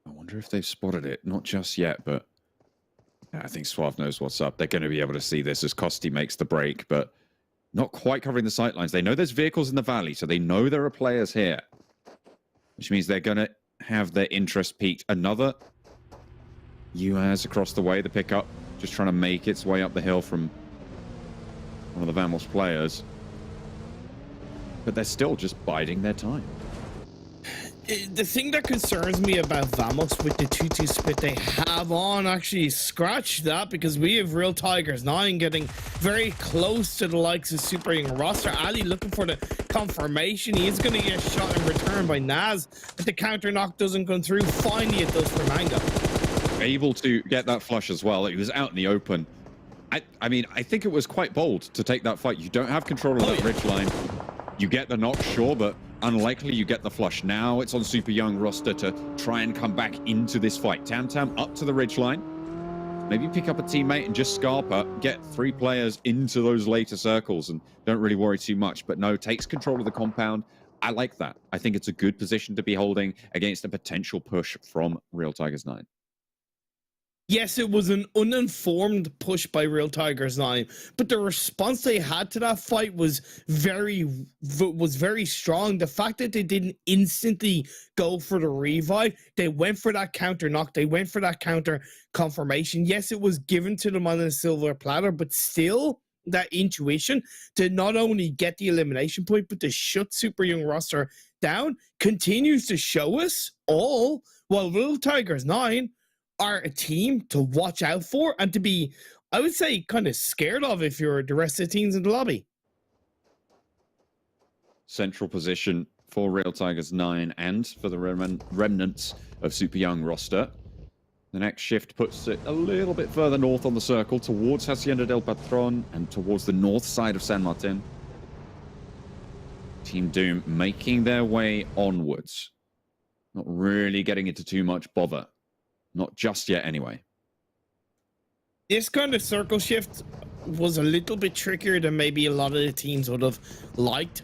I wonder if they've spotted it. Not just yet, but I think Suave knows what's up. They're going to be able to see this as Kosti makes the break, but not quite covering the sightlines. They know there's vehicles in the valley, so they know there are players here, which means they're going to have their interest peaked. Another UAS across the way, the pickup, just trying to make its way up the hill from one of the Vamos players. But they're still just biding their time. The thing that concerns me about Vamos with the 2-2 split they have on, actually scratch that, because we have Real Tigers 9 getting very close to the likes of Super Young roster. Ali looking for the confirmation. He is going to get shot in return by Naz, but the counter knock doesn't come through. Finally it does for Mango. Able to get that flush as well. He was out in the open. I mean, I think it was quite bold to take that fight. You don't have control of that ridge line. You get the knock, sure, but unlikely you get the flush. Now it's on Super Young roster to try and come back into this fight. Tam Tam up to the ridgeline. Maybe pick up a teammate and just Scarpa, get 3 players into those later circles and don't really worry too much. But no, takes control of the compound. I like that. I think it's a good position to be holding against a potential push from Real Tigers 9. Yes, it was an uninformed push by Real Tigers 9, but the response they had to that fight was very strong. The fact that they didn't instantly go for the revive, they went for that counter knock, they went for that counter confirmation. Yes, it was given to them on a silver platter, but still, that intuition to not only get the elimination point, but to shut Super Young roster down continues to show us all, while Real Tigers 9 are a team to watch out for and to be, I would say, kind of scared of if you're the rest of the teams in the lobby. Central position for Real Tigers 9 and for the remnants of Super Young roster. The next shift puts it a little bit further north on the circle towards Hacienda del Patron and towards the north side of San Martin. Team Doom making their way onwards. Not really getting into too much bother. Not just yet, anyway. This kind of circle shift was a little bit trickier than maybe a lot of the teams would have liked.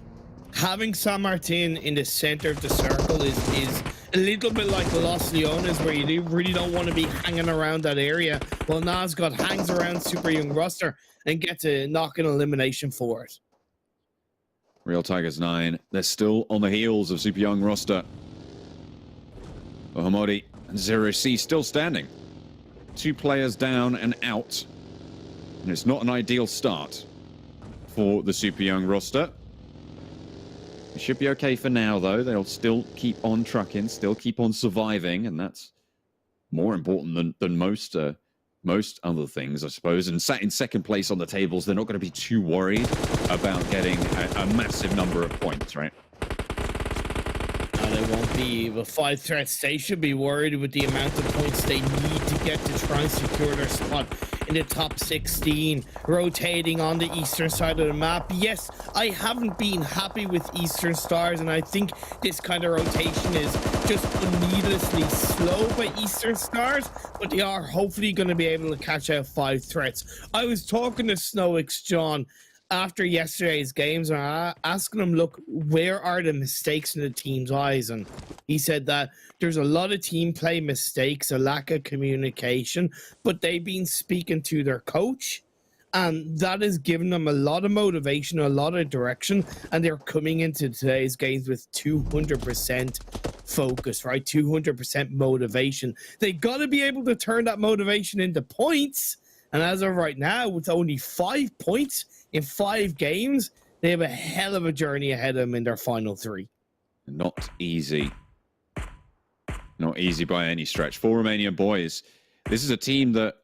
Having San Martin in the center of the circle is a little bit like Los Leones, where you really don't want to be hanging around that area. Well, Nazgod hangs around Super Young roster and gets a knock-in elimination for it. Real Tigers 9, they're still on the heels of Super Young roster. Ohamodi and Zero C still standing. 2 players down and out. And it's not an ideal start for the Super Young roster. It should be okay for now, though. They'll still keep on trucking, still keep on surviving, and that's more important than most other things, I suppose. And sat in second place on the tables, they're not going to be too worried about getting a massive number of points, right? They won't be with 5 threats. They should be worried with the amount of points they need to get to try and secure their spot in the top 16, rotating on the eastern side of the map. Yes, I haven't been happy with Eastern Stars, and I think this kind of rotation is just needlessly slow by Eastern Stars, but they are hopefully going to be able to catch out 5 threats. I was talking to Snowix John after yesterday's games, and asking him, look, where are the mistakes in the team's eyes? And he said that there's a lot of team play mistakes, a lack of communication, but they've been speaking to their coach, and that has given them a lot of motivation, a lot of direction, and they're coming into today's games with 200% focus, right? 200% motivation. They got to be able to turn that motivation into points, and as of right now, with only 5 points in 5 games, they have a hell of a journey ahead of them in their final 3. Not easy. Not easy by any stretch. For Romanian Boys, this is a team that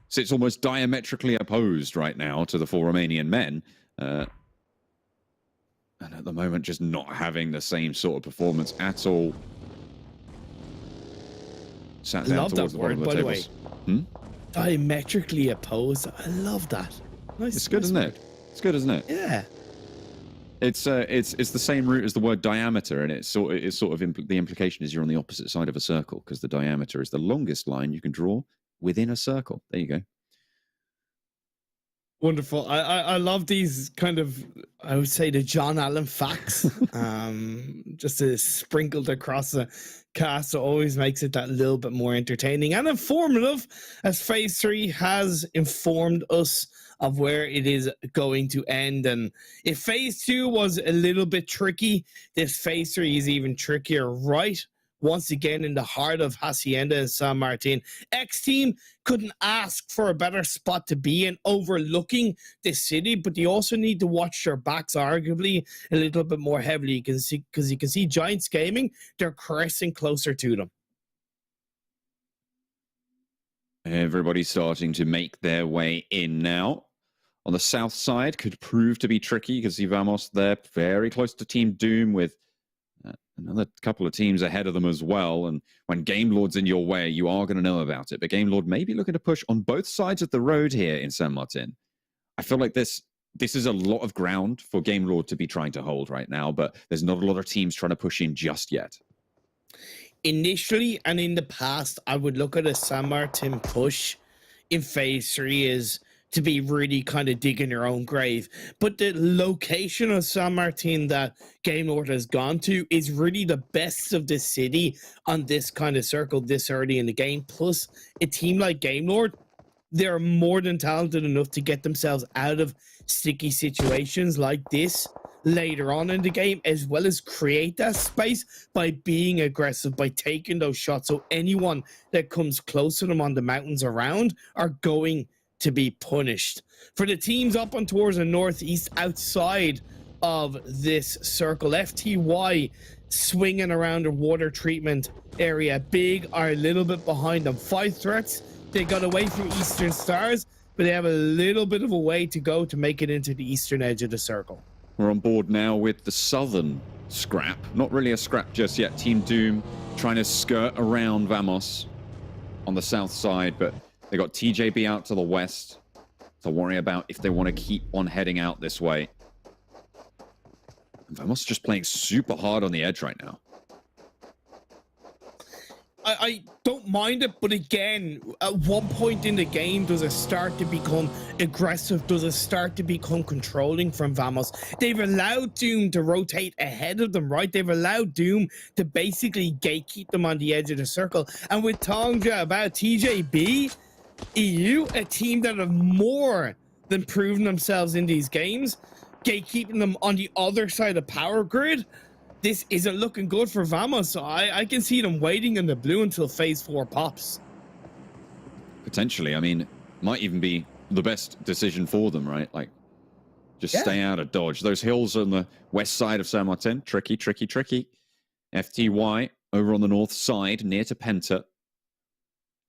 sits almost diametrically opposed right now to the 4 Romanian Men. And at the moment, just not having the same sort of performance at all. Sat down Love towards that the bottom word, of the by the tables. way. Diametrically opposed. I love that. Nice. It's good, isn't it? It's good, isn't it? Yeah. It's the same root as the word diameter, and it's sort of the implication is you're on the opposite side of a circle because the diameter is the longest line you can draw within a circle. There you go. Wonderful. I love these kind of, I would say, the John Allen facts, just sprinkled across the cast. So always makes it that little bit more entertaining and informative, as Phase 3 has informed us of where it is going to end. And if Phase 2 was a little bit tricky, this Phase 3 is even trickier, right? Once again, in the heart of Hacienda and San Martin. XTEAM couldn't ask for a better spot to be in, overlooking this city, but they also need to watch their backs arguably a little bit more heavily. You can see, because you can see Giants Gaming, they're pressing closer to them. Everybody's starting to make their way in now. On the south side, could prove to be tricky. You can see Vamos there, very close to Team Doom with another couple of teams ahead of them as well. And when Game Lord's in your way, you are going to know about it. But Game Lord may be looking to push on both sides of the road here in San Martin. I feel like this this is a lot of ground for Game Lord to be trying to hold right now, but there's not a lot of teams trying to push in just yet. Initially and in the past, I would look at a San Martin push in phase 3 is to be really kind of digging your own grave. But the location of San Martin that Game Lord has gone to is really the best of the city on this kind of circle this early in the game. Plus, a team like Game Lord, they're more than talented enough to get themselves out of sticky situations like this later on in the game, as well as create that space by being aggressive, by taking those shots. So anyone that comes close to them on the mountains around are going to be punished. For the teams up on towards the northeast outside of this circle, FTY swinging around the water treatment area. Big are a little bit behind them. 5 threats. They got away from Eastern Stars, but they have a little bit of a way to go to make it into the eastern edge of the circle. We're on board now with the southern scrap. Not really a scrap just yet. Team Doom trying to skirt around Vamos on the south side, but they got TJB out to the west to worry about if they want to keep on heading out this way. And Vamos just playing super hard on the edge right now. I don't mind it, but again, at one point in the game, does it start to become aggressive? Does it start to become controlling from Vamos? They've allowed Doom to rotate ahead of them, right? They've allowed Doom to basically gatekeep them on the edge of the circle. And with Tongja about TJB, EU, a team that have more than proven themselves in these games, gatekeeping them on the other side of power grid, this isn't looking good for Vamos. So I can see them waiting in the blue until phase 4 pops. Potentially. I mean, might even be the best decision for them, right? Like, just stay out of dodge. Those hills on the west side of San Martin, tricky, tricky, tricky. FTY over on the north side, near to PENTA.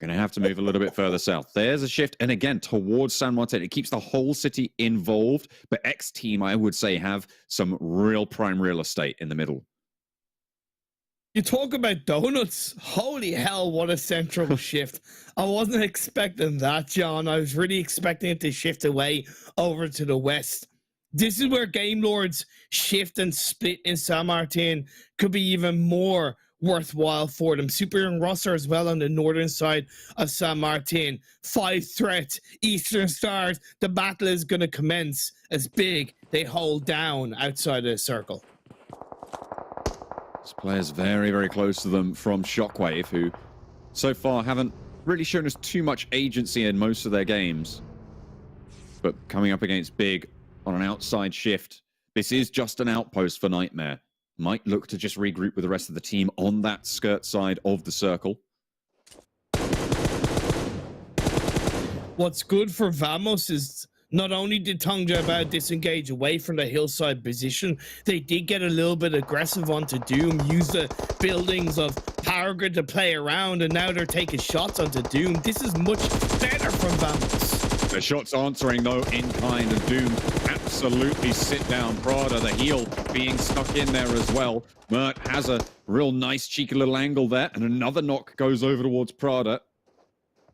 Gonna have to move a little bit further south. There's a shift, and again, towards San Martin. It keeps the whole city involved, but XTEAM, I would say, have some real prime real estate in the middle. You talk about donuts. Holy hell, what a central shift. I wasn't expecting that, John. I was really expecting it to shift away over to the west. This is where Game Lord's shift and split in San Martin could be even more worthwhile for them. Super Young Rosser as well on the northern side of San Martin. 5 threats, Eastern Stars. The battle is going to commence as Big they hold down outside of the circle. This player's very, very close to them from Shockwave, who so far haven't really shown us too much agency in most of their games. But coming up against Big on an outside shift, this is just an outpost for Nightmare. Might look to just regroup with the rest of the team on that skirt side of the circle. What's good for Vamos is not only did Tongja disengage away from the hillside position, they did get a little bit aggressive onto Doom, use the buildings of Power Grid to play around, and now they're taking shots onto Doom. This is much better from Vamos. The shots answering, though, in kind of Doom. Absolutely sit down. Prada, the heel, being stuck in there as well. Mert has a real nice, cheeky little angle there, and another knock goes over towards Prada.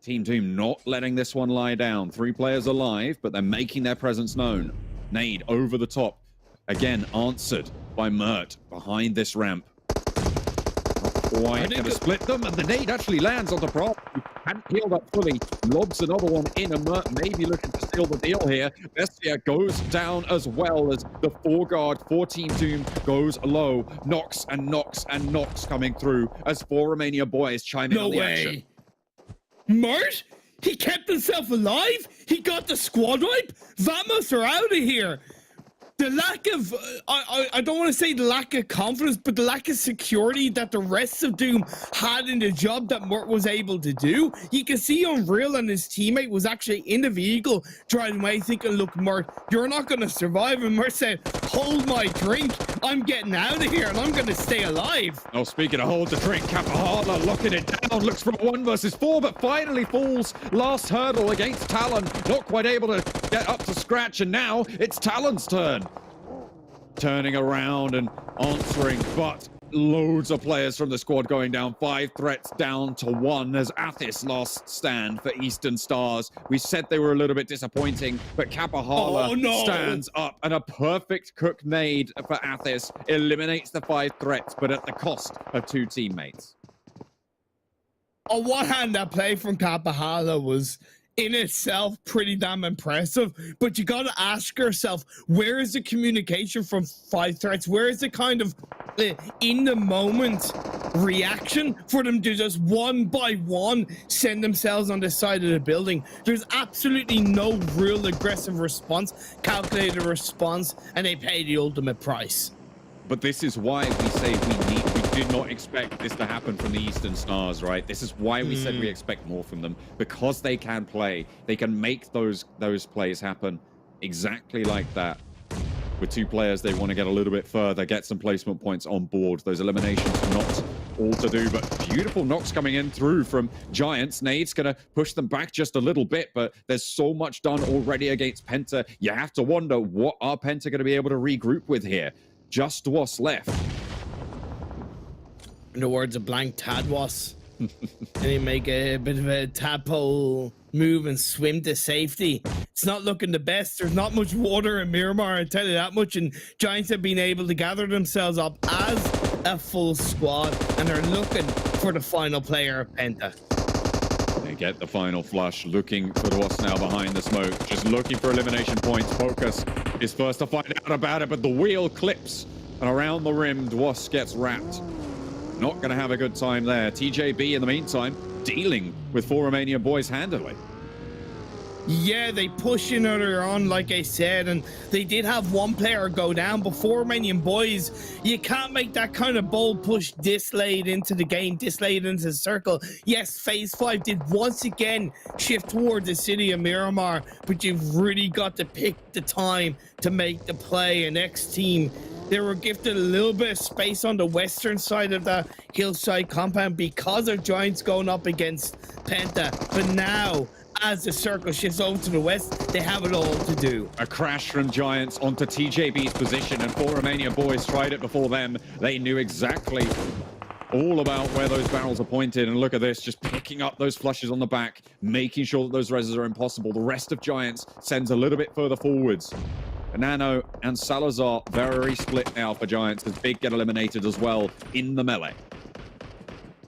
Team Doom not letting this one lie down. 3 players alive, but they're making their presence known. Nade over the top. Again, answered by Mert behind this ramp. Quite going to split them, and the nade actually lands on the prop. Hadn't healed up fully. Lobs another one in, and Mert maybe looking to steal the deal here. Bestia goes down as well as the 4-guard for Team Doom goes low. Knocks and knocks and knocks coming through as 4 Romanian boys chime in on the action. Mert? He kept himself alive? He got the squad wipe? Vamos are out of here. The lack of, I don't want to say the lack of confidence, but the lack of security that the rest of Doom had in the job that Mert was able to do. You can see Unreal and his teammate was actually in the vehicle driving away thinking, look, Mert, you're not going to survive. And Mert said, hold my drink. I'm getting out of here and I'm going to stay alive. Oh, speaking of hold the drink, Kapahana locking it down, looks for a 1 versus 4, but finally falls. Last hurdle against Talon, not quite able to get up to scratch, and now it's Talon's turn. Turning around and answering, but Loads of players from the squad going down. 5 threats down to 1 as Athis last stand for Eastern Stars. We said they were a little bit disappointing, but Kapahala stands up, and a perfect cook nade for Athis eliminates the 5 threats, but at the cost of 2 teammates. On one hand, that play from Kapahala was in itself pretty damn impressive, but you got to ask yourself, where is the communication from 5 threats? Where is the kind of in the moment reaction for them to just one by one send themselves on the side of the building? There's absolutely no real aggressive response, calculated response, and they pay the ultimate price. But this is why we say we did not expect this to happen from the Eastern Stars, right? This is why we said we expect more from them, because they can play. They can make those plays happen exactly like that. With 2 players, they want to get a little bit further, get some placement points on board. Those eliminations are not all to do, but beautiful knocks coming in through from Giants. Nade's going to push them back just a little bit, but there's so much done already against PENTA. You have to wonder, what are PENTA going to be able to regroup with here? Just Dwas left. In the words of Blank Tadwas, and he make a bit of a tadpole move and swim to safety. It's not looking the best. There's not much water in Miramar, I tell you that much, and Giants have been able to gather themselves up as a full squad, and they're looking for the final player of PENTA. They get the final flush, looking for Dwas now behind the smoke, just looking for elimination points. Focus is first to find out about it, but the wheel clips, and around the rim, Dwas gets wrapped. Not going to have a good time there. TJB, in the meantime, dealing with 4 Romanian boys handily. Yeah, they push in earlier on, like I said, and they did have 1 player go down. But 4 Romanian boys, you can't make that kind of bold push this late into the game, this late into the circle. Yes, Phase 5 did once again shift towards the city of Miramar, but you've really got to pick the time to make the play. And XTEAM, they were gifted a little bit of space on the western side of the hillside compound because of Giants going up against PENTA. But now, as the circle shifts over to the west, they have it all to do. A crash from Giants onto TJB's position, and 4 Romanian boys tried it before them. They knew exactly all about where those barrels are pointed, and look at this, just picking up those flushes on the back, making sure that those reses are impossible. The rest of Giants sends a little bit further forwards. Nano and Salazar very split now for Giants, as Big get eliminated as well in the melee.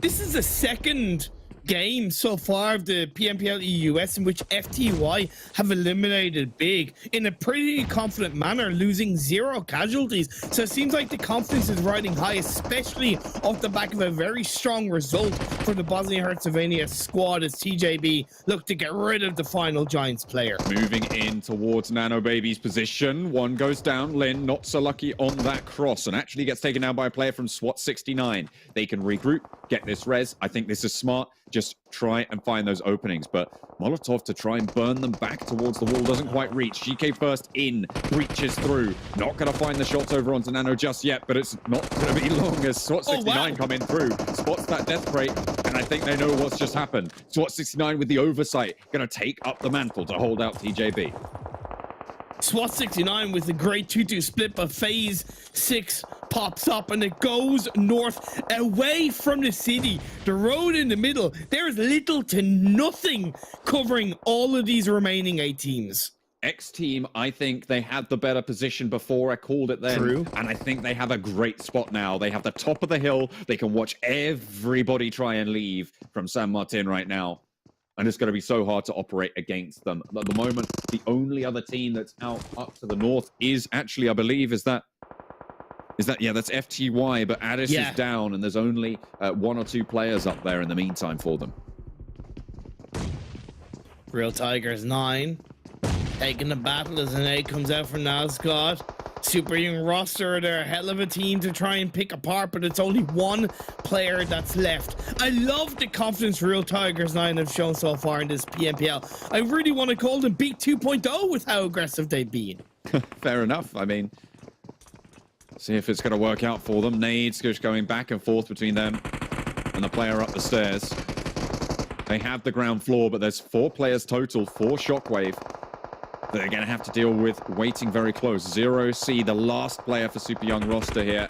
This is the second game so far of the PMPL EUS in which FTY have eliminated Big in a pretty confident manner, losing 0 casualties. So it seems like the confidence is riding high, especially off the back of a very strong result for the Bosnia-Herzegovina squad as TJB look to get rid of the final Giants player. Moving in towards Nano Baby's position. 1 goes down. Lin not so lucky on that cross, and actually gets taken down by a player from Swat 69. They can regroup, get this res. I think this is smart. Just try and find those openings, but Molotov to try and burn them back towards the wall doesn't quite reach. GK first in, breaches through. Not going to find the shots over onto Nano just yet, but it's not going to be long as SWAT 69 come in through. Spots that death crate, and I think they know what's just happened. SWAT 69 with the oversight, going to take up the mantle to hold out TJB. SWAT 69 with a great 2-2 split, but Phase 6 pops up and it goes north away from the city. The road in the middle, there's little to nothing covering all of these remaining 8 teams. XTEAM, I think they had the better position before. I called it then. True. And I think they have a great spot now. They have the top of the hill. They can watch everybody try and leave from San Martin right now. And it's going to be so hard to operate against them. At the moment, the only other team that's out up to the north is actually, I believe, is that yeah, that's FTY, but Addis is down, and there's only 1 or 2 players up there in the meantime for them. Real Tigers 9 taking the battle as an 8 comes out from Nazgod. Super young roster, they're a hell of a team to try and pick apart, but it's only 1 player that's left. I love the confidence Real Tigers 9 have shown so far in this PMPL. I really want to call them Beat 2.0 with how aggressive they've been. Fair enough. I mean, see if it's going to work out for them. Nades just going back and forth between them and the player up the stairs. They have the ground floor, but there's 4 players total, 4 Shockwave. They're going to have to deal with waiting very close. 0C, the last player for Super Young roster here.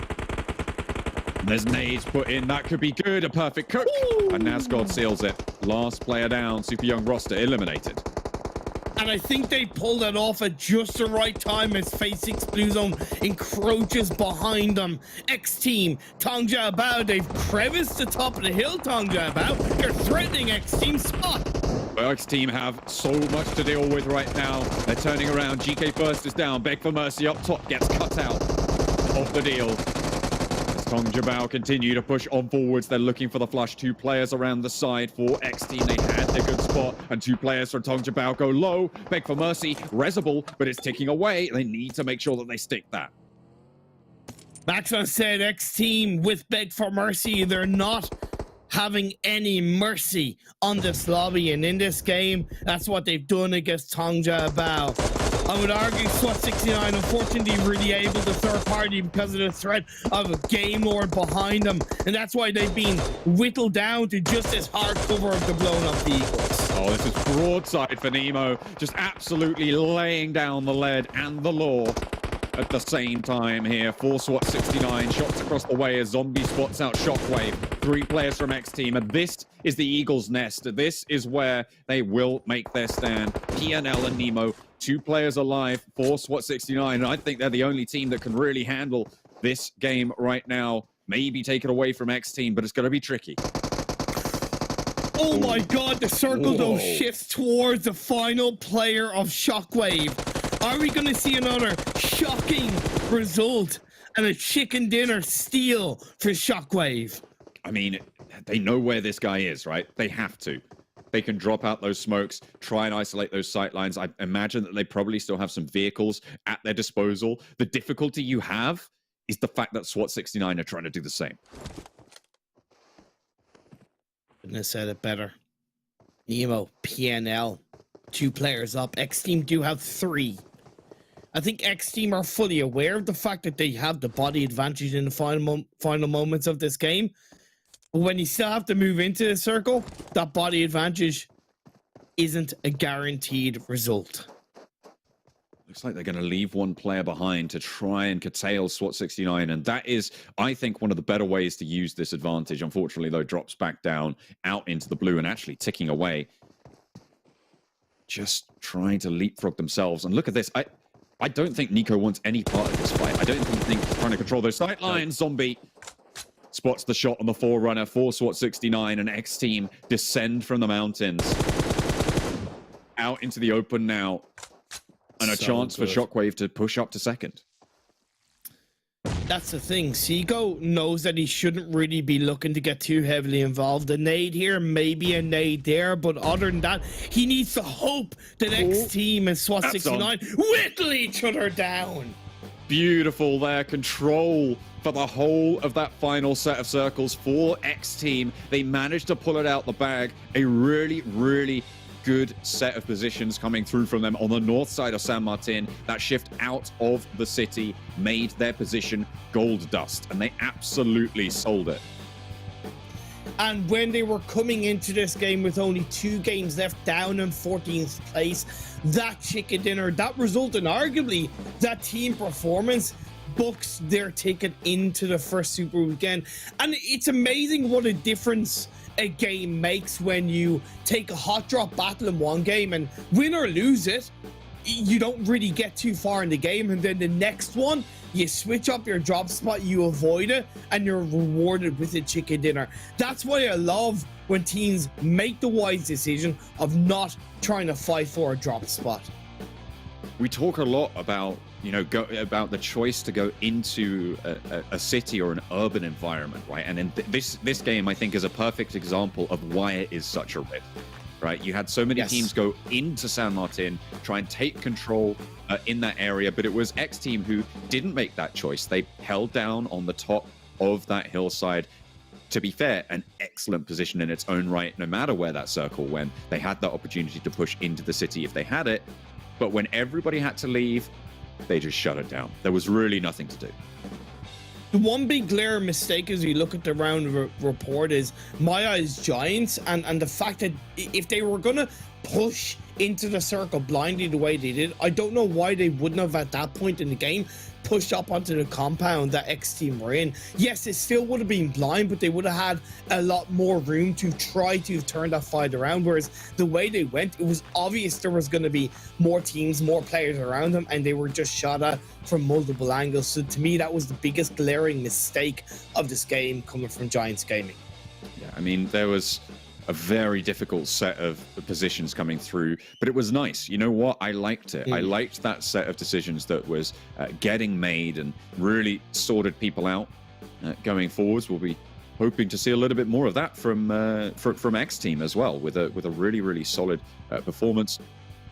There's nades put in. That could be good. A perfect cook. And Nasgod seals it. Last player down. Super Young roster eliminated. And I think they pulled that off at just the right time as Phase 6 Blue Zone encroaches behind them. XTEAM, Tongja Bao, they've creviced the top of the hill, Tongja Bao. They're threatening XTEAM spot. Well, XTEAM have so much to deal with right now. They're turning around. GK First is down. Beg for Mercy up top gets cut out of the deal. Tongja Bao continue to push on forwards. They're looking for the flush. 2 players around the side for XTEAM. They had a good spot, and 2 players from Tongja Bao go low. Beg for Mercy, Resable, but it's ticking away. They need to make sure that they stick that. Maxon said XTEAM with Beg for Mercy, they're not having any mercy on this lobby, and in this game, that's what they've done against Tongja Bao. I would argue Swat 69 unfortunately really able to third party because of the threat of a Game Lord behind them, and that's why they've been whittled down to just this hard cover of the blown up vehicles. Oh, this is broadside for Nemo, just absolutely laying down the lead and the law at the same time here. 4 SWAT 69 shots across the way as Zombie spots out Shockwave. 3 players from XTEAM, and this is the Eagle's Nest. This is where they will make their stand. PNL and Nemo, 2 players alive for SWAT 69, and I think they're the only team that can really handle this game right now. Maybe take it away from XTEAM, but it's going to be tricky. Oh my god, the circle though shifts towards the final player of Shockwave. Are we going to see another shocking result and a chicken dinner steal for Shockwave? I mean, they know where this guy is, right? They have to. They can drop out those smokes, try and isolate those sight lines. I imagine that they probably still have some vehicles at their disposal. The difficulty you have is the fact that SWAT 69 are trying to do the same. Couldn't have said it better. Nemo, PNL, 2 players up. XTEAM do have 3. I think XTEAM are fully aware of the fact that they have the body advantage in the final moments of this game. But when you still have to move into the circle, that body advantage isn't a guaranteed result. Looks like they're going to leave 1 player behind to try and curtail SWAT 69, and that is, I think, one of the better ways to use this advantage. Unfortunately, though, drops back down out into the blue and actually ticking away. Just trying to leapfrog themselves. And look at this. I don't think Nico wants any part of this fight. I don't think he's trying to control those sight lines. Zombie spots the shot on the Forerunner for SWAT 69, and XTEAM descend from the mountains out into the open now. And a chance for Shockwave to push up to second. That's the thing. Seago knows that he shouldn't really be looking to get too heavily involved. A nade here, maybe a nade there, but other than that, he needs to hope that XTEAM and SWAT 69 whittle each other down. Beautiful there. Control for the whole of that final set of circles for XTEAM. They managed to pull it out the bag. A really, really good set of positions coming through from them on the north side of San Martin. That shift out of the city made their position gold dust, and they absolutely sold it. And when they were coming into this game with only 2 games left, down in 14th place, that chicken dinner, that result in arguably that team performance books their ticket into the first Super Weekend. And it's amazing what a difference a game makes when you take a hot drop battle in one game and win or lose it, you don't really get too far in the game, and then the next one you switch up your drop spot, you avoid it, and you're rewarded with a chicken dinner. That's why I love when teams make the wise decision of not trying to fight for a drop spot. We talk a lot about, you know, about the choice to go into a city or an urban environment, right? And in this game, I think, is a perfect example of why it is such a risk, right? You had so many teams go into San Martin, try and take control in that area, but it was XTEAM who didn't make that choice. They held down on the top of that hillside. To be fair, an excellent position in its own right, no matter where that circle went. They had that opportunity to push into the city if they had it, but when everybody had to leave, they just shut it down. There was really nothing to do. The one big glaring mistake as we look at the round report is My Eyes Giants, and the fact that if they were going to push into the circle blindly the way they did, I don't know why they wouldn't have at that point in the game pushed up onto the compound that XTEAM were in, yes, it still would have been blind, but they would have had a lot more room to try to turn that fight around. Whereas the way they went, it was obvious there was going to be more teams, more players around them, and they were just shot at from multiple angles. So to me, that was the biggest glaring mistake of this game coming from Giants Gaming. Yeah, I mean, there was a very difficult set of positions coming through, but it was nice. You know what? I liked it. I liked that set of decisions that was getting made and really sorted people out. Going forwards, we'll be hoping to see a little bit more of that from XTEAM as well, with a really, really solid performance.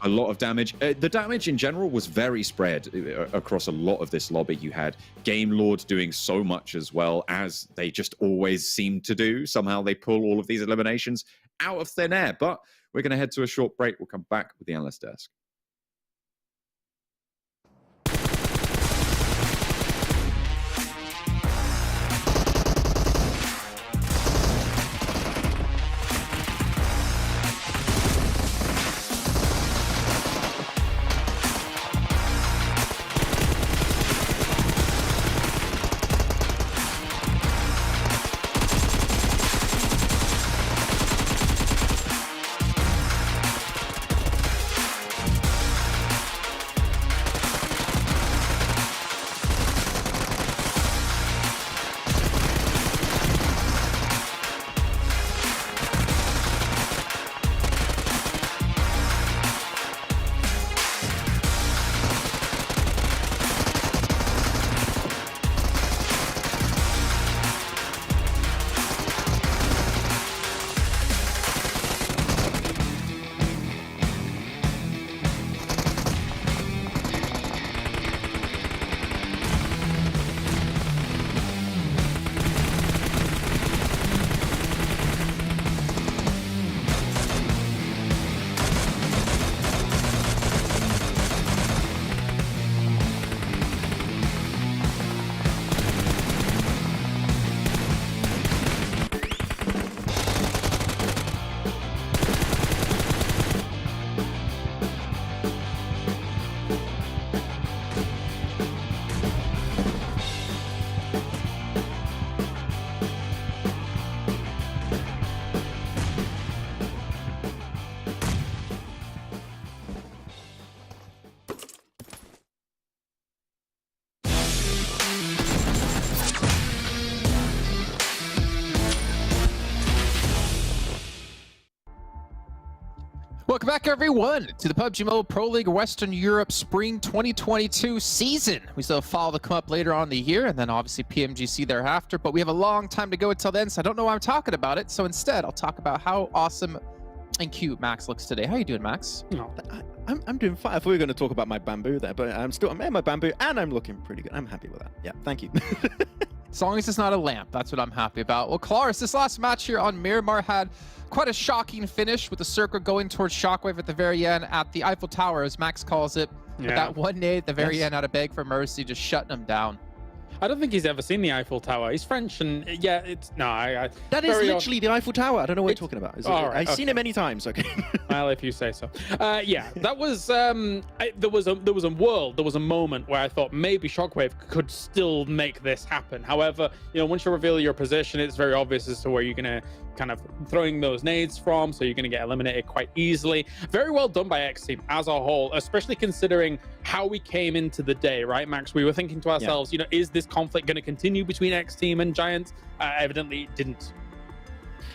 A lot of damage. The damage in general was very spread across a lot of this lobby. You had Game Lord doing so much as well, as they just always seem to do. Somehow they pull all of these eliminations out of thin air. But we're going to head to a short break. We'll come back with the analyst desk. Welcome back, everyone, to the PUBG Mobile Pro League Western Europe Spring 2022 season. We still have fall to come up later on in the year, and then obviously PMGC thereafter, but we have a long time to go until then, so I don't know why I'm talking about it. So instead, I'll talk about how awesome and cute Max looks today. How you doing, Max? No, I'm doing fine. I thought we were going to talk about my bamboo there, but I'm in my bamboo, and I'm looking pretty good. I'm happy with that. Yeah, thank you. As long as it's not a lamp, that's what I'm happy about. Well, Claris, this last match here on Miramar had quite a shocking finish, with the circle going towards Shockwave at the very end at the Eiffel Tower, as Max calls it. Yeah. With that one nade at the very end out of Beg for Mercy, just shutting him down. I don't think he's ever seen the Eiffel Tower. He's French, and yeah, it's no. That is literally the Eiffel Tower. I don't know what you're talking about. Right, I've seen it many times. Okay. Well, if you say so. Yeah, that was there was a moment where I thought maybe Shockwave could still make this happen. However, you know, once you reveal your position, it's very obvious as to where you're gonna kind of throwing those nades from, so you're going to get eliminated quite easily. Very well done by XTEAM as a whole, especially considering how we came into the day, right, Max? We were thinking to ourselves, you know, is this conflict going to continue between XTEAM and Giants? Evidently it didn't.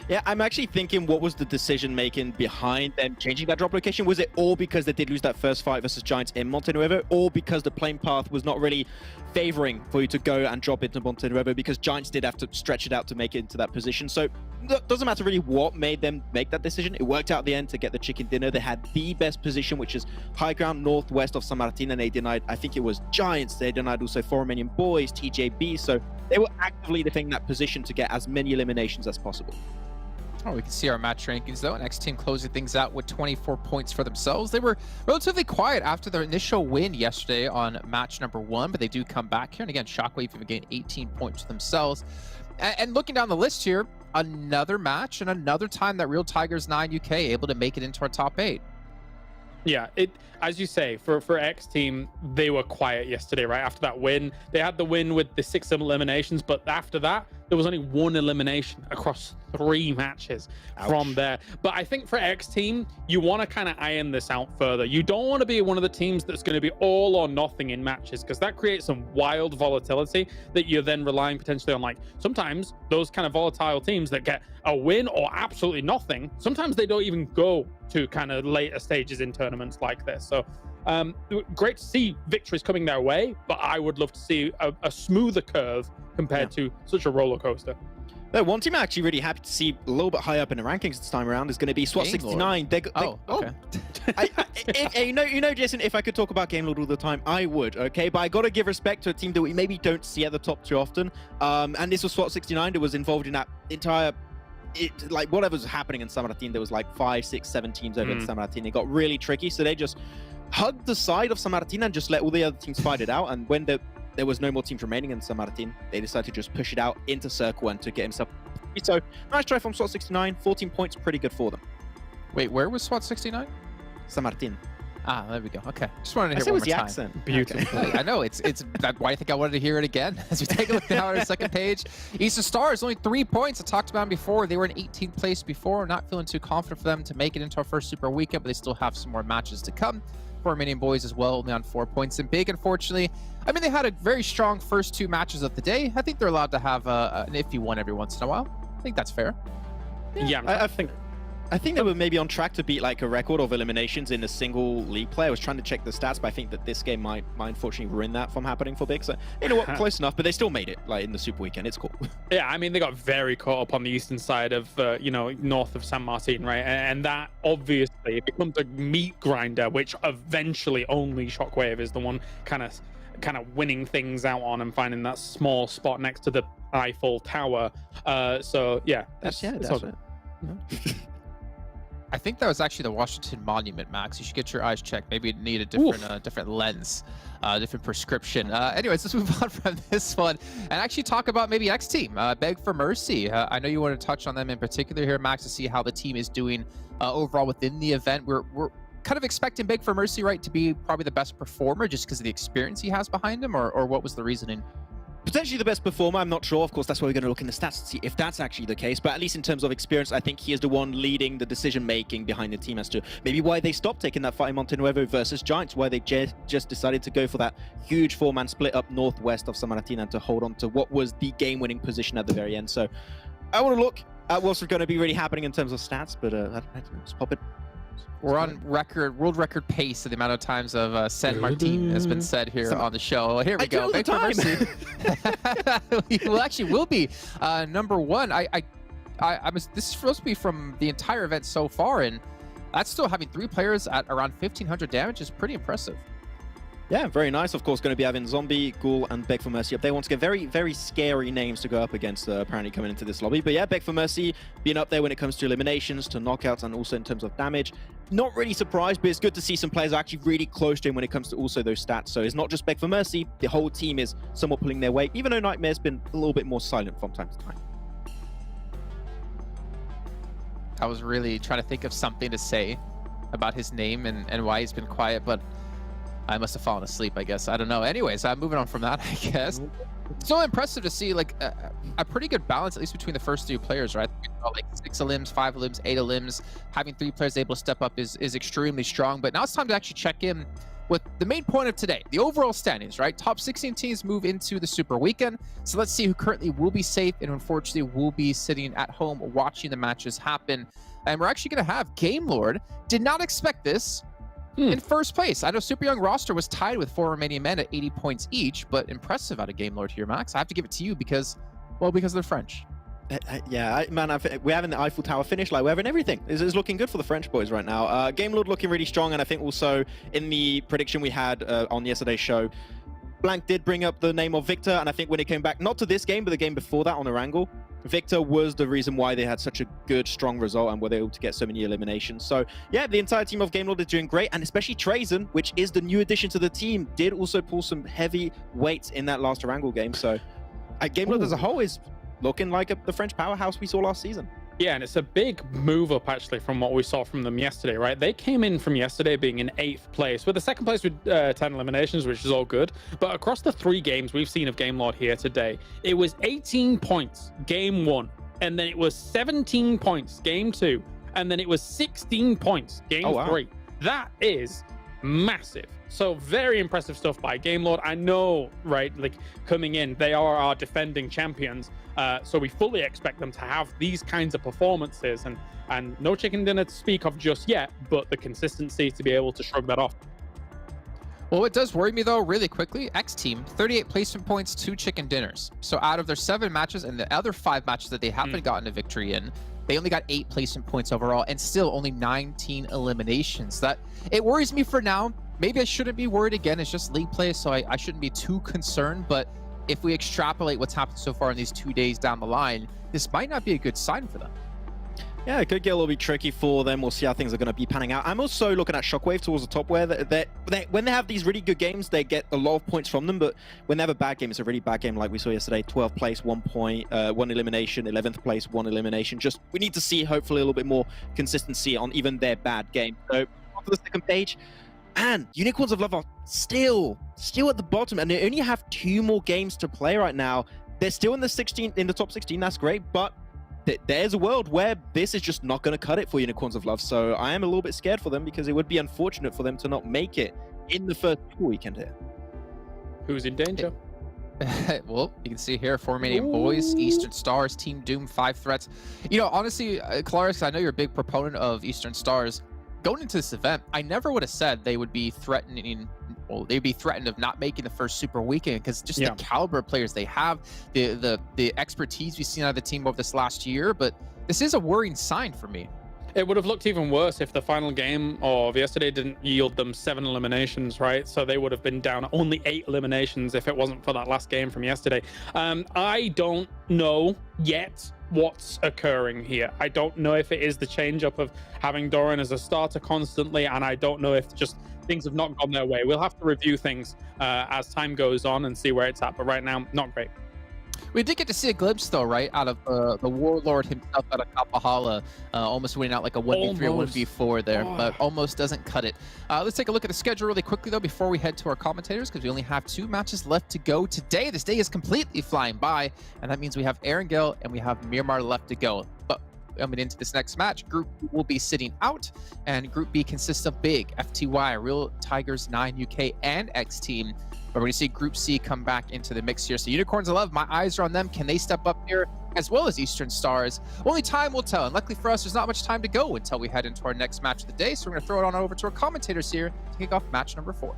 Yeah, I'm actually thinking, what was the decision making behind them changing that drop location? Was it all because they did lose that first fight versus Giants in Montenuevo, or because the plane path was not really favoring for you to go and drop into Montenuevo, because Giants did have to stretch it out to make it into that position? So it doesn't matter really what made them make that decision. It worked out at the end to get the chicken dinner. They had the best position, which is high ground northwest of San Martin, and they denied, I think it was Giants, they denied also Romanian Boys, TJB, so they were actively defending that position to get as many eliminations as possible. Oh, we can see our match rankings though, and XTEAM closing things out with 24 points for themselves. They were relatively quiet after their initial win yesterday on match number 1, but they do come back here. And again, Shockwave even gained 18 points themselves. And looking down the list here, another match and another time that Real Tigers 9 UK able to make it into our top 8. Yeah, as you say, for X Team, they were quiet yesterday, right? After that win, they had the win with the 6 eliminations, but after that, there was only 1 elimination across 3 matches from there. But I think for X Team, you want to kind of iron this out further. You don't want to be one of the teams that's going to be all or nothing in matches, because that creates some wild volatility that you're then relying potentially on. Like, sometimes those kind of volatile teams that get a win or absolutely nothing, sometimes they don't even go to kind of later stages in tournaments like this. So great to see victories coming their way, but I would love to see a smoother curve compared to such a roller coaster. No, one team I'm actually really happy to see a little bit higher up in the rankings this time around is going to be Swat 69. You know, Jason, if I could talk about Game Lord all the time, I would, okay? But I got to give respect to a team that we maybe don't see at the top too often. And this was Swat 69 that was involved in that entire... like whatever's happening in Samaratin, there was like 5, 6, 7 teams over in Samaratin. It got really tricky, so they just hugged the side of Samaratin and just let all the other teams fight it out. And when there was no more teams remaining in Samaratin, they decided to just push it out into Circle and to get himself. So nice try from SWAT 69. 14 points, pretty good for them. Wait, where was SWAT 69? Samaratin. Ah, there we go. Okay, just wanted to hear it one was more the time. accent. Beautiful. I know it's that's why I think I wanted to hear it again. As we take a look now at our second page, Eastern Stars only 3 points. I talked about them before. They were in 18th place before. Not feeling too confident for them to make it into our first Super Weekend, but they still have some more matches to come. For Romanian Boys as well, only on 4 points. And Big, unfortunately, I mean, they had a very strong first 2 matches of the day. I think they're allowed to have an iffy one every once in a while. I think that's fair. Yeah, I think they were maybe on track to beat like a record of eliminations in a single league play. I was trying to check the stats, but I think that this game might unfortunately ruin that from happening for Big. So, you know what, close enough, but they still made it like in the Super Weekend. It's cool. Yeah, I mean, they got very caught up on the eastern side of, north of San Martin, right? And that obviously becomes a meat grinder, which eventually only Shockwave is the one kind of winning things out on and finding that small spot next to the Eiffel Tower. So yeah, That's it. I think that was actually the Washington Monument, Max. You should get your eyes checked. Maybe you need a different different lens, different prescription. Anyways, let's move on from this one and actually talk about maybe X Team. Beg for Mercy. I know you want to touch on them in particular here, Max, to see how the team is doing overall within the event. We're kind of expecting Beg for Mercy, right, to be probably the best performer just because of the experience he has behind him, or what was the reasoning? Potentially the best performer, I'm not sure. Of course, that's why we're going to look in the stats to see if that's actually the case. But at least in terms of experience, I think he is the one leading the decision-making behind the team as to maybe why they stopped taking that fight in Monte Nuevo versus Giants, why they just decided to go for that huge 4-man split up northwest of San Martin and to hold on to what was the game-winning position at the very end. So I want to look at what's going to be really happening in terms of stats, but let's pop it. We're on world record pace of the amount of times of San Martin has been said here on the show. Here we go. Beg for Mercy. Well, actually, will be number 1. This is supposed to be from the entire event so far, and that's still having 3 players at around 1,500 damage is pretty impressive. Yeah, very nice. Of course, going to be having Zombie, Ghoul, and Beg for Mercy up there. Once again, very, very scary names to go up against apparently coming into this lobby. But yeah, Beg for Mercy being up there when it comes to eliminations, to knockouts, and also in terms of damage. Not really surprised, but it's good to see some players actually really close to him when it comes to also those stats. So it's not just Beg for Mercy. The whole team is somewhat pulling their weight, even though Nightmare's been a little bit more silent from time to time. I was really trying to think of something to say about his name and why he's been quiet, but I must have fallen asleep, I guess. I don't know. Anyways, I'm moving on from that, I guess. So impressive to see like a pretty good balance, at least between the first 3 players, right? Like 6 elims, 5 elims, 8 elims. Having 3 players able to step up is extremely strong. But now it's time to actually check in with the main point of today, the overall standings, right? Top 16 teams move into the Super Weekend. So let's see who currently will be safe and unfortunately will be sitting at home watching the matches happen. And we're actually going to have Game Lord. Did not expect this. In first place. I know Super Young roster was tied with 4 Romanian Men at 80 points each, but impressive out of Game Lord here, Max. I have to give it to you because they're French. Yeah, man, we're having the Eiffel Tower finish. Like, we're having everything. It's looking good for the French boys right now. Game Lord looking really strong, and I think also in the prediction we had on yesterday's show, Blank did bring up the name of Victor, and I think when it came back, not to this game, but the game before that on Erangel, Victor was the reason why they had such a good, strong result and were able to get so many eliminations. So, yeah, the entire team of Game Lord is doing great, and especially Trazen, which is the new addition to the team, did also pull some heavy weights in that last Erangel game. So, Game Lord as a whole is looking like the French powerhouse we saw last season. Yeah, and it's a big move up actually from what we saw from them yesterday, right? They came in from yesterday being in 8th place, with the 2nd place with 10 eliminations, which is all good. But across the 3 games we've seen of Gamelord here today, it was 18 points game 1, and then it was 17 points game 2, and then it was 16 points game 3. That is massive. So very impressive stuff by Gamelord. I know, right, like coming in, they are our defending champions. So we fully expect them to have these kinds of performances, and no chicken dinner to speak of just yet, but the consistency to be able to shrug that off. Well, what does worry me though, really quickly, XTEAM, 38 placement points, 2 chicken dinners. So out of their 7 matches and the other 5 matches that they haven't gotten a victory in, they only got 8 placement points overall and still only 19 eliminations. That it worries me for now. Maybe I shouldn't be worried again. It's just league play, so I shouldn't be too concerned. But if we extrapolate what's happened so far in these 2 days down the line, this might not be a good sign for them. Yeah, it could get a little bit tricky for them. We'll see how things are going to be panning out. I'm also looking at Shockwave towards the top, where when they have these really good games, they get a lot of points from them. But when they have a bad game, it's a really bad game, like we saw yesterday. 12th place, 1 point, 1 elimination. 11th place, 1 elimination. Just we need to see hopefully a little bit more consistency on even their bad game. So on to the second page, and Unicorns of Love are still at the bottom, and they only have 2 more games to play right now. They're still in the top 16. That's great, but there's a world where this is just not going to cut it for Unicorns of Love. So I am a little bit scared for them, because it would be unfortunate for them to not make it in the first weekend here. Who's in danger? Well, you can see here, Romanian Boys, Eastern Stars, Team Doom, 5 threats. You know, honestly, Claris, I know you're a big proponent of Eastern Stars. Going into this event, I never would have said they would be threatening, well, they'd be threatened of not making the first super weekend, because just the caliber of players they have, the expertise we've seen out of the team over this last year. But this is a worrying sign for me. It would have looked even worse if the final game of yesterday didn't yield them 7 eliminations, right? So they would have been down only 8 eliminations if it wasn't for that last game from yesterday. I don't know yet what's occurring here. I don't know if it is the change up of having Doran as a starter constantly, and I don't know if just things have not gone their way. We'll have to review things as time goes on and see where it's at, but right now, not great. We did get to see a glimpse, though, right, out of the Warlord himself out of Kapahala, almost winning out like a 1v3 or 1v4 there, but almost doesn't cut it. Let's take a look at the schedule really quickly, though, before we head to our commentators, because we only have 2 matches left to go today. This day is completely flying by, and that means we have Erangel and we have Miramar left to go. But coming into this next match, Group B will be sitting out, and Group B consists of Big, FTY, Real Tigers 9 UK, and XTEAM. But we're going to see Group C come back into the mix here. So Unicorns of Love, my eyes are on them. Can they step up here, as well as Eastern Stars? Only time will tell. And luckily for us, there's not much time to go until we head into our next match of the day. So we're going to throw it on over to our commentators here to kick off match number 4.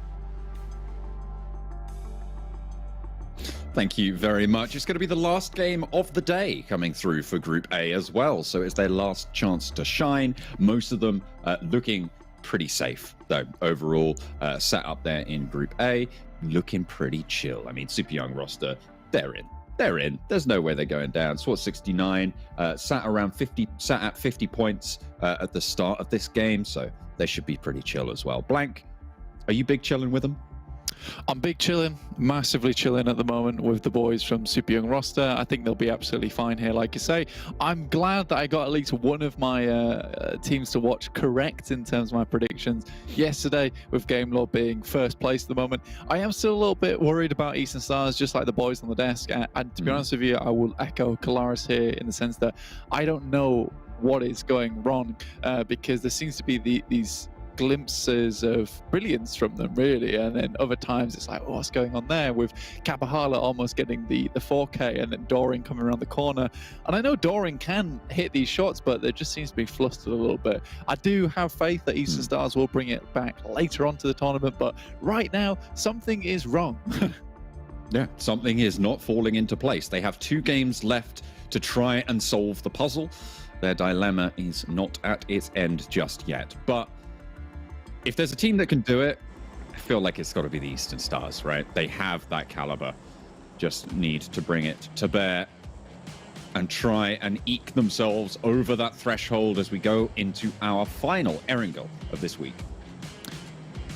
Thank you very much. It's going to be the last game of the day coming through for Group A as well. So it's their last chance to shine. Most of them looking pretty safe, though. Overall, set up there in Group A, looking pretty chill. I mean, super young roster, they're in. There's no way they're going down. Swat 69 sat at 50 points at the start of this game, so they should be pretty chill as well. Blank, are you big chilling with them? I'm big chilling, massively chilling at the moment with the boys from Super Young roster. I think they'll be absolutely fine here, like you say. I'm glad that I got at least one of my teams to watch correct in terms of my predictions yesterday, with Gamelord being first place at the moment. I am still a little bit worried about Eastern Stars, just like the boys on the desk. And to be honest with you, I will echo Kalaris here in the sense that I don't know what is going wrong, because there seems to be these glimpses of brilliance from them, really, and then other times it's like, oh, what's going on there, with Kapahala almost getting the 4K and then Doran coming around the corner. And I know Doran can hit these shots, but there just seems to be flustered a little bit. I do have faith that Eastern Stars will bring it back later on to the tournament, but right now something is wrong. Yeah, something is not falling into place. They have 2 games left to try and solve the puzzle. Their dilemma is not at its end just yet, but if there's a team that can do it, I feel like it's got to be the Eastern Stars, right? They have that caliber. Just need to bring it to bear and try and eke themselves over that threshold as we go into our final Erangel of this week.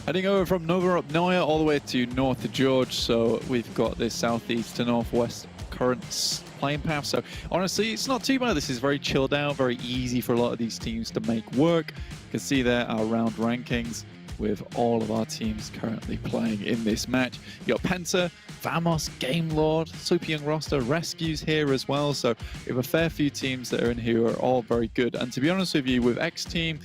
Heading over from Nova up Noya all the way to North George, so we've got this southeast to northwest current playing path. So honestly, it's not too bad. This is very chilled out, very easy for a lot of these teams to make work. You can see there our round rankings with all of our teams currently playing in this match. You got PENTA, Vamos, Game Lord, super young roster, Rescues here as well. So we have a fair few teams that are in here who are all very good. And to be honest with you, with XTEAM,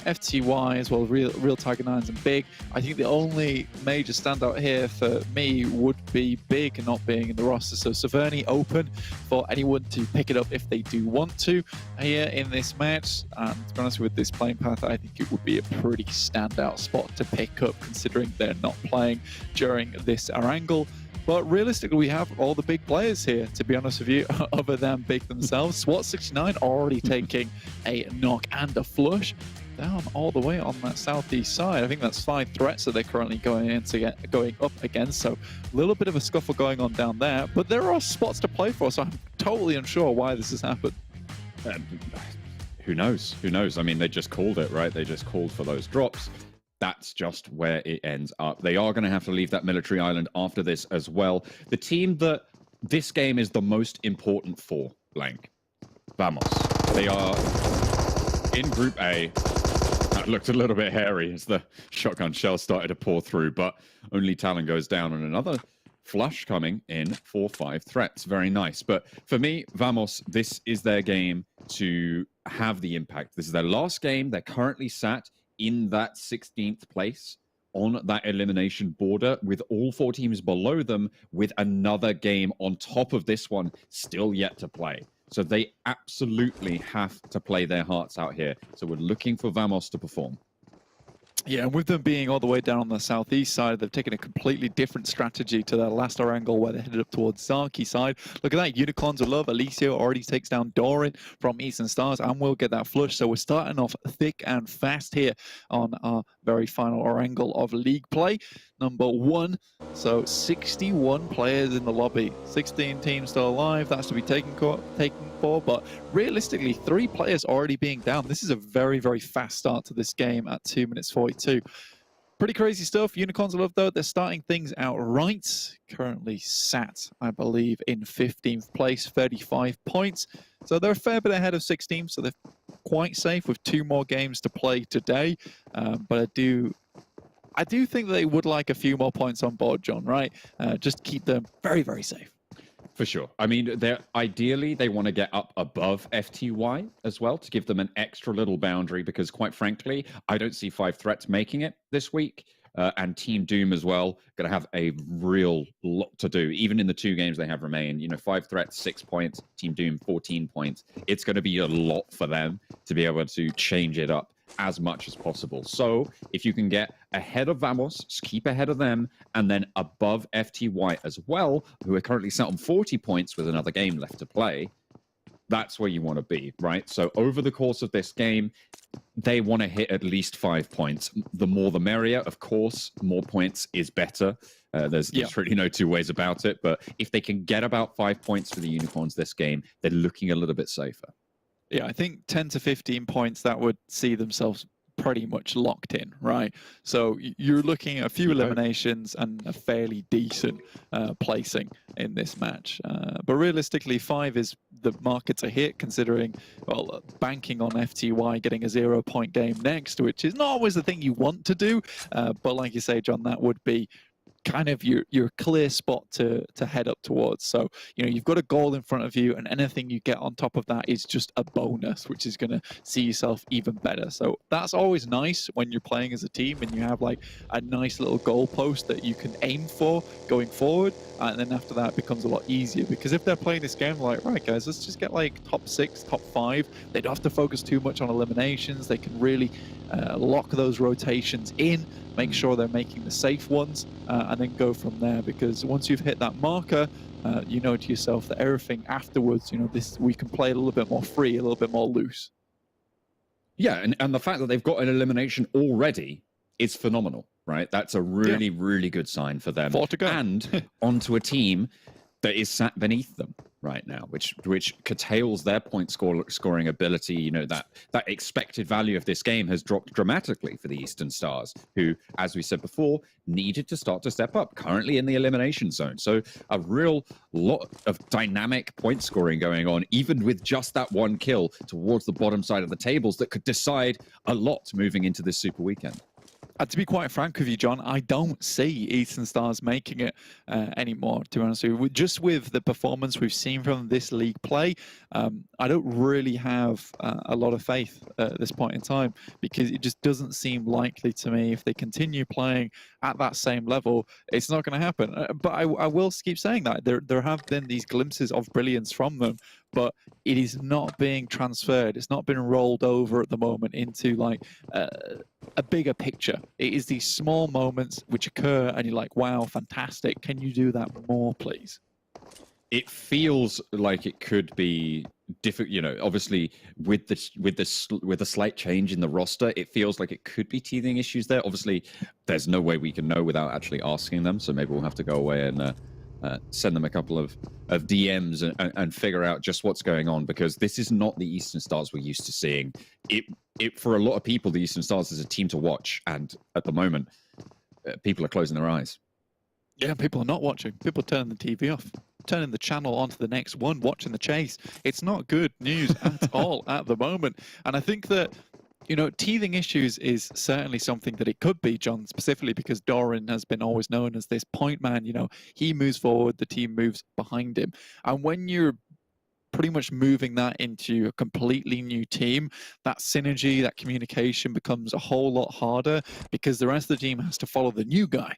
FTY as well, Real Tiger 9s and Big, I think the only major standout here for me would be Big not being in the roster. So Severny open for anyone to pick it up if they do want to here in this match. And to be honest, with this playing path, I think it would be a pretty standout spot to pick up considering they're not playing during this Erangel. But realistically, we have all the big players here, to be honest with you, other than Big themselves. Swat 69 already taking a knock and a flush down all the way on that southeast side. I think that's 5 threats that they're currently going up against. So a little bit of a scuffle going on down there. But there are spots to play for, so I'm totally unsure why this has happened. Who knows? Who knows? I mean, they just called it, right? They just called for those drops. That's just where it ends up. They are going to have to leave that military island after this as well. The team that this game is the most important for, blank, Vamos. They are in Group A. That looked a little bit hairy as the shotgun shells started to pour through, but only Talon goes down on another flush coming in for 5 threats. Very nice. But for me, Vamos, this is their game to have the impact. This is their last game. They're currently sat in that 16th place on that elimination border with all 4 teams below them with another game on top of this one still yet to play. So they absolutely have to play their hearts out here. So we're looking for Vamos to perform. Yeah, and with them being all the way down on the southeast side, they've taken a completely different strategy to their last Erangel where they headed up towards Zaki side. Look at that, Unicorns of Love. Alicio already takes down Doran from Eastern Stars and will get that flush. So we're starting off thick and fast here on our very final Erangel of league play. Number 1. So 61 players in the lobby. 16 teams still alive. That's to be taken for. But realistically, 3 players already being down. This is a very, very fast start to this game at 2 minutes 42. Pretty crazy stuff. Unicorns of Love, though, they're starting things out right. Currently sat, I believe, in 15th place, 35 points. So they're a fair bit ahead of 16, so they're quite safe with 2 more games to play today. But I do think they would like a few more points on board, John, right? Just keep them very, very safe. For sure. I mean, ideally, they want to get up above FTY as well to give them an extra little boundary because, quite frankly, I don't see 5 threats making it this week. And Team Doom as well, going to have a real lot to do. Even in the 2 games they have remain, 5 threats, 6 points, Team Doom, 14 points. It's going to be a lot for them to be able to change it up as much as possible. So if you can get ahead of Vamos, keep ahead of them, and then above FTY as well, who are currently set on 40 points with another game left to play, that's where you want to be, right? So over the course of this game, they want to hit at least 5 points. The more the merrier, of course. More points is better. There's really no 2 ways about it. But if they can get about 5 points for the Unicorns this game, they're looking a little bit safer. Yeah, I think 10 to 15 points, that would see themselves pretty much locked in, right? So you're looking at a few eliminations and a fairly decent placing in this match. But realistically, 5 is the market to hit, considering, well, banking on FTY getting a 0-point game next, which is not always the thing you want to do. But like you say, John, that would be kind of your clear spot to head up towards. So, you've got a goal in front of you, and anything you get on top of that is just a bonus, which is going to see yourself even better. So that's always nice when you're playing as a team and you have like a nice little goalpost that you can aim for going forward. And then after that, it becomes a lot easier, because if they're playing this game like, right guys, let's just get like top 6, top 5, they don't have to focus too much on eliminations. They can really lock those rotations in, make sure they're making the safe ones, and then go from there. Because once you've hit that marker, you know to yourself that everything afterwards, we can play a little bit more free, a little bit more loose. Yeah, and the fact that they've got an elimination already is phenomenal, right? That's a really, really good sign for them. 4 to go. And onto a team that is sat beneath them right now, which curtails their point scoring ability. You know, that expected value of this game has dropped dramatically for the Eastern Stars, who, as we said before, needed to start to step up, currently in the elimination zone. So a real lot of dynamic point scoring going on, even with just that one kill towards the bottom side of the tables, that could decide a lot moving into this Super Weekend. To be quite frank with you, John, I don't see Eastern Stars making it anymore, to be honest with you. Just with the performance we've seen from this league play, I don't really have a lot of faith at this point in time, because it just doesn't seem likely to me. If they continue playing at that same level, it's not going to happen. But I will keep saying that. There have been these glimpses of brilliance from them, but it is not being transferred. It's not been rolled over at the moment into like a bigger picture. It is these small moments which occur and you're like, wow, fantastic. Can you do that more, please? It feels like it could be difficult, you know, obviously with the slight change in the roster, it feels like it could be teething issues there. Obviously, there's no way we can know without actually asking them, so maybe we'll have to go away and send them a couple of DMs and figure out just what's going on, because this is not the Eastern Stars we're used to seeing. It for a lot of people, the Eastern Stars is a team to watch, and at the moment, people are closing their eyes. Yeah, people are not watching. People are turning the TV off, turning the channel onto the next one, watching the chase. It's not good news at all at the moment. And I think that, you know, teething issues is certainly something that it could be, John, specifically because Doran has been always known as this point man. You know, he moves forward, the team moves behind him. And when you're pretty much moving that into a completely new team, that synergy, that communication becomes a whole lot harder, because the rest of the team has to follow the new guy,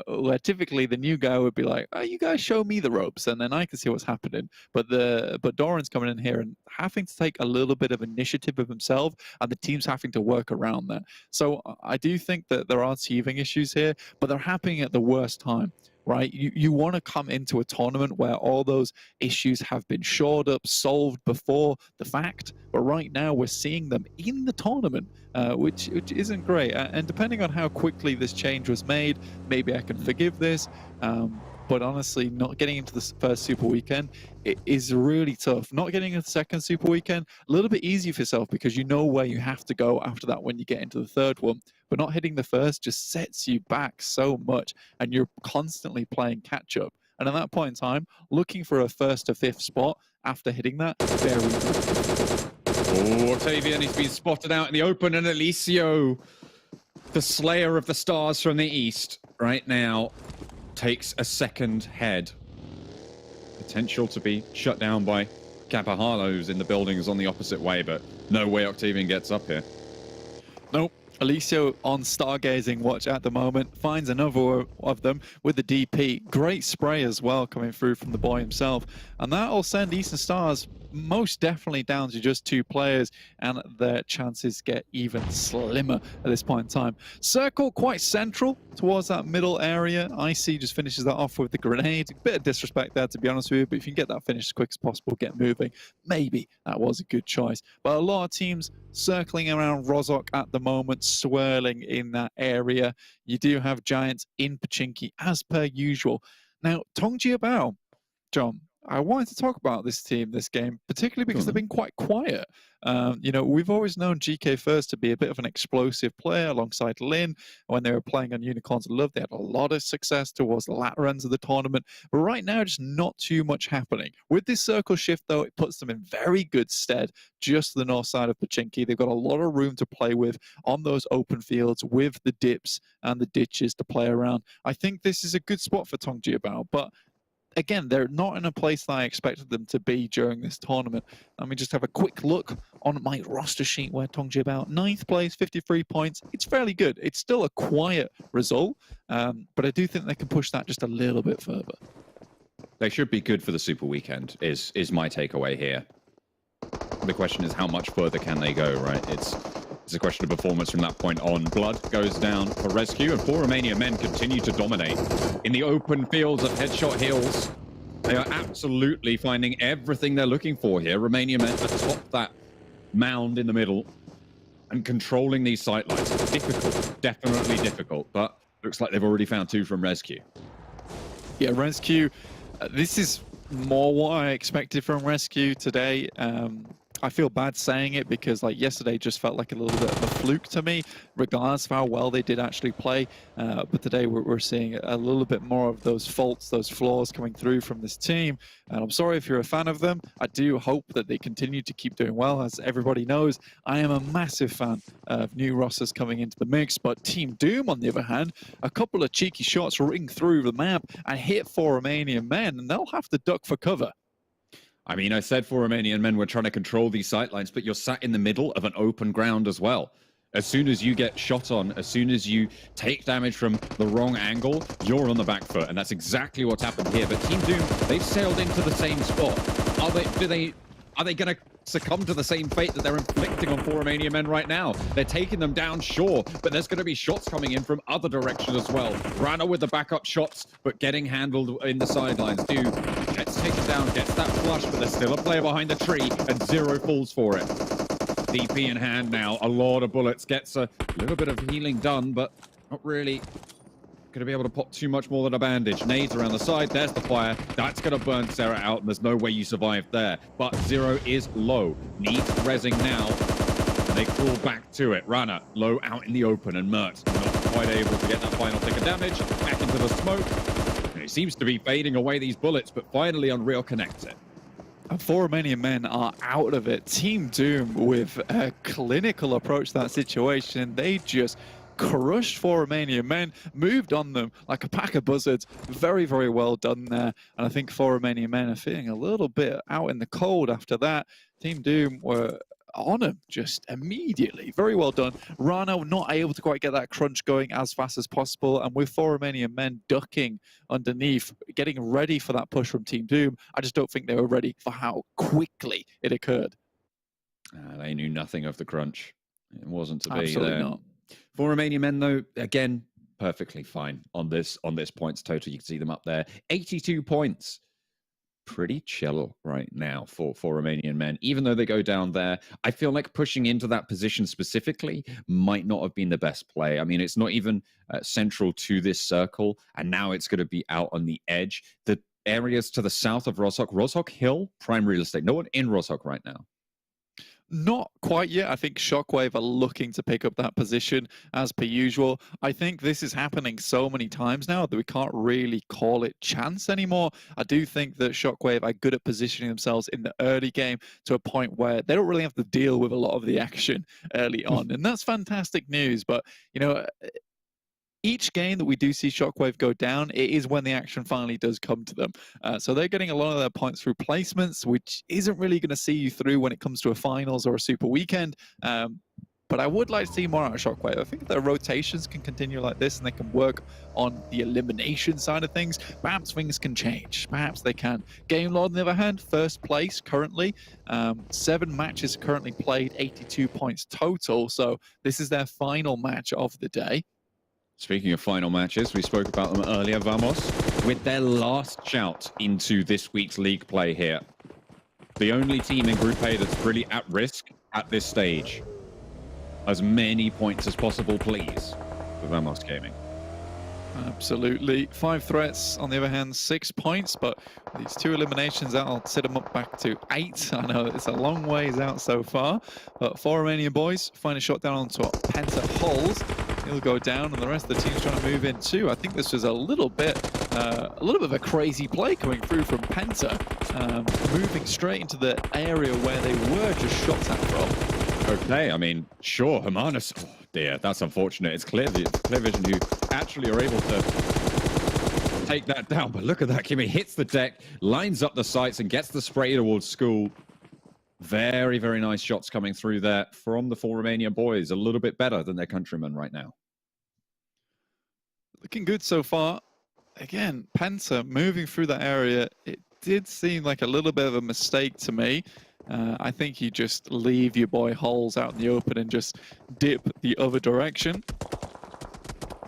where typically the new guy would be like, oh, you guys show me the ropes and then I can see what's happening. But Doran's coming in here and having to take a little bit of initiative of himself, and the team's having to work around that. So I do think that there are teething issues here, but they're happening at the worst time. Right, you want to come into a tournament where all those issues have been shored up, solved before the fact. But right now we're seeing them in the tournament, which isn't great. And depending on how quickly this change was made, maybe I can forgive this. But honestly, not getting into the first Super Weekend, it is really tough. Not getting into the second Super Weekend, a little bit easier for yourself, because you know where you have to go after that when you get into the third one. But not hitting the first just sets you back so much, and you're constantly playing catch up. And at that point in time, looking for a first to fifth spot after hitting that, very difficult. Oh, Octavian, he's been spotted out in the open, and Alicio, the slayer of the stars from the east, right now takes a second head. Potential to be shut down by Kapahalo, who's in the buildings on the opposite way, but no way Octavian gets up here. Nope. Alicio on stargazing watch at the moment, finds another of them with the DP. Great spray as well coming through from the boy himself. And that'll send Eastern Stars most definitely down to just 2 players, and their chances get even slimmer at this point in time. Circle quite central towards that middle area. Icy just finishes that off with the grenade. A bit of disrespect there, to be honest with you, but if you can get that finished as quick as possible, get moving, maybe that was a good choice. But a lot of teams circling around Rozhok at the moment, swirling in that area. You do have Giants in Pachinki as per usual. Now, TJB, John, I wanted to talk about this team, this game, particularly because they've been quite quiet. You know, we've always known GK First to be a bit of an explosive player alongside Lin. When they were playing on Unicorns of Love, they had a lot of success towards the latter ends of the tournament. But right now, just not too much happening. With this circle shift, though, it puts them in very good stead just to the north side of Pachinki. They've got a lot of room to play with on those open fields with the dips and the ditches to play around. I think this is a good spot for TJB, but again, they're not in a place that I expected them to be during this tournament. Let me just have a quick look on my roster sheet where TJB, 9th place, 53 points. It's fairly good. It's still a quiet result, but I do think they can push that just a little bit further. They should be good for the Super Weekend, is my takeaway here. The question is, how much further can they go, right? It's a question of performance from that point on. Blood goes down for RESQ, and 4 Romanian men continue to dominate in the open fields of Headshot Hills. They are absolutely finding everything they're looking for here. Romanian men atop that mound in the middle and controlling these sightlines. Difficult, definitely difficult, but looks like they've already found 2 from RESQ. Yeah, RESQ, This is more what I expected from RESQ today. I feel bad saying it because like yesterday just felt like a little bit of a fluke to me, regardless of how well they did actually play. But today we're seeing a little bit more of those faults, those flaws coming through from this team. And I'm sorry if you're a fan of them. I do hope that they continue to keep doing well. As everybody knows, I am a massive fan of new rosters coming into the mix. But Team Doom, on the other hand, a couple of cheeky shots ring through the map and hit 4 Romanian men, and they'll have to duck for cover. I mean, I said 4 Romanian men were trying to control these sightlines, but you're sat in the middle of an open ground as well. As soon as you get shot on, as soon as you take damage from the wrong angle, you're on the back foot, and that's exactly what's happened here. But Team Doom, they've sailed into the same spot. Are they going to succumb to the same fate that they're inflicting on 4 Romanian men right now? They're taking them down, sure, but there's going to be shots coming in from other directions as well. Rana with the backup shots, but getting handled in the sidelines. Doom gets taken down, gets that flush, but there's still a player behind the tree, and Zero falls for it. DP in hand now, a lot of bullets, gets a little bit of healing done, but not really going to be able to pop too much more than a bandage. Nades around the side, there's the fire. That's going to burn Sarah out, and there's no way you survive there. But Zero is low. Needs rezzing now, and they crawl back to it. Rana, low out in the open, and Mert not quite able to get that final tick of damage. Back into the smoke. And it seems to be fading away these bullets, but finally Unreal connects it. And 4 Romanian men are out of it. Team Doom, with a clinical approach to that situation, they just crushed 4 Romanian men, moved on them like a pack of buzzards. Very, very well done there. And I think 4 Romanian men are feeling a little bit out in the cold after that. Team Doom were on him just immediately. Very well done. Rana not able to quite get that crunch going as fast as possible. And with 4 Romanian men ducking underneath, getting ready for that push from Team Doom, I just don't think they were ready for how quickly it occurred. They knew nothing of the crunch. It wasn't to be. Absolutely not. 4 Romanian men, though, again, perfectly fine on this points total. You can see them up there. 82 points. Pretty chill right now for Romanian men. Even though they go down there, I feel like pushing into that position specifically might not have been the best play. I mean, it's not even central to this circle, and now it's going to be out on the edge. The areas to the south of Rozhok Hill, prime real estate. No one in Rozhok right now. Not quite yet. I think Shockwave are looking to pick up that position as per usual. I think this is happening so many times now that we can't really call it chance anymore. I do think that Shockwave are good at positioning themselves in the early game to a point where they don't really have to deal with a lot of the action early on. And that's fantastic news. But, you know, each game that we do see Shockwave go down, it is when the action finally does come to them. So they're getting a lot of their points through placements, which isn't really going to see you through when it comes to a finals or a super weekend. But I would like to see more out of Shockwave. I think their rotations can continue like this and they can work on the elimination side of things. Perhaps things can change. Perhaps they can. Game Lord, on the other hand, first place currently. 7 matches currently played, 82 points total. So this is their final match of the day. Speaking of final matches, we spoke about them earlier, Vamos, with their last shout into this week's league play here. The only team in Group A that's really at risk at this stage. As many points as possible, please, for Vamos Gaming. Absolutely. 5 threats, on the other hand, 6 points, but with these 2 eliminations, that'll set them up back to 8. I know it's a long ways out so far, but 4 Romanian boys find a shot down onto PENTA Hulls. He'll go down, and the rest of the team's trying to move in too. I think this was a little bit of a crazy play coming through from PENTA, moving straight into the area where they were just shot at from. Okay, I mean, sure, Hermanus. Oh dear, that's unfortunate. It's Clear Vision who actually are able to take that down. But look at that, Kimmy hits the deck, lines up the sights, and gets the spray towards School. Very, very nice shots coming through there from the 4 Romanian boys. A little bit better than their countrymen right now. Looking good so far. Again, PENTA moving through that area. It did seem like a little bit of a mistake to me. I think you just leave your boy Hulls out in the open and just dip the other direction.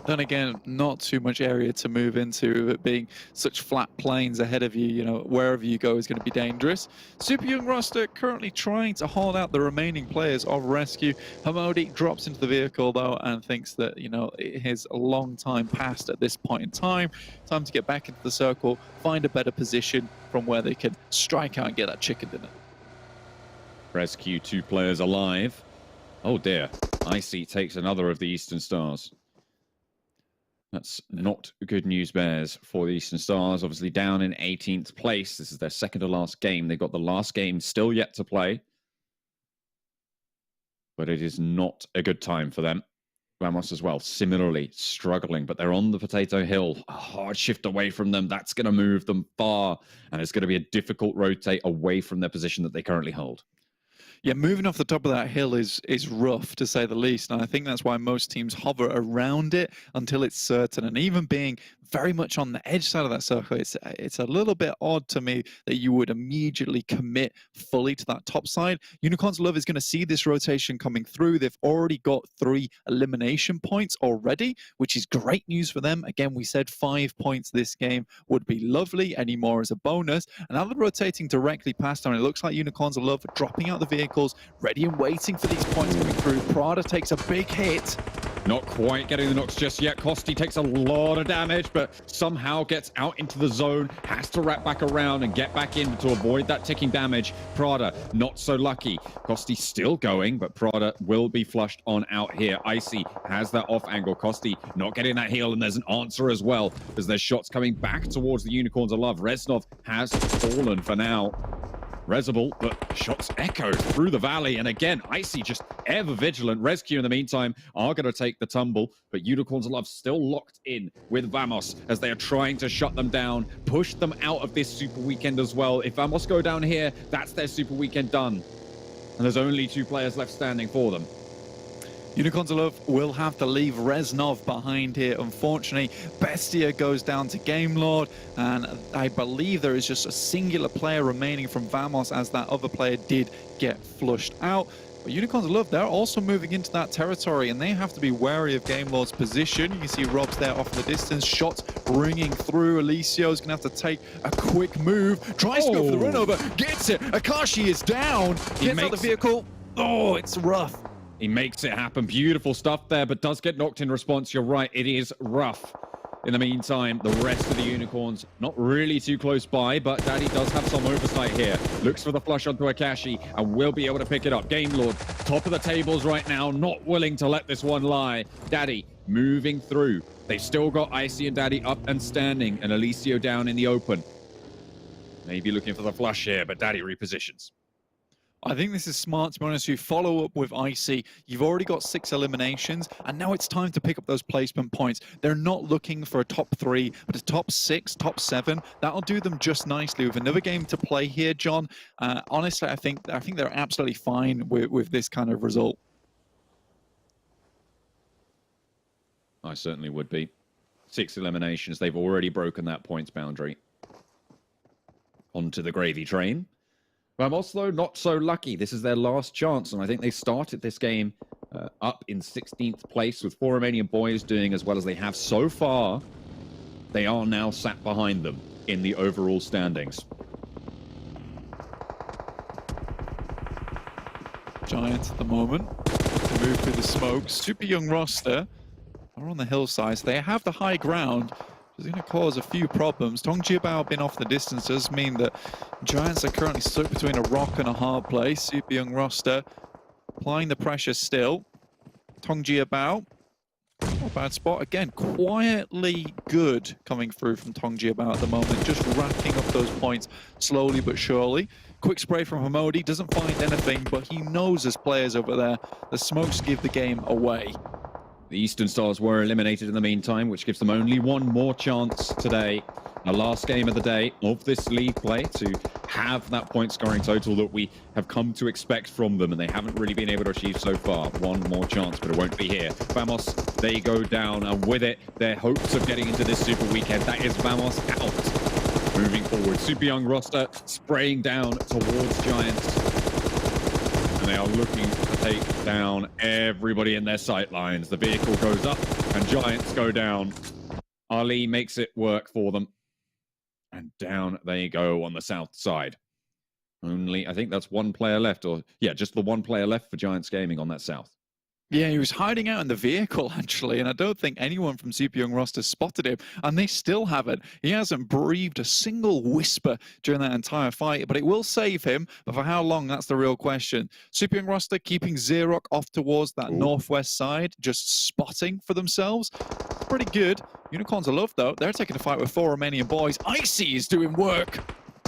Then again, not too much area to move into, it being such flat plains ahead of you, you know, wherever you go is going to be dangerous. Super Young roster currently trying to hold out the remaining players of Rescue. Hamodi drops into the vehicle though and thinks that, you know, his long time passed at this point in time. Time to get back into the circle, find a better position from where they can strike out and get that chicken dinner. Rescue 2 players alive. Oh dear. Icy takes another of the Eastern Stars. That's not good news bears for the Eastern Stars. Obviously down in 18th place. This is their second to last game. They've got the last game still yet to play. But it is not a good time for them. Vamos as well, similarly struggling, but they're on the potato hill. A hard shift away from them. That's going to move them far. And it's going to be a difficult rotate away from their position that they currently hold. Yeah, moving off the top of that hill is rough, to say the least. And I think that's why most teams hover around it until it's certain. And even being very much on the edge side of that circle, it's a little bit odd to me that you would immediately commit fully to that top side. Unicorns Love is going to see this rotation coming through. They've already got 3 elimination points already, which is great news for them. Again, we said 5 points this game would be lovely. Any more as a bonus. And now they're rotating directly past them. It looks like Unicorns Love are dropping out the vehicles, ready and waiting for these points coming through. Prada takes a big hit. Not quite getting the knocks just yet. Kosti takes a lot of damage, but somehow gets out into the zone, has to wrap back around and get back in to avoid that ticking damage. Prada, not so lucky. Kosti still going, but Prada will be flushed on out here. Icy has that off angle. Kosti not getting that heal, and there's an answer as well, as there's shots coming back towards the Unicorns of Love. Reznov has fallen for now. Rezable, but shots echoed through the valley. And again, Icy just ever vigilant. Rescue in the meantime are going to take the tumble, but Unicorns of Love still locked in with Vamos as they are trying to shut them down, push them out of this Super Weekend as well. If Vamos go down here, that's their Super Weekend done. And there's only 2 players left standing for them. Unicorns of Love will have to leave Reznov behind here. Unfortunately, Bestia goes down to Game Lord, and I believe there is just a singular player remaining from Vamos, as that other player did get flushed out. But Unicorns of Love, they're also moving into that territory, and they have to be wary of Game Lord's position. You can see Rob's there off in the distance, shots ringing through. Alessio's gonna have to take a quick move, tries to go for the run over, gets it. Akashi is down, gets out the vehicle. Oh, it's rough. He makes it happen. Beautiful stuff there, but does get knocked in response. You're right, it is rough. In the meantime, the rest of the Unicorns not really too close by, but Daddy does have some oversight here. Looks for the flush onto Akashi and will be able to pick it up. Game Lord, top of the tables right now, not willing to let this one lie. Daddy moving through. They've still got Icy and Daddy up and standing, and Alessio down in the open. Maybe looking for the flush here, but Daddy repositions. I think this is smart, to be honest. You follow up with Icy. You've already got 6 eliminations, and now it's time to pick up those placement points. They're not looking for a top 3, but a top 6, top 7. That'll do them just nicely with another game to play here, John. Honestly, I think they're absolutely fine with this kind of result. I certainly would be. 6 eliminations. They've already broken that points boundary. Onto the gravy train. Vamos, though, not so lucky. This is their last chance, and I think they started this game up in 16th place with 4 Romanian boys doing as well as they have so far. They are now sat behind them in the overall standings. Giants at the moment to move through the smoke. Super young roster are on the hillside, so they have the high ground. It's going to cause a few problems. Tong Jiabao been off the distance does mean that Giants are currently stuck between a rock and a hard place. Super young roster applying the pressure still. Tong Jiabao, not a bad spot. Again, quietly good coming through from Tong Jiabao at the moment. Just racking up those points slowly but surely. Quick spray from Hamodi, doesn't find anything, but he knows there's players over there. The smokes give the game away. The Eastern Stars were eliminated in the meantime, which gives them only 1 more chance today. The last game of the day of this league play to have that point scoring total that we have come to expect from them, and they haven't really been able to achieve so far. 1 more chance, but it won't be here. Vamos, they go down, and with it, their hopes of getting into this Super Weekend. That is Vamos out. Moving forward, super young roster spraying down towards Giants. And they are looking to take down everybody in their sight lines. The vehicle goes up and Giants go down. Ali makes it work for them. And down they go on the south side. Only, I think that's one player left, or yeah, just the one player left for Giants Gaming on that south. Yeah, he was hiding out in the vehicle, actually, and I don't think anyone from Super Young roster spotted him, and they still haven't. He hasn't breathed a single whisper during that entire fight, but it will save him, but for how long, that's the real question. Super Young roster keeping Xerox off towards that northwest side, just spotting for themselves. Pretty good. Unicorns are loved, though. They're taking a fight with 4 Romanian boys. Icy is doing work.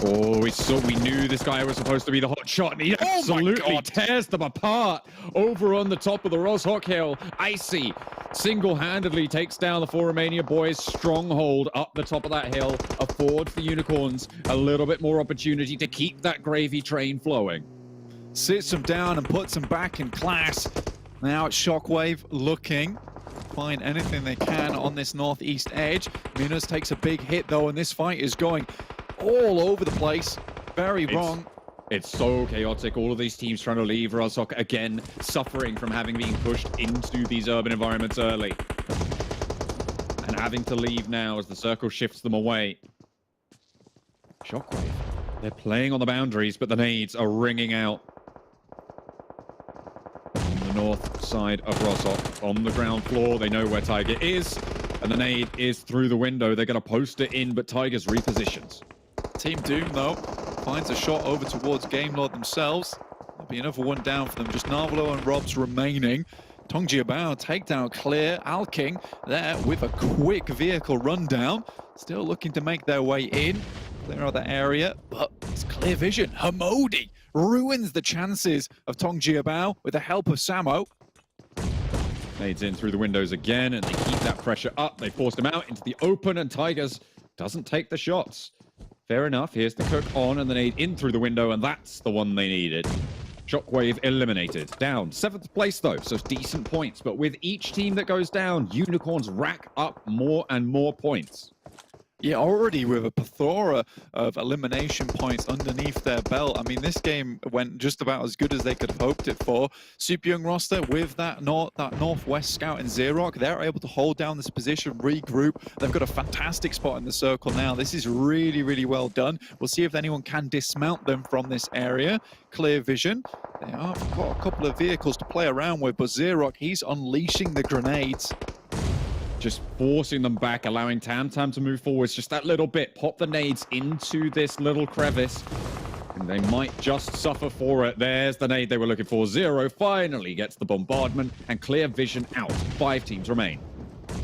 Oh, we knew this guy was supposed to be the hot shot, and he absolutely tears them apart over on the top of the RESQ hill. Icy single-handedly takes down the 4 Romania boys. Stronghold up the top of that hill affords the Unicorns a little bit more opportunity to keep that gravy train flowing. Sits them down and puts them back in class. Now it's Shockwave looking find anything they can on this northeast edge. Minos takes a big hit, though, and this fight is going all over the place. Very wrong. It's so chaotic. All of these teams trying to leave. RESQ again suffering from having been pushed into these urban environments early. And having to leave now as the circle shifts them away. Shockwave. They're playing on the boundaries, but the nades are ringing out. On the north side of RESQ, on the ground floor, they know where Tiger is. And the nade is through the window. They're going to post it in, but Tiger's repositions. Team Doom, though, finds a shot over towards Game Lord themselves. There'll be another one down for them. Just Narvalo and Robs remaining. Tongjiabao takedown clear. Alking there with a quick vehicle rundown. Still looking to make their way in. Clear out the area, but it's clear vision. Hamodi ruins the chances of Tongjiabao with the help of Samo. Nades in through the windows again, and they keep that pressure up. They forced him out into the open, and Tigers doesn't take the shots. Fair enough. Here's the cook on, and the nade in through the window, and that's the one they needed. Shockwave eliminated. Down 7th place, though, so decent points. But with each team that goes down, Unicorns rack up more and more points. Yeah, already with a plethora of elimination points underneath their belt. I mean, this game went just about as good as they could have hoped it for. Super Young roster with that northwest scout in Xerox, they're able to hold down this position, regroup. They've got a fantastic spot in the circle now. This is really, really well done. We'll see if anyone can dismount them from this area. Clear vision. They have got a couple of vehicles to play around with, but Xerox, he's unleashing the grenades. Just forcing them back, allowing Tam to move forwards just that little bit. Pop the nades into this little crevice, and they might just suffer for it. There's the nade they were looking for. Zero finally gets the bombardment and clear vision out. 5 teams remain.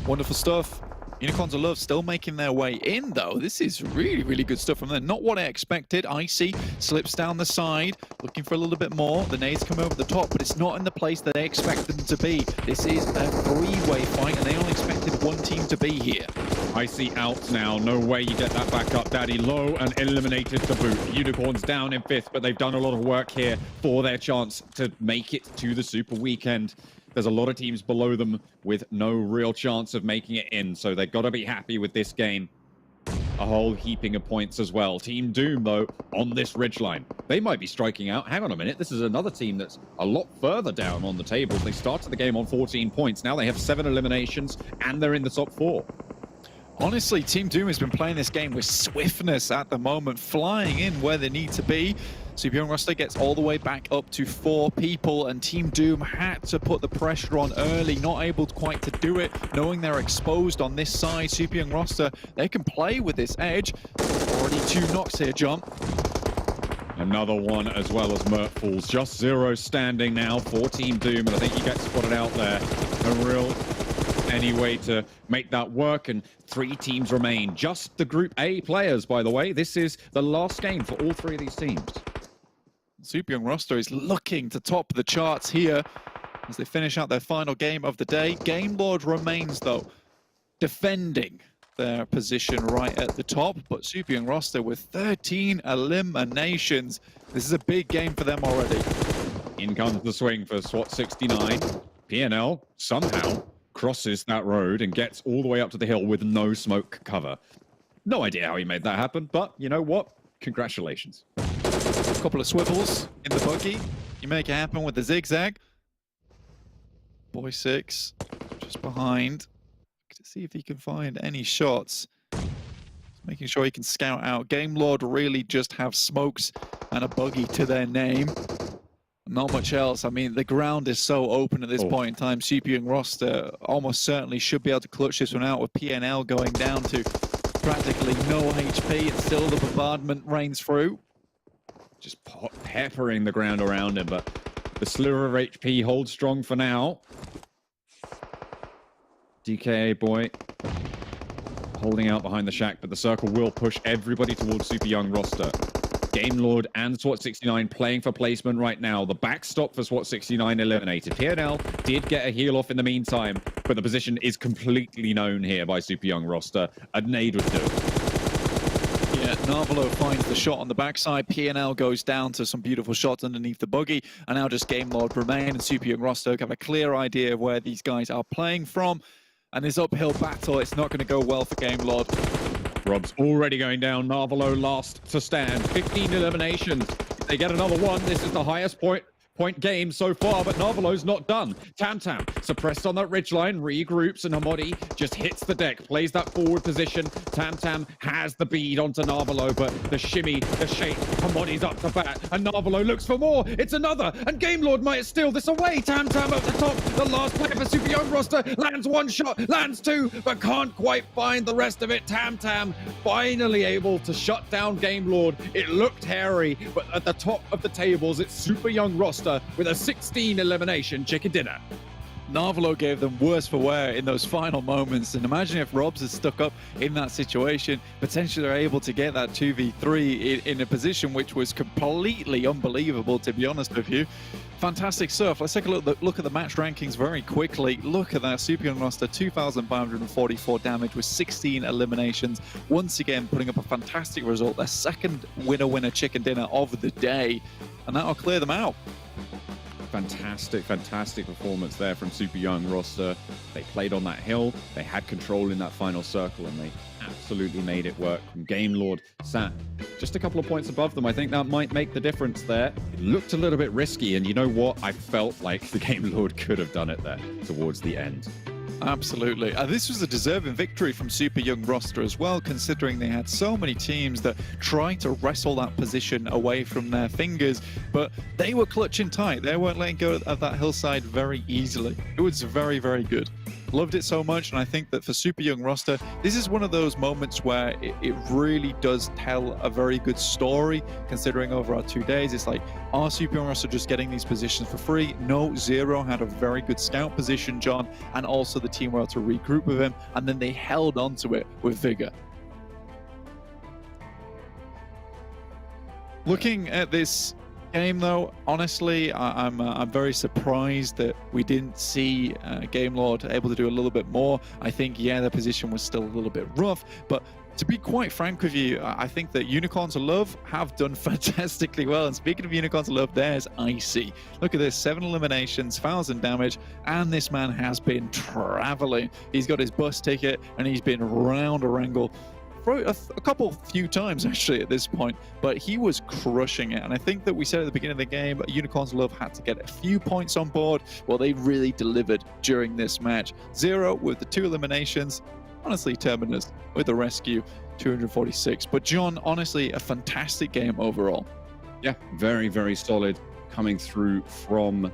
Wonderful stuff. Unicorns of Love still making their way in, though. This is really, really good stuff from them. Not what I expected. Icy slips down the side, looking for a little bit more. The nades come over the top, but it's not in the place that they expect them to be. This is a 3-way fight, and they only expected one team to be here. Icy out now. No way you get that back up. Daddy low and eliminated to boot. Unicorns down in 5th, but they've done a lot of work here for their chance to make it to the Super Weekend. There's a lot of teams below them with no real chance of making it in, so they've got to be happy with this game. A whole heaping of points as well. Team Doom, though, on this ridgeline. They might be striking out. Hang on a minute. This is another team that's a lot further down on the tables. They started the game on 14 points. Now they have 7 eliminations, and they're in the top 4. Honestly, Team Doom has been playing this game with swiftness at the moment, flying in where they need to be. Super Young roster gets all the way back up to 4 people, and Team Doom had to put the pressure on early, not able quite to do it, knowing they're exposed on this side. Super Young roster, they can play with this edge. Already 2 knocks here, John. Another one as well as Mert falls. Just 0 standing now for Team Doom, and I think you get spotted out there. A real any way to make that work, and 3 teams remain. Just the Group A players, by the way. This is the last game for all 3 of these teams. Super Young roster is looking to top the charts here as they finish out their final game of the day. Game Lord remains, though, defending their position right at the top, but Super Young roster with 13 eliminations. This is a big game for them already. In comes the swing for Swat 69. PNL somehow crosses that road and gets all the way up to the hill with no smoke cover. No idea how he made that happen, but you know what? Congratulations. A couple of swivels in the buggy. You make it happen with the zigzag. Boy 6 just behind. To see if he can find any shots. Making sure he can scout out. Game Lord really just have smokes and a buggy to their name. Not much else. I mean, the ground is so open at this point in time. CPU and roster almost certainly should be able to clutch this one out with PNL going down to practically no HP, and still the bombardment rains through. Just peppering the ground around him, but the sliver of HP holds strong for now. DKA boy holding out behind the shack, but the circle will push everybody towards Super Young roster. Game Lord and SWAT 69 playing for placement right now. The backstop for SWAT 69 eliminated. PNL did get a heal off in the meantime, but the position is completely known here by Super Young roster. A nade would do. Yeah, Narvalo finds the shot on the backside. PNL goes down to some beautiful shots underneath the buggy, and now just Game Lord remain, and Super Young roster have a clear idea of where these guys are playing from. And this uphill battle, it's not going to go well for Game Lord. Rob's already going down. Narvalo last to stand. 15 eliminations. If they get another one, this is the highest point game so far, but Narvalo's not done. Tam suppressed on that ridgeline, regroups, and Hamodi just hits the deck, plays that forward position. Tam has the bead onto Narvalo, but the shimmy, the shake, Hamodi's up to bat, and Narvalo looks for more. It's another, and Game Lord might steal this away. Tam at the top, the last player for Super Young roster, lands one shot, lands two, but can't quite find the rest of it. Tam finally able to shut down Game Lord. It looked hairy, but at the top of the tables, it's Super Young roster with a 16 elimination chicken dinner. Narvalo gave them worse for wear in those final moments, and imagine if Robs had stuck up in that situation. Potentially they're able to get that 2v3 in a position which was completely unbelievable, to be honest with you. Fantastic stuff. Let's take a look at the match rankings very quickly. Look at that. Super Young roster, 2,544 damage with 16 eliminations. Once again, putting up a fantastic result. Their second winner chicken dinner of the day, and that'll clear them out. Fantastic performance there from Super Young roster. They played on that hill, they had control in that final circle, and they absolutely made it work. Game Lord sat just a couple of points above them. I think that might make the difference there. It looked a little bit risky, and you know what? I felt like the Game Lord could have done it there towards the end. Absolutely. This was a deserving victory from Super Young roster as well, considering they had so many teams that tried to wrestle that position away from their fingers, but they were clutching tight. They weren't letting go of that hillside very easily. It was very, very good. Loved it so much, and I think that for Super Young roster, this is one of those moments where it really does tell a very good story, considering over our 2 days, it's like, are Super Young roster just getting these positions for free? No, Zero had a very good scout position, John, and also the team were able to regroup with him, and then they held onto it with vigor. Looking at this game though, honestly, I'm very surprised that we didn't see Game Lord able to do a little bit more. I think, yeah, their position was still a little bit rough, but to be quite frank with you, I think that Unicorns of Love have done fantastically well. And speaking of Unicorns of Love, there's Icy. Look at this, 7 eliminations, 1,000 damage, and this man has been traveling. He's got his bus ticket, and he's been round Erangel a few times actually at this point, but he was crushing it. And I think that we said at the beginning of the game, Unicorns of Love had to get a few points on board. Well, they really delivered during this match. Zero with the 2 eliminations, honestly, Terminus with the rescue, 246. But John, honestly, a fantastic game overall. Yeah, very, very solid coming through from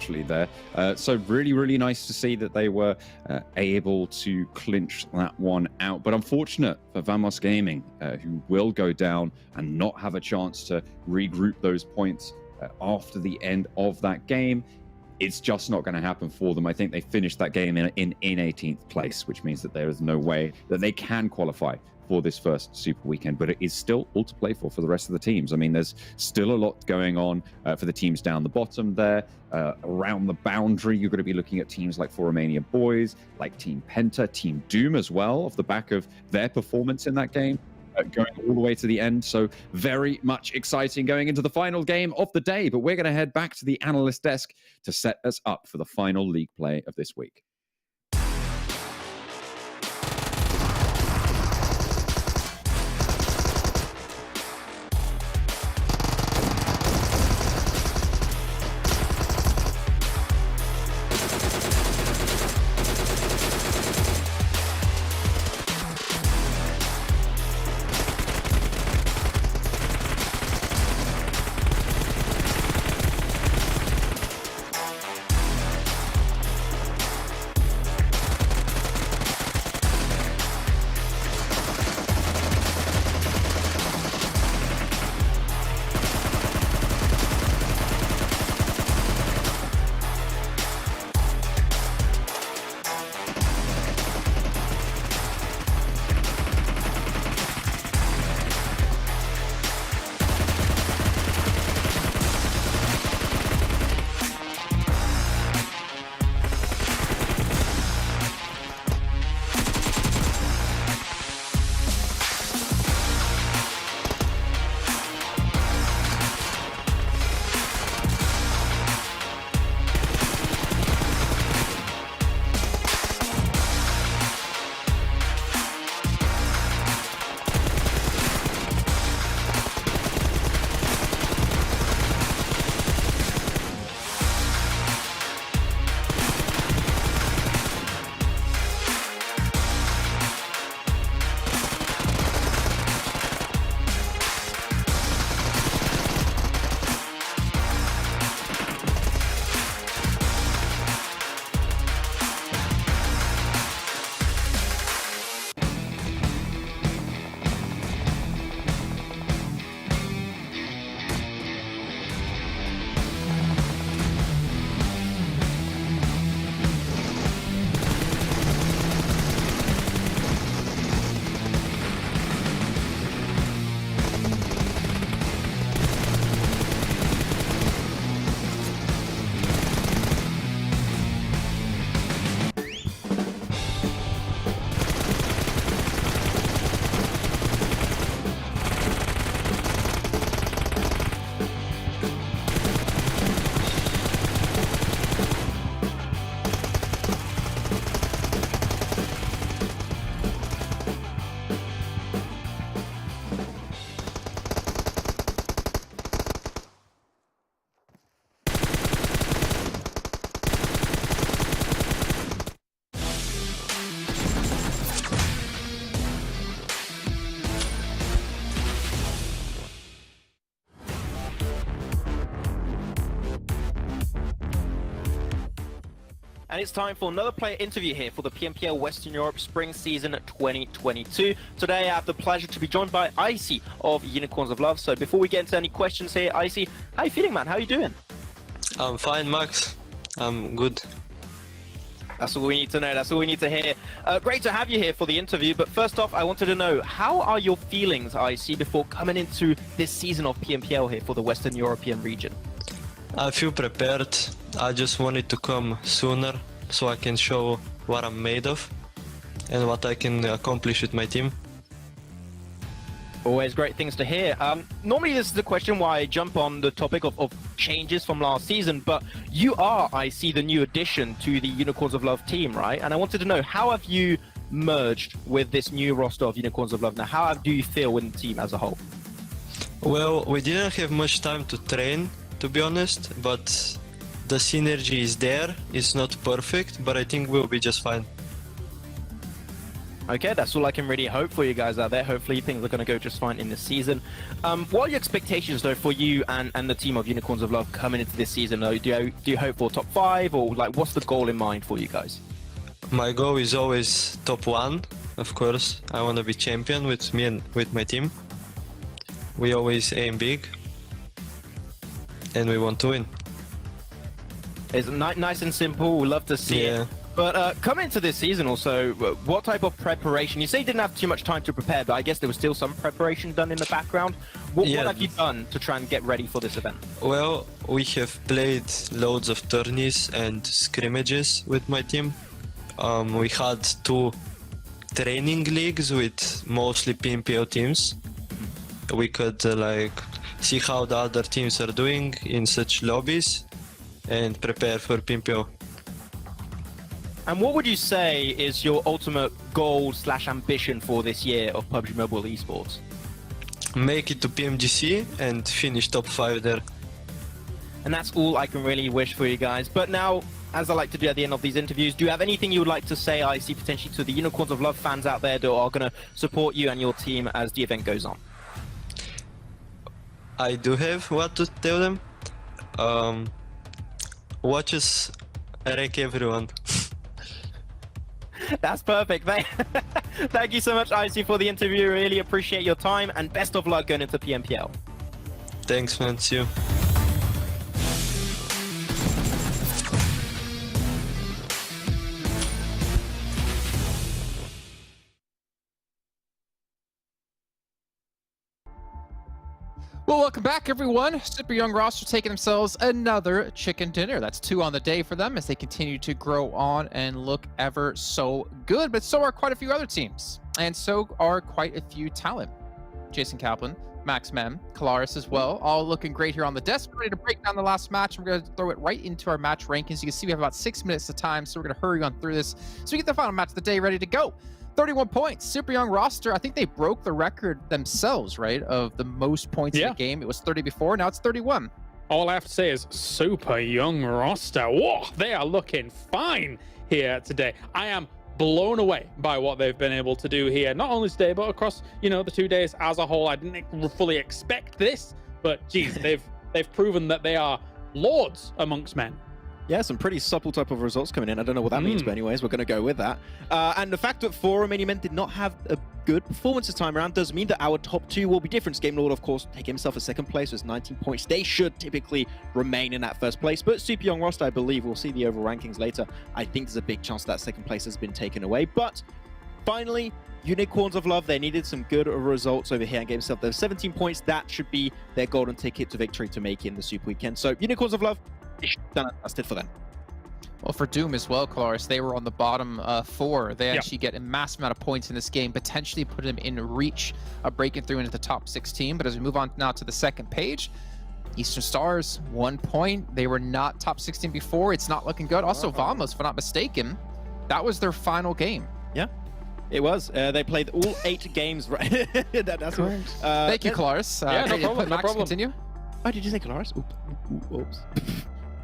there. So really nice to see that they were able to clinch that one out. But unfortunate for Vamos Gaming, who will go down and not have a chance to regroup those points after the end of that game. It's just not going to happen for them. I think they finished that game in 18th place, which means that there is no way that they can qualify for this first Super Weekend, but it is still all to play for the rest of the teams. I mean, there's still a lot going on for the teams down the bottom there. Around the boundary, you're going to be looking at teams like Romanian Boys, like Team PENTA, Team Doom as well, off the back of their performance in that game, going all the way to the end. So very much exciting going into the final game of the day, but we're going to head back to the analyst desk to set us up for the final league play of this week. And it's time for another player interview here for the PMPL Western Europe Spring Season 2022. Today I have the pleasure to be joined by Icy of Unicorns of Love. So before we get into any questions here, Icy, how you feeling, man? How you doing? I'm fine, Max. I'm good. That's all we need to know. That's all we need to hear. Great to have you here for the interview. But first off, I wanted to know, how are your feelings, Icy, before coming into this season of PMPL here for the Western European region? I feel prepared. I just wanted to come sooner so I can show what I'm made of and what I can accomplish with my team. Always great things to hear. Normally this is the question why I jump on the topic of changes from last season, but you are, I see, the new addition to the Unicorns of Love team, right? And I wanted to know, how have you merged with this new roster of Unicorns of Love? Now, how do you feel in the team as a whole? Well, we didn't have much time to train, to be honest, but the synergy is there. It's not perfect, but I think we'll be just fine. Okay, that's all I can really hope for you guys out there. Hopefully things are going to go just fine in this season. What are your expectations, though, for you and the team of Unicorns of Love coming into this season, though? Do you hope for top 5, or like what's the goal in mind for you guys? My goal is always top 1, of course. I want to be champion with me and with my team. We always aim big, and we want to win. It's nice and simple. We love to see it. But coming into this season also, what type of preparation? You say you didn't have too much time to prepare, but I guess there was still some preparation done in the background. What have you done to try and get ready for this event? Well, we have played loads of tourneys and scrimmages with my team. We had 2 training leagues with mostly PMPL teams. We could see how the other teams are doing in such lobbies and prepare for PMPL. And what would you say is your ultimate goal / ambition for this year of PUBG Mobile Esports? Make it to PMGC and finish top 5 there. And that's all I can really wish for you guys. But now, as I like to do at the end of these interviews, do you have anything you would like to say, I see, potentially to the Unicorns of Love fans out there that are going to support you and your team as the event goes on? I do have what to tell them. Watch us wreck everyone. That's perfect. Thank you so much, Icy, for the interview. Really appreciate your time, and best of luck going into PMPL. Thanks, man. See you. Well, welcome back, everyone. Super Young roster taking themselves another chicken dinner. That's 2 on the day for them as they continue to grow on and look ever so good. But so are quite a few other teams, and so are quite a few talent. Jason Kaplan, Max Mem, Kalaris as well, all looking great here on the desk. We're ready to break down the last match. We're going to throw it right into our match rankings. You can see we have about 6 minutes of time, so we're going to hurry on through this so we get the final match of the day ready to go. 31 points, super young roster. I think they broke the record themselves, right, of the most points in the game. It was 30 before, now it's 31. All I have to say is super young roster. Whoa, they are looking fine here today. I am blown away by what they've been able to do here, not only today, but across, the 2 days as a whole. I didn't fully expect this, but geez, they've proven that they are lords amongst men. Yeah, some pretty supple type of results coming in. I don't know what that means, but anyways, we're going to go with that. And the fact that 4 Romanian men did not have a good performance this time around does mean that our top 2 will be different. Game Lord, of course, taking himself a 2nd place with 19 points. They should typically remain in that 1st place. But Super Young roster, I believe, we'll see the overall rankings later. I think there's a big chance that 2nd place has been taken away. But finally, Unicorns of Love, they needed some good results over here and gave themselves those 17 points. That should be their golden ticket to victory to make in the Super Weekend. So Unicorns of Love, that's it for them. Well, for Doom as well, Kalaris, they were on the bottom 4. They actually get a massive amount of points in this game, potentially put them in reach of breaking through into the top 16. But as we move on now to the 2nd page, Eastern Stars, 1 point. They were not top 16 before. It's not looking good. Also, Vamos, if I'm not mistaken, that was their final game. Yeah, it was. They played all 8 games, right? That's correct. Thank you, Kalaris. Yeah, no problem. Max, continue. Oh, did you say Kalaris? Oops.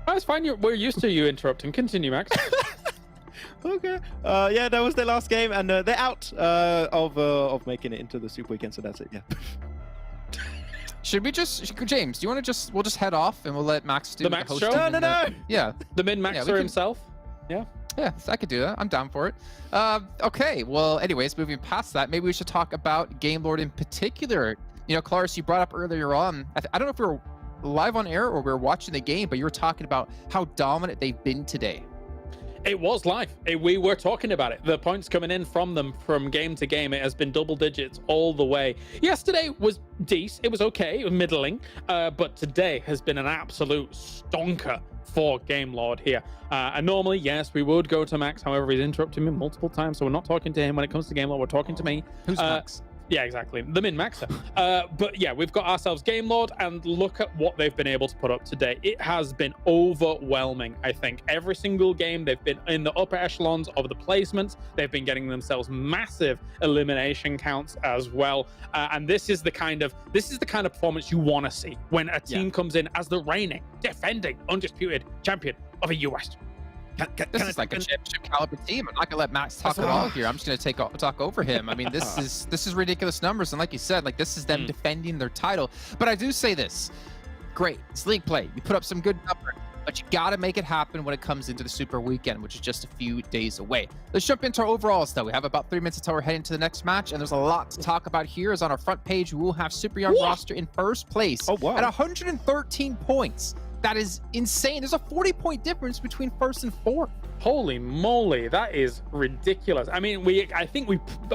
That's fine. We're used to you interrupting. Continue, Max. Okay. Yeah, that was their last game, and they're out of making it into the Super Weekend. So that's it. Yeah. Should we just, James? Do you want to we'll just head off and we'll let Max do the Max host show? No. Yeah. The min-maxer himself. Yeah. Yeah, I could do that. I'm down for it. Okay, well, anyways, moving past that, maybe we should talk about Game Lord in particular. You know, Claris, you brought up earlier on, I don't know if we were live on air or we were watching the game, but you were talking about how dominant they've been today. It was live. We were talking about it. The points coming in from them from game to game, it has been double digits all the way. Yesterday was decent. It was okay. It was middling. But today has been an absolute stonker for Game Lord here. And normally, yes, we would go to Max. However, he's interrupted me multiple times, so we're not talking to him when it comes to Game Lord. We're talking to me. Who's Max? Yeah, exactly. The min-maxer. But yeah, we've got ourselves Game Lord, and look at what they've been able to put up today. It has been overwhelming, I think. Every single game, they've been in the upper echelons of the placements. They've been getting themselves massive elimination counts as well. And this is the kind of performance you want to see when a team comes in as the reigning, defending, undisputed champion of a US. This is like a championship caliber team. I'm not gonna let Max talk at all here. I'm just gonna talk over him. I mean, this is ridiculous numbers, and like you said, like this is them defending their title. But I do say this: great, it's league play. You put up some good numbers, but you gotta make it happen when it comes into the Super Weekend, which is just a few days away. Let's jump into our overalls, though. We have about 3 minutes until we're heading to the next match, and there's a lot to talk about here. As on our front page, we will have Super Young roster in first place at 113 points. That is insane. There's a 40-point difference between first and fourth. Holy moly, that is ridiculous. I mean, I think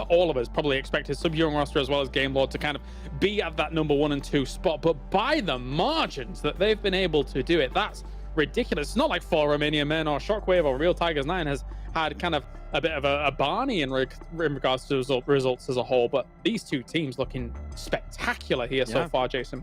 all of us probably expected Sub Young roster as well as Game Lord to kind of be at that number 1 and 2 spot, but by the margins that they've been able to do it, that's ridiculous. It's not like 4 Romanian Men or Shockwave or Real Tigers 9 has had kind of a bit of a Barney in regards to results as a whole, but these two teams looking spectacular here so far, Jason.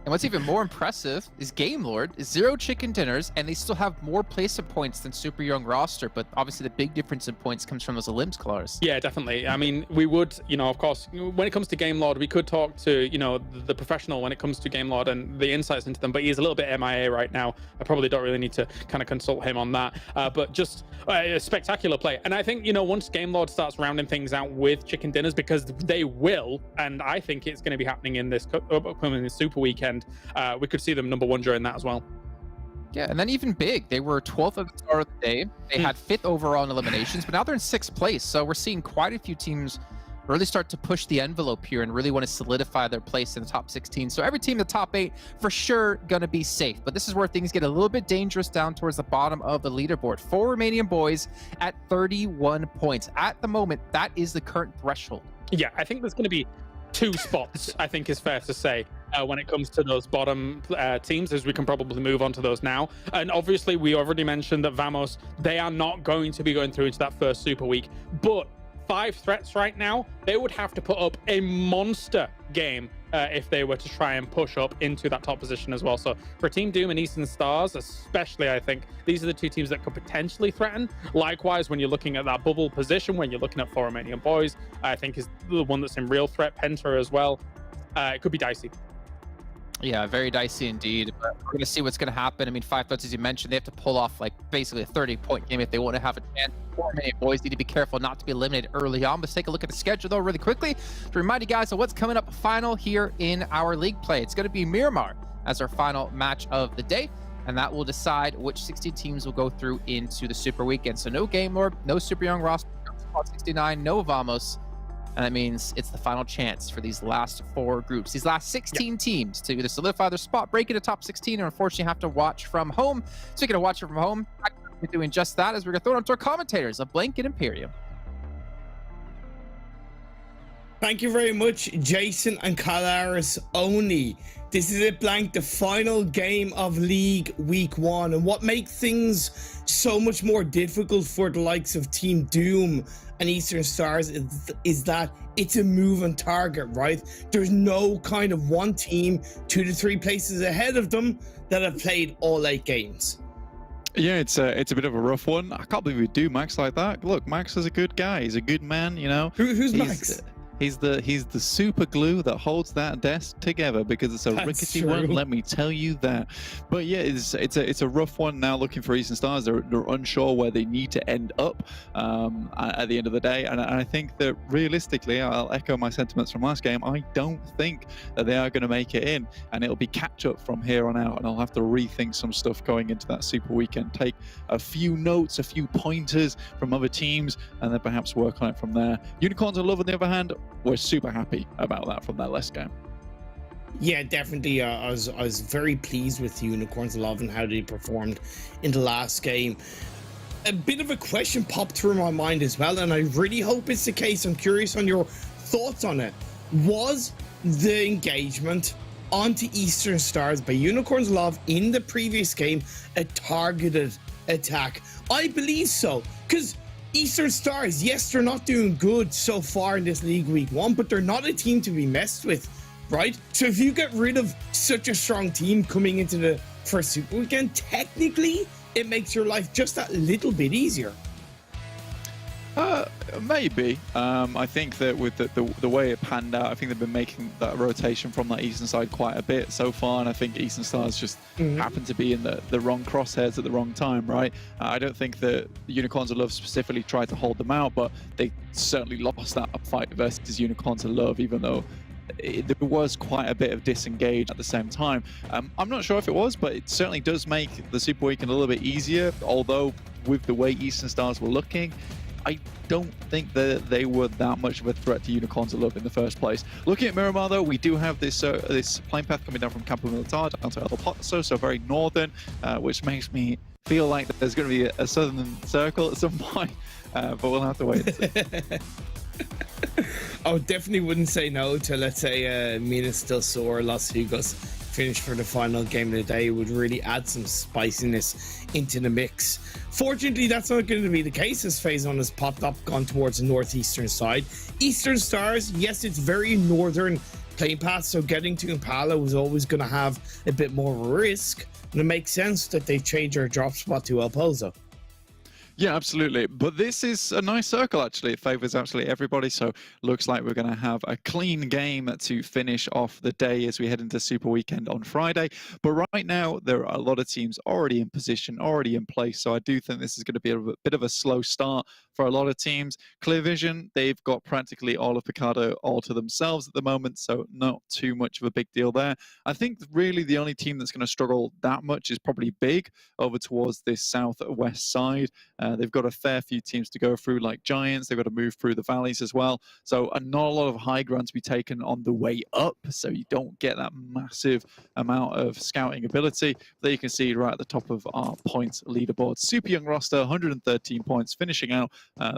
And what's even more impressive is Game Lord is 0 chicken dinners, and they still have more placement points than Super Young roster. But obviously, the big difference in points comes from those elims, Claris. Yeah, definitely. I mean, we would, of course, when it comes to Game Lord, we could talk to, the professional when it comes to Game Lord and the insights into them. But he's a little bit MIA right now. I probably don't really need to kind of consult him on that. But just a spectacular play. And I think, once Game Lord starts rounding things out with chicken dinners, because they will, and I think it's going to be happening in this upcoming Super Weekend. We could see them number 1 during that as well. Yeah, and then even big. They were 12th at the start of the day. They had 5th overall in eliminations, but now they're in 6th place. So we're seeing quite a few teams really start to push the envelope here and really want to solidify their place in the top 16. So every team in the top 8 for sure going to be safe. But this is where things get a little bit dangerous down towards the bottom of the leaderboard. 4 Romanian Boys at 31 points. At the moment, that is the current threshold. Yeah, I think there's going to be 2 spots, I think is fair to say, when it comes to those bottom teams, as we can probably move on to those now. And obviously, we already mentioned that Vamos, they are not going to be going through into that first Super Week. But 5 threats right now, they would have to put up a monster game if they were to try and push up into that top position as well. So for Team Doom and Eastern Stars, especially, I think these are the 2 teams that could potentially threaten. Likewise, when you're looking at that bubble position, when you're looking at 4 Romanian Boys, I think is the one that's in real threat. PENTA as well. It could be dicey. Yeah, very dicey indeed. But we're going to see what's going to happen. I mean, 5 threats, as you mentioned, they have to pull off like basically a 30-point game if they want to have a chance. 4 Romanian Boys need to be careful not to be eliminated early on. Let's take a look at the schedule, though, really quickly to remind you guys of what's coming up final here in our league play. It's going to be Miramar as our final match of the day, and that will decide which 16 teams will go through into the Super Weekend. So no Game Lord, no Super Young roster, no Spot 69, no Vamos. And that means it's the final chance for these last 4 groups, these last 16 teams to either solidify their spot, break into top 16, or unfortunately have to watch from home. Speaking of watching from home, we're doing just that as we're going to throw it on to our commentators of Blank and Imperium. Thank you very much, Jason and Kalaris Oni. This is it, Blank, the final game of League Week 1. And what makes things so much more difficult for the likes of Team Doom and Eastern Stars is that it's a moving target, right? There's no kind of one team 2 to 3 places ahead of them that have played all 8 games. Yeah, it's a bit of a rough one. I can't believe we do Max like that. Look, Max is a good guy. He's a good man, Who's Max? He's the super glue that holds that desk together, because it's a rickety one. Let me tell you that. But yeah, it's a rough one now. Looking for Eastern Stars, they're unsure where they need to end up at the end of the day. And I think that realistically, I'll echo my sentiments from last game. I don't think that they are going to make it in, and it'll be catch up from here on out. And I'll have to rethink some stuff going into that Super Weekend. Take a few notes, a few pointers from other teams, and then perhaps work on it from there. Unicorns of Love, on the other hand, we're super happy about that from that last game. Yeah, definitely. I was very pleased with Unicorns of Love and how they performed in the last game. A bit of a question popped through my mind as well, and I really hope it's the case. I'm curious on your thoughts on it. Was the engagement onto Eastern Stars by Unicorns of Love in the previous game a targeted attack? I believe so, because Eastern Stars, yes, they're not doing good so far in this league week 1, but they're not a team to be messed with, right? So if you get rid of such a strong team coming into the first Super Weekend, technically it makes your life just that little bit easier. Maybe. I think that with the way it panned out, I think they've been making that rotation from that Eastern side quite a bit so far, and I think Eastern Stars just happened to be in the wrong crosshairs at the wrong time, right? I don't think that the Unicorns of Love specifically tried to hold them out, but they certainly lost that fight versus Unicorns of Love, even though there was quite a bit of disengage at the same time. I'm not sure if it was, but it certainly does make the Super Weekend a little bit easier, although with the way Eastern Stars were looking, I don't think that they were that much of a threat to Unicorns of Love in the first place. Looking at Miramar, though, we do have this plane path coming down from Campo Militar down to El Pozo, so very northern, which makes me feel like there's going to be a southern circle at some point, but we'll have to wait and see. I definitely wouldn't say no to, let's say, Minas del Sur, Los Higos finish for the final game of the day. It would really add some spiciness into the mix. Fortunately, that's not going to be the case as Phase 1 has popped up, gone towards the northeastern side. Eastern Stars, yes, it's very northern plane path, so getting to Impala was always going to have a bit more risk, and it makes sense that they changed their drop spot to El Pozo. Yeah, absolutely. But this is a nice circle, actually. It favors absolutely everybody. So looks like we're going to have a clean game to finish off the day as we head into Super Weekend on Friday. But right now, there are a lot of teams already in position, already in place. So I do think this is going to be a bit of a slow start for a lot of teams. Clear Vision, they've got practically all of Picado all to themselves at the moment. So not too much of a big deal there. I think really the only team that's going to struggle that much is probably Big over towards this southwest side. They've got a fair few teams to go through, like Giants. They've got to move through the valleys as well. So not a lot of high ground to be taken on the way up. So you don't get that massive amount of scouting ability. There you can see right at the top of our points leaderboard. Super young roster, 113 points, finishing out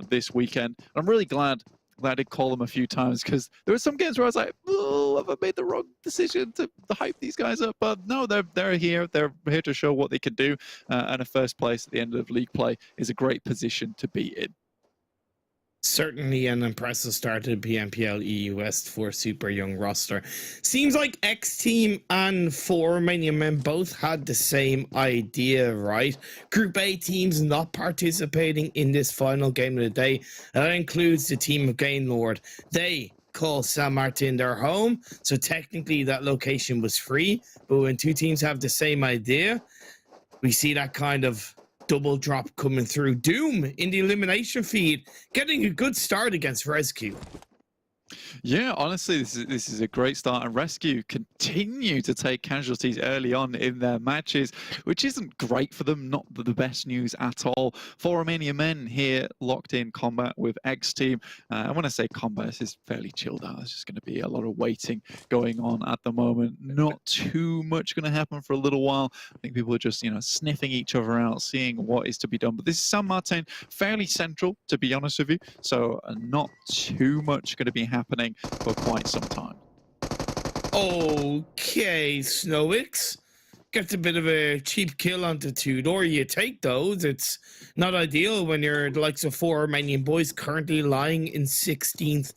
this weekend. I'm really glad I did call them a few times, because there were some games where I was like, oh, have I made the wrong decision to hype these guys up? But no, they're here. They're here to show what they can do. And a first place at the end of league play is a great position to be in. Certainly an impressive start to the PMPL EU West for super young roster. Seems like XTEAM and Romanian Men both had the same idea, right? Group A teams not participating in this final game of the day. That includes the team of Gainlord. They call San Martin their home, so technically that location was free. But when two teams have the same idea, we see that kind of double drop coming through. Doom in the elimination feed, getting a good start against RESQ. Yeah, honestly, this is a great start, and RESQ continue to take casualties early on in their matches, which isn't great for them, not the best news at all. For Romanian Men here, locked in combat with XTEAM. And when I say combat, this is fairly chilled out. There's just going to be a lot of waiting going on at the moment. Not too much going to happen for a little while. I think people are just, sniffing each other out, seeing what is to be done. But this is San Martin, fairly central, to be honest with you. So not too much going to be happening for quite some time. Okay, Snowix gets a bit of a cheap kill onto Tudor. You take those. It's not ideal when you're the likes of Romanian Boys currently lying in 16th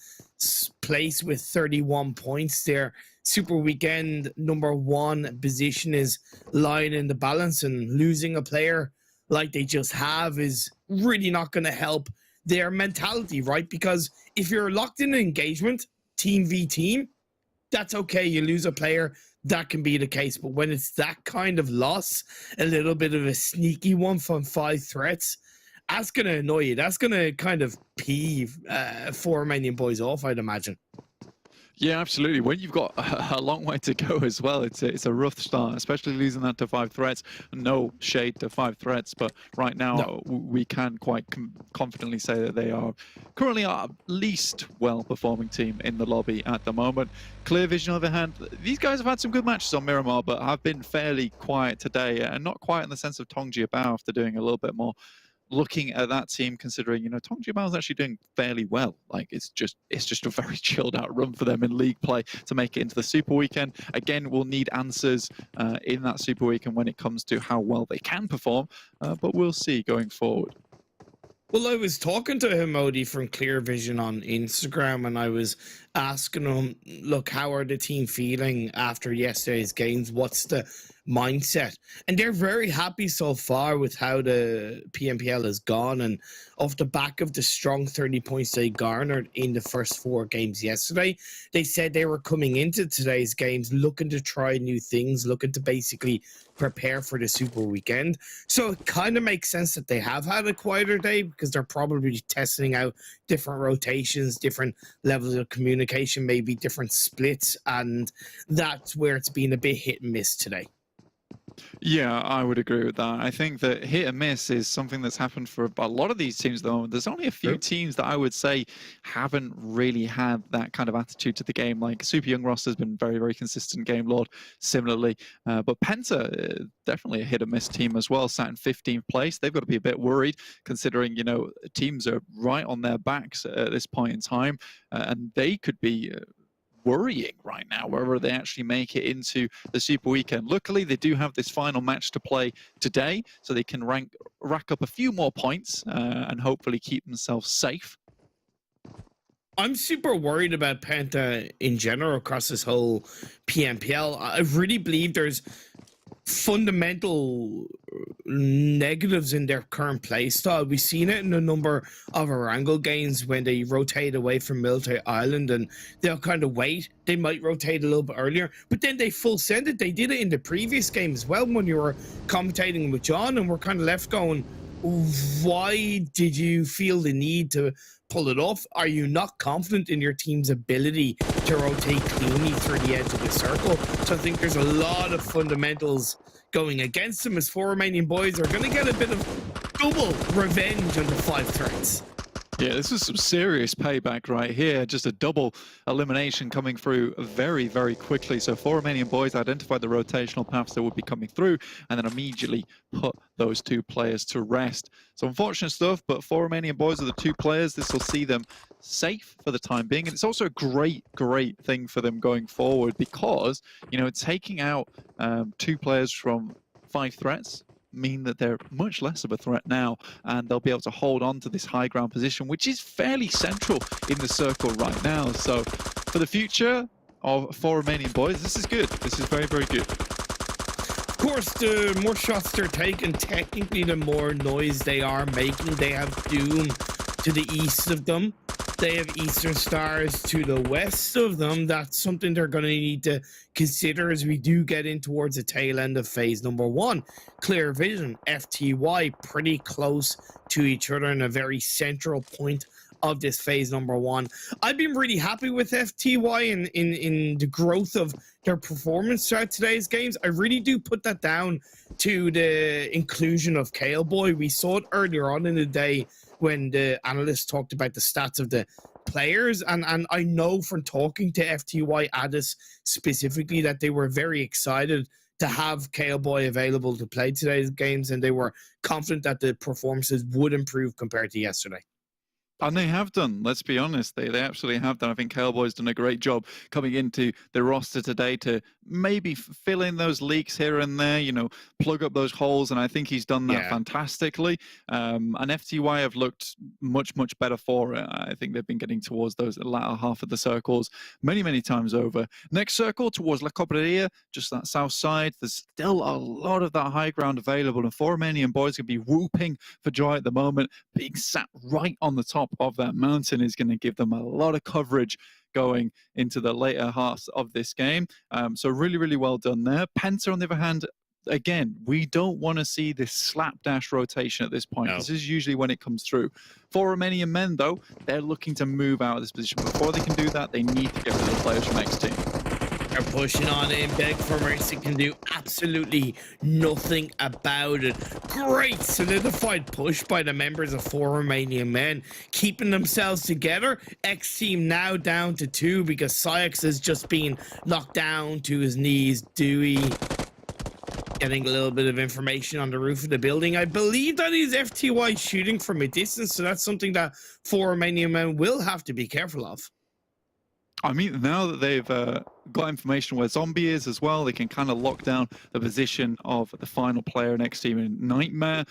place with 31 points. Their Super Weekend #1 position is lying in the balance, and losing a player like they just have is really not going to help their mentality, right? Because if you're locked in an engagement team v team, that's okay. You lose a player, that can be the case. But when it's that kind of loss, a little bit of a sneaky one from 5 threats, that's going to annoy you. That's going to kind of peeve 4 Romanian Boys off, I'd imagine. Yeah, absolutely. When you've got a long way to go as well, it's a rough start, especially losing that to 5 threats. No shade to 5 threats, but right now we can quite confidently say that they are currently our least well-performing team in the lobby at the moment. Clear Vision, on the other hand, these guys have had some good matches on Miramar, but have been fairly quiet today, and not quiet in the sense of Tongji Bao after doing a little bit more. Looking at that team, considering, you know, Tongji Bao is actually doing fairly well. Like, it's just a very chilled out run for them in league play to make it into the Super Weekend. Again, we'll need answers in that Super Weekend when it comes to how well they can perform, but we'll see going forward. Well, I was talking to Hamodi from Clear Vision on Instagram, and I was asking him, look, how are the team feeling after yesterday's games? What's the mindset? And they're very happy so far with how the PMPL has gone, and off the back of the strong 30 points they garnered in the first 4 games yesterday, they said they were coming into today's games looking to try new things, looking to basically prepare for the Super Weekend. So it kind of makes sense that they have had a quieter day, because they're probably testing out different rotations, different levels of communication, maybe different splits, and that's where it's been a bit hit and miss today. Yeah, I would agree with that. I think that hit and miss is something that's happened for a lot of these teams, though. There's only a few teams that I would say haven't really had that kind of attitude to the game. Like Super Young Roster has been very, very consistent game lord, similarly. But PENTA, definitely a hit and miss team as well, sat in 15th place. They've got to be a bit worried, considering, you know, teams are right on their backs at this point in time, and they could be worrying right now whether they actually make it into the Super Weekend. Luckily, they do have this final match to play today, so they can rack up a few more points and hopefully keep themselves safe. I'm super worried about PENTA in general across this whole PMPL. I really believe there's fundamental negatives in their current playstyle. We've seen it in a number of Erangel games when they rotate away from Military Island, and they'll kind of wait. They might rotate a little bit earlier, but then they full send it. They did it in the previous game as well when you were commentating with John, and we're kind of left going, why did you feel the need to pull it off? Are you not confident in your team's ability to rotate cleanly through the edge of the circle? So I think there's a lot of fundamentals going against them, as 4 Romanian Boys are going to get a bit of double revenge on the 5 threats. Yeah, this is some serious payback right here. Just a double elimination coming through very, very quickly. So 4 Romanian Boys identified the rotational paths that would be coming through and then immediately put those 2 players to rest. So unfortunate stuff, but 4 Romanian Boys are the 2 players. This will see them safe for the time being. And it's also a great, great thing for them going forward, because, you know, taking out 2 players from 5 threats mean that they're much less of a threat now, and they'll be able to hold on to this high ground position, which is fairly central in the circle right now. So for the future of 4 Romanian Boys, this is good. This is very, very good. Of course, the more shots they're taking, technically the more noise they are making. They have Doom to the east of them. They have Eastern Stars to the west of them. That's something they're going to need to consider as we do get in towards the tail end of phase number 1. Clear Vision, FTY, pretty close to each other in a very central point of this phase number 1. I've been really happy with FTY in the growth of their performance throughout today's games. I really do put that down to the inclusion of Kale Boy. We saw it earlier on in the day when the analysts talked about the stats of the players, and I know from talking to FTY Addis specifically that they were very excited to have Kale Boy available to play today's games, and they were confident that the performances would improve compared to yesterday. And they have done, let's be honest, they absolutely have done. I think Cowboy's done a great job coming into the roster today to maybe fill in those leaks here and there, you know, plug up those holes, and I think he's done that fantastically. And FTY have looked much, much better for it. I think they've been getting towards those latter half of the circles many, many times over. Next circle towards La Cobreria, just that south side, there's still a lot of that high ground available, and 4 Romanian Boys can be whooping for joy at the moment. Being sat right on the top of that mountain is going to give them a lot of coverage going into the later halves of this game. So really, really well done there. PENTA, on the other hand, again, we don't want to see this slapdash rotation at this point. No. This is usually when it comes through. For Romanian Men, though, they're looking to move out of this position. Before they can do that, they need to get rid of the players from XTEAM. They're pushing on in. Beg for Mercy can do absolutely nothing about it. Great solidified push by the members of 4 Romanian Men, keeping themselves together. XTEAM now down to 2 because Syx has just been knocked down to his knees. Dewey getting a little bit of information on the roof of the building. I believe that is FTY shooting from a distance, so that's something that 4 Romanian Men will have to be careful of. I mean, now that they've got information where Zombie is as well, they can kind of lock down the position of the final player next team in Nightmare.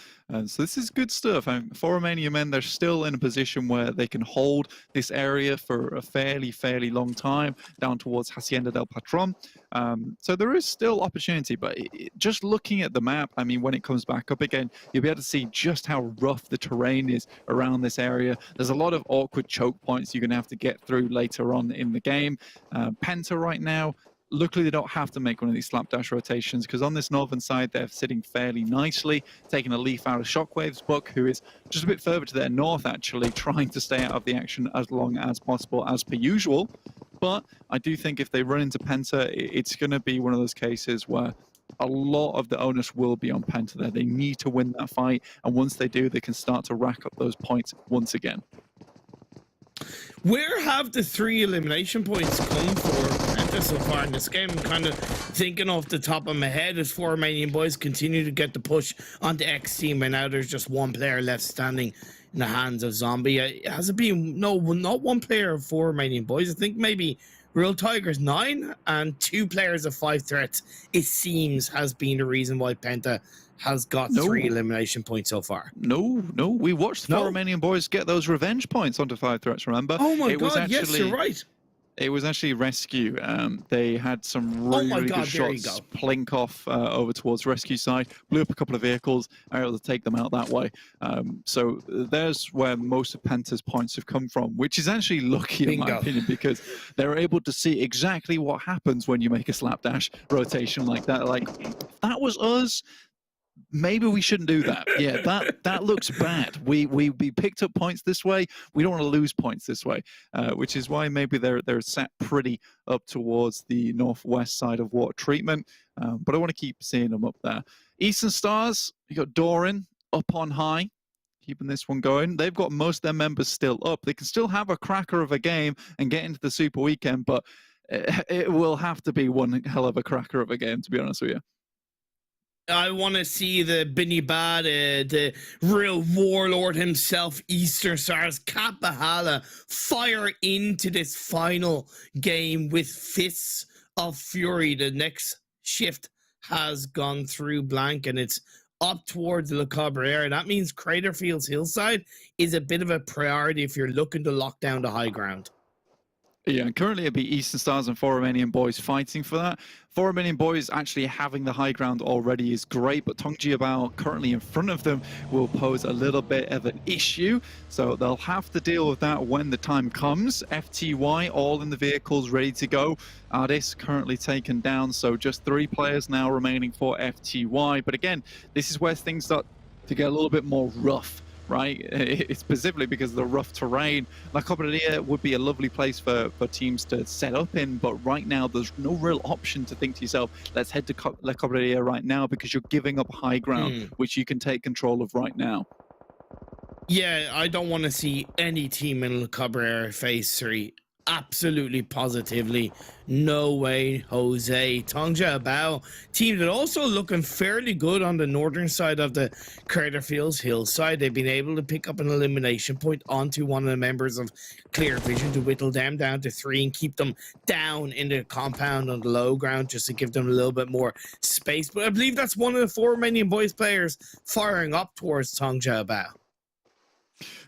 So this is good stuff. And for Romanian Men, they're still in a position where they can hold this area for a fairly long time down towards Hacienda del Patron. So there is still opportunity, but just looking at the map, I mean, when it comes back up again, you'll be able to see just how rough the terrain is around this area. There's a lot of awkward choke points you're going to have to get through later on in the game. PENTA right now, luckily they don't have to make one of these slapdash rotations because on this northern side they're sitting fairly nicely, taking a leaf out of Shockwave's book, who is just a bit further to their north actually, trying to stay out of the action as long as possible as per usual. But I do think if they run into PENTA, it's going to be one of those cases where a lot of the onus will be on PENTA there. They need to win that fight, and once they do, they can start to rack up those points once again. Where have the 3 elimination points come for PENTA so far in this game? I'm kind of thinking off the top of my head as 4 Romanian Boys continue to get the push onto XTEAM, and now there's just 1 player left standing in the hands of Zombie. Has it been, no, not 1 player of 4 Romanian Boys. I think maybe Real Tigers 9 and 2 players of 5 threats, it seems, has been the reason why PENTA has got 3 elimination points so far. No, we watched 4 Romanian Boys get those revenge points onto 5 threats, remember? Oh my god, yes, you're right. It was actually Rescue. They had some really good shots plink off over towards Rescue side, blew up a couple of vehicles, are able to take them out that way. So there's where most of PENTA's points have come from, which is actually lucky in my opinion, because they're able to see exactly what happens when you make a slapdash rotation like that. Like, if that was us, maybe we shouldn't do that. Yeah, that looks bad. We picked up points this way. We don't want to lose points this way, which is why maybe they're sat pretty up towards the northwest side of water treatment. But I want to keep seeing them up there. Eastern Stars, you got Doran up on high, keeping this one going. They've got most of their members still up. They can still have a cracker of a game and get into the Super Weekend, but it will have to be one hell of a cracker of a game, to be honest with you. I want to see the Binny Bad, the real warlord himself, Eastern Stars, Kapahala, fire into this final game with fists of fury. The next shift has gone through blank and it's up towards Le Cabrera. That means Craterfields Hillside is a bit of a priority if you're looking to lock down the high ground. Yeah, and currently it'd be Eastern Stars and 4 Romanian Boys fighting for that. 4 Romanian Boys actually having the high ground already is great, but TJB currently in front of them will pose a little bit of an issue. So they'll have to deal with that when the time comes. FTY all in the vehicles ready to go. Ardis currently taken down, so just 3 players now remaining for FTY. But again, this is where things start to get a little bit more rough. Right, it's specifically because of the rough terrain. La Cobradia would be a lovely place for teams to set up in, but right now there's no real option to think to yourself, let's head to La Cobradia right now, because you're giving up high ground, which you can take control of right now. Yeah, I don't want to see any team in La Cabrera phase 3. Absolutely, positively. No way, Jose. TJB, team that also looking fairly good on the northern side of the Craterfields Hillside. They've been able to pick up an elimination point onto one of the members of Clear Vision to whittle them down to 3 and keep them down in the compound on the low ground just to give them a little bit more space. But I believe that's one of the 4 Romanian Boys players firing up towards TJB.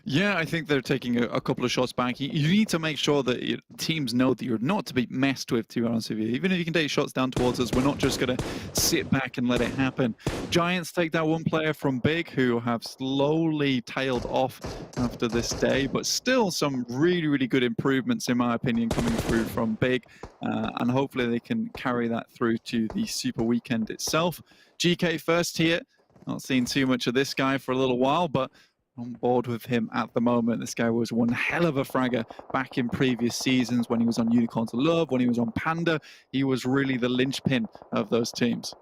Yeah, I think they're taking a couple of shots back. You need to make sure that teams know that you're not to be messed with, to be honest with you. Even if you can take shots down towards us, we're not just going to sit back and let it happen. Giants take down one player from Big, who have slowly tailed off after this day, but still some really, really good improvements, in my opinion, coming through from Big. And hopefully they can carry that through to the Super Weekend itself. GK first here. Not seen too much of this guy for a little while, but on board with him at the moment. This guy was one hell of a fragger back in previous seasons when he was on Unicorns of Love, when he was on Panda. He was really the linchpin of those teams.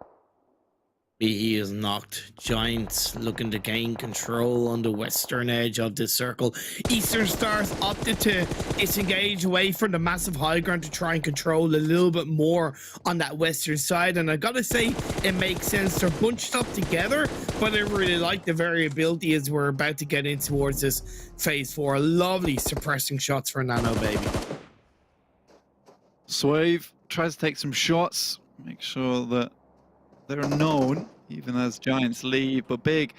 He is knocked. Giants looking to gain control on the western edge of the circle. Eastern Stars opted to disengage away from the massive high ground to try and control a little bit more on that western side. And I gotta say, it makes sense. They're bunched up together, but I really like the variability as we're about to get in towards this phase 4. Lovely suppressing shots for Nano, baby. Swave tries to take some shots, make sure that they're known, even as Giants leave, but Big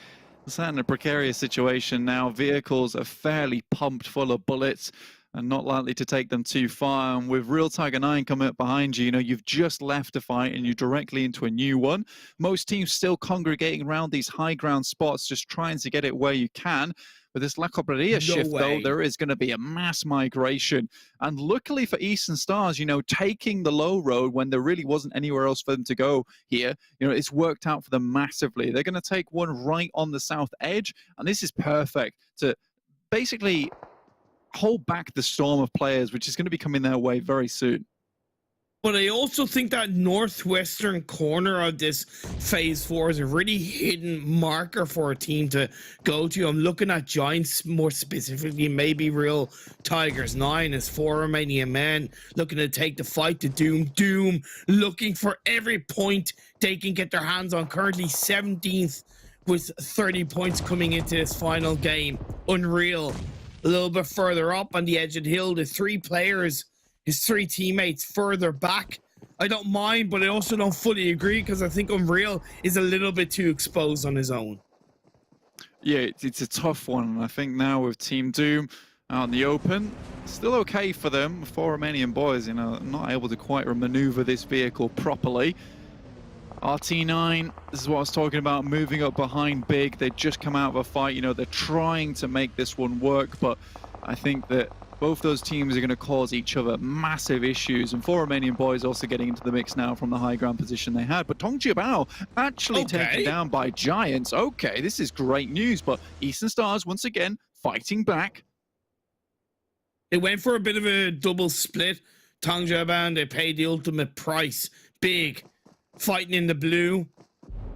is in a precarious situation now. Vehicles are fairly pumped full of bullets and not likely to take them too far. And with Real Tiger 9 coming up behind you, you've just left a fight and you're directly into a new one. Most teams still congregating around these high ground spots, just trying to get it where you can. With this La Cobraria shift, though, there is going to be a mass migration. And luckily for Eastern Stars, taking the low road when there really wasn't anywhere else for them to go here, it's worked out for them massively. They're going to take one right on the south edge, and this is perfect to basically hold back the storm of players, which is going to be coming their way very soon. But I also think that northwestern corner of this phase 4 is a really hidden marker for a team to go to. I'm looking at Giants more specifically, maybe Real Tigers 9 as 4 Romanian Men looking to take the fight to Doom. Doom looking for every point they can get their hands on. Currently 17th with 30 points coming into this final game. Unreal. A little bit further up on the edge of the hill, the 3 players, his 3 teammates further back. I don't mind, but I also don't fully agree because I think Unreal is a little bit too exposed on his own. Yeah, it's a tough one. And I think now with Team Doom out in the open, still okay for them. 4 Romanian Boys, not able to quite maneuver this vehicle properly. RT9, this is what I was talking about, moving up behind Big. They just come out of a fight. They're trying to make this one work, but I think that both those teams are going to cause each other massive issues. And 4 Romanian Boys also getting into the mix now from the high ground position they had. But Tongjiabao actually taken down by Giants. Okay, this is great news. But Eastern Stars, once again, fighting back. They went for a bit of a double split. Tongjiabao, they paid the ultimate price. Big, fighting in the blue.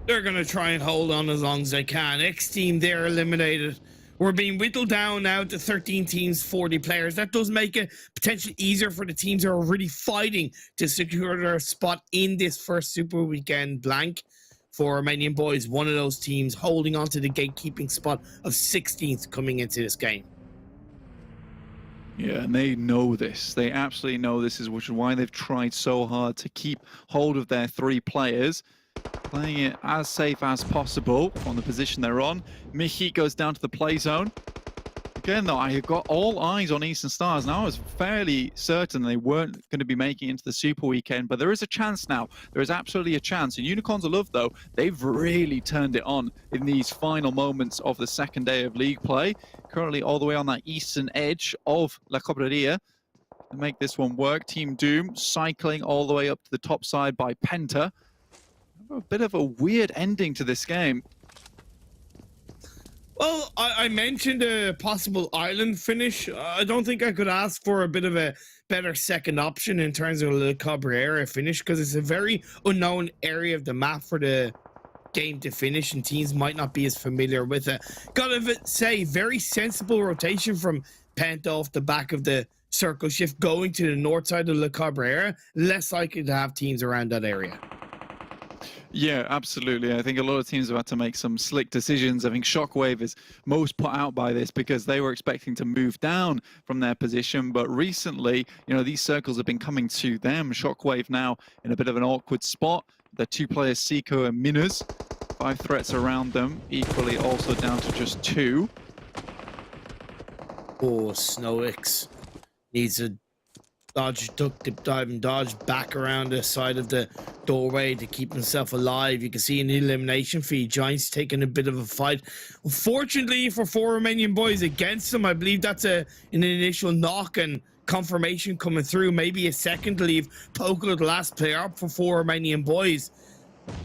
They're going to try and hold on as long as they can. XTEAM, they're eliminated. We're being whittled down now to 13 teams, 40 players. That does make it potentially easier for the teams who are really fighting to secure their spot in this first Super Weekend blank. For Romanian Boys, one of those teams holding on to the gatekeeping spot of 16th coming into this game. Yeah, and they know this. They absolutely know this, which is why they've tried so hard to keep hold of their 3 players. Playing it as safe as possible from the position they're on. Michi goes down to the play zone. Again, though, I have got all eyes on Eastern Stars. Now I was fairly certain they weren't going to be making it into the Super Weekend, but there is a chance now. There is absolutely a chance. And Unicorns of Love, though, they've really turned it on in these final moments of the second day of league play. Currently all the way on that eastern edge of La Cobraria to make this one work. Team Doom cycling all the way up to the top side by PENTA. A bit of a weird ending to this game. Well, I mentioned a possible island finish. I don't think I could ask for a bit of a better second option in terms of the Cabrera finish, because it's a very unknown area of the map for the game to finish, and teams might not be as familiar with it. Gotta say, very sensible rotation from Penta off the back of the circle shift going to the north side of La Cabrera. Less likely to have teams around that area. Yeah, absolutely. I think a lot of teams have had to make some slick decisions. I think Shockwave is most put out by this because they were expecting to move down from their position. But recently, these circles have been coming to them. Shockwave now in a bit of an awkward spot. The 2 players, Seiko and Minus. 5 threats around them, equally also down to just 2. Oh, Snowix needs to dodge, duck, dip, dive, and dodge back around the side of the doorway to keep himself alive. You can see in the elimination feed, Giants taking a bit of a fight. Unfortunately for 4 Romanian Boys against them, I believe that's an initial knock and confirmation coming through. Maybe a second to leave Poco, the last player up for 4 Romanian Boys.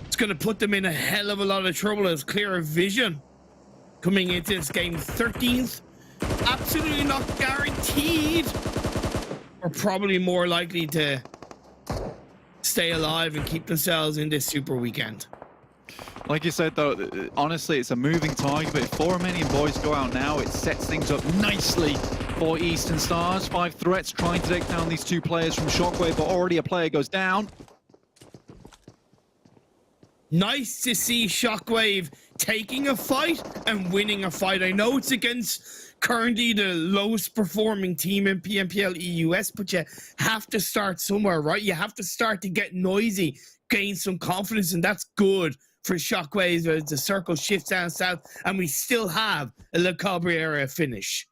It's going to put them in a hell of a lot of trouble as clearer vision coming into this game. 13th, absolutely not guaranteed. Are probably more likely to stay alive and keep themselves in this super weekend. Like you said, though, honestly, it's a moving target, but if 4 Romanian Boys go out now, it sets things up nicely for Eastern Stars. 5 threats trying to take down these 2 players from Shockwave, but already a player goes down. Nice to see Shockwave taking a fight and winning a fight. I know it's against currently the lowest performing team in PMPL EUS, but you have to start somewhere, right? You have to start to get noisy, gain some confidence, and that's good for Shockwave as the circle shifts down south, and we still have a Le Cabrera finish.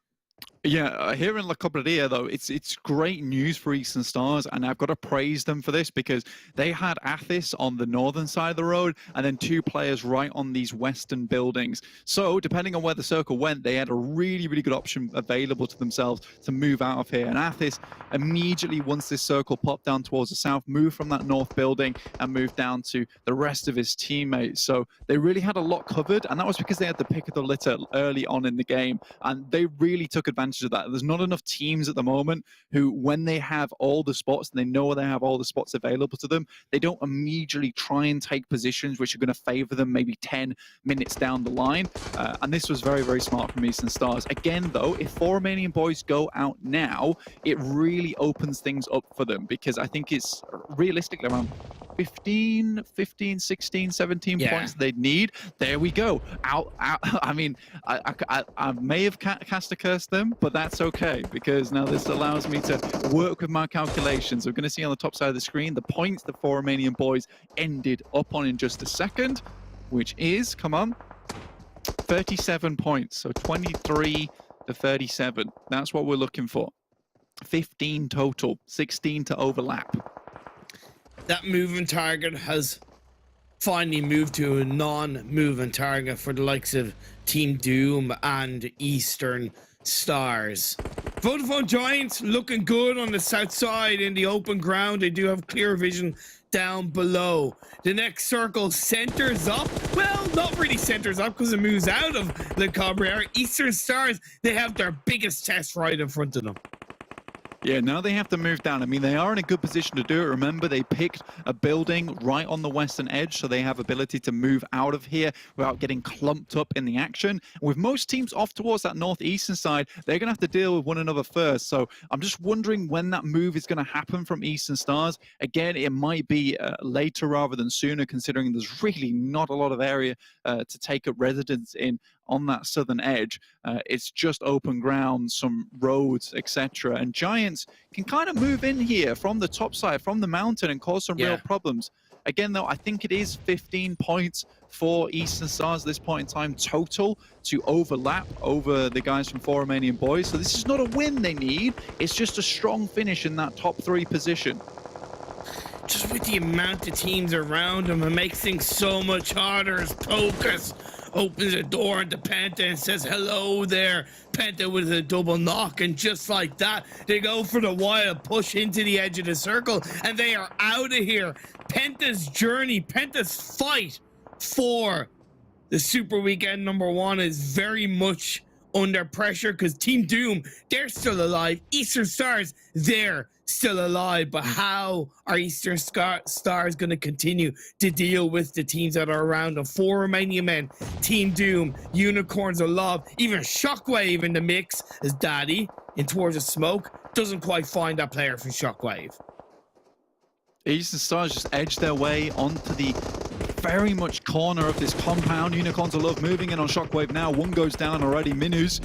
Yeah, here in La Cobreria, though, it's great news for Eastern Stars, and I've got to praise them for this because they had Athis on the northern side of the road and then 2 players right on these western buildings. So, depending on where the circle went, they had a really, really good option available to themselves to move out of here. And Athis immediately, once this circle popped down towards the south, moved from that north building and moved down to the rest of his teammates. So, they really had a lot covered, and that was because they had the pick of the litter early on in the game, and they really took advantage of that. There's not enough teams at the moment who, when they have all the spots and they know they have all the spots available to them, they don't immediately try and take positions which are going to favor them maybe 10 minutes down the line. And this was very, very smart from Eastern Stars. Again, though, if 4 Romanian Boys go out now, it really opens things up for them because I think it's realistically around 15, 16, 17 points they'd need. There we go. Out. I mean, I may have cast a curse them, but that's okay because now this allows me to work with my calculations. We're going to see on the top side of the screen the points the 4 Romanian Boys ended up on in just a second, which is, come on, 37 points. So 23 to 37. That's what we're looking for. 15 total, 16 to overlap. That moving target has finally moved to a non-moving target for the likes of Team Doom and Eastern Stars. Vodafone Giants looking good on the south side in the open ground. They do have clear vision down below. The next circle centers up. Well, not really centers up because it moves out of Le Cabrera. Eastern Stars, they have their biggest test right in front of them. Yeah, now they have to move down. I mean, they are in a good position to do it. Remember, they picked a building right on the western edge, so they have ability to move out of here without getting clumped up in the action. With most teams off towards that northeastern side, they're going to have to deal with one another first. So I'm just wondering when that move is going to happen from Eastern Stars. Again, it might be later rather than sooner, considering there's really not a lot of area to take up residence in on that southern edge. It's just open ground, some roads, etc. And Giants can kind of move in here from the top side, from the mountain, and cause some real problems. Again, though, I think it is 15 points for Eastern Stars at this point in time total to overlap over the guys from 4 Romanian Boys. So this is not a win they need. It's just a strong finish in that top 3 position. Just with the amount of teams around them, it makes things so much harder as Pocus opens the door into Penta and says, hello there. Penta with a double knock, and just like that, they go for the wild push into the edge of the circle, and they are out of here. Penta's journey, Penta's fight for the Super Weekend #1 is very much under pressure because Team Doom, they're still alive. Eastern Stars, they're still alive. But how are Eastern Stars going to continue to deal with the teams that are around them? 4 Romanian Men, Team Doom, Unicorns of Love, even Shockwave in the mix as Daddy in towards the smoke doesn't quite find that player from Shockwave. Eastern Stars just edged their way onto the very much corner of this compound. Unicorns of Love moving in on Shockwave now. One goes down already, Minus.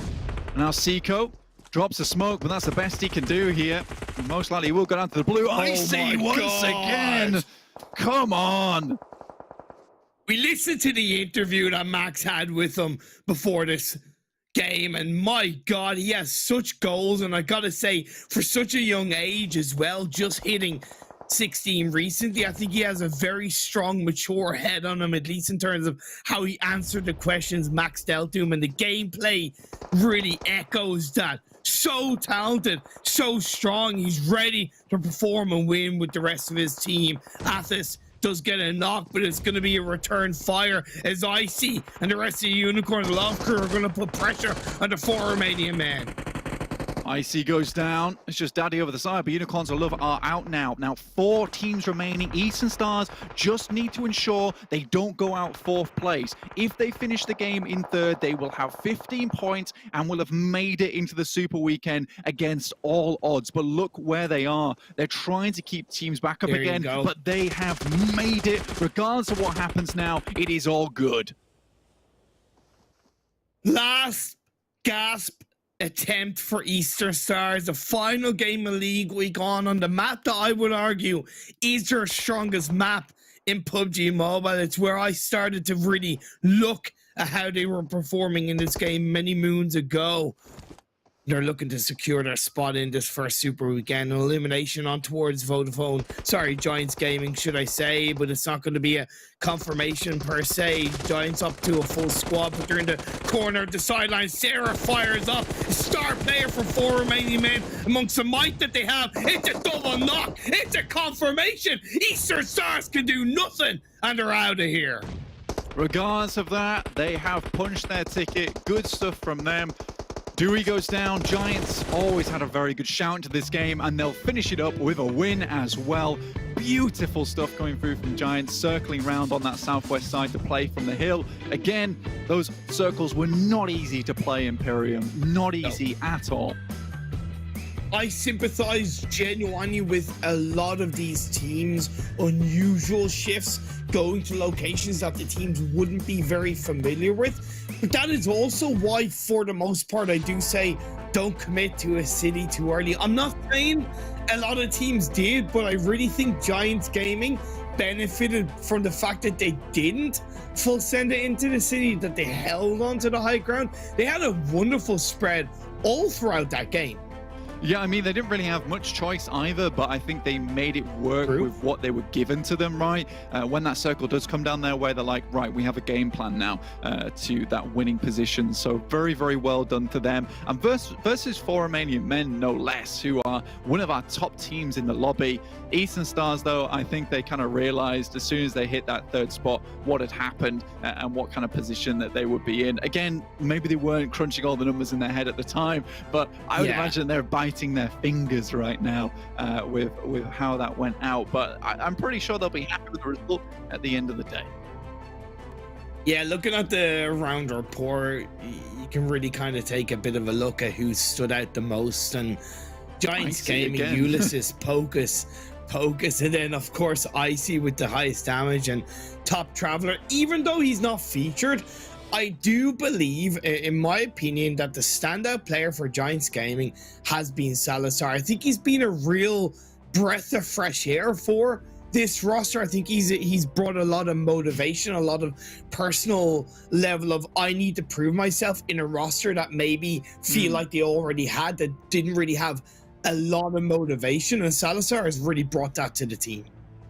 Now Seiko drops a smoke, but that's the best he can do here. Most likely he will go down to the blue. I see once again. Come on. We listened to the interview that Max had with him before this game, and my God, he has such goals, and I gotta say, for such a young age as well, just hitting 16 recently, I think he has a very strong, mature head on him, at least in terms of how he answered the questions Max dealt to him, and the gameplay really echoes that. So talented, so strong, he's ready to perform and win with the rest of his team. Athos does get a knock, but it's going to be a return fire as Icy and the rest of the Unicorn Love crew are going to put pressure on the 4 Romanian men. Icy goes down. It's just Daddy over the side, but Unicorns of Love are out now. Now 4 teams remaining. Eastern Stars just need to ensure they don't go out 4th place. If they finish the game in 3rd, they will have 15 points and will have made it into the Super Weekend against all odds. But look where they are. They're trying to keep teams back up again, but they have made it. Regardless of what happens now, it is all good. Last gasp attempt for Eastern Stars, the final game of League Week on the map that I would argue is their strongest map in PUBG Mobile. It's where I started to really look at how they were performing in this game many moons ago. They're looking to secure their spot in this first Super Weekend. An elimination on towards Giants Gaming, should I say, but it's not going to be a confirmation per se. Giants up to a full squad, but they're in the corner of the sideline. Sarah fires up, star player for 4 Romanian men. Amongst the might that they have, it's a double knock. It's a confirmation. Eastern Stars can do nothing, and they're out of here. Regardless of that, they have punched their ticket. Good stuff from them. Dewey goes down. Giants always had a very good shout into this game, and they'll finish it up with a win as well. Beautiful stuff going through from Giants, circling round on that southwest side to play from the hill. Again, those circles were not easy to play, Imperium. Not easy at all. I sympathize genuinely with a lot of these teams' unusual shifts, going to locations that the teams wouldn't be very familiar with. But that is also why, for the most part, I do say don't commit to a city too early. I'm not saying a lot of teams did, but I really think Giants Gaming benefited from the fact that they didn't full send it into the city, that they held onto the high ground. They had a wonderful spread all throughout that game. Yeah, I mean, they didn't really have much choice either, but I think they made it work with what they were given to them, right? When that circle does come down their way, they're like, right, we have a game plan now to that winning position. So very, very well done to them. And versus 4 Romanian men, no less, who are one of our top teams in the lobby. Eastern Stars, though, I think they kind of realized as soon as they hit that 3rd spot what had happened and what kind of position that they would be in. Again, maybe they weren't crunching all the numbers in their head at the time, but I would imagine they're biting their fingers right now with how that went out. But I'm pretty sure they'll be happy with the result at the end of the day. Yeah, looking at the round report, you can really kind of take a bit of a look at who stood out the most. And Giants Gaming, Ulysses, Pocus, and then of course Icy with the highest damage, and Top Traveler. Even though he's not featured, I do believe, in my opinion, that the standout player for Giants Gaming has been Salazar. I think he's been a real breath of fresh air for this roster. I think he's brought a lot of motivation, a lot of personal level of I need to prove myself in a roster that maybe feel like they already had, that didn't really have a lot of motivation, and Salazar has really brought that to the team.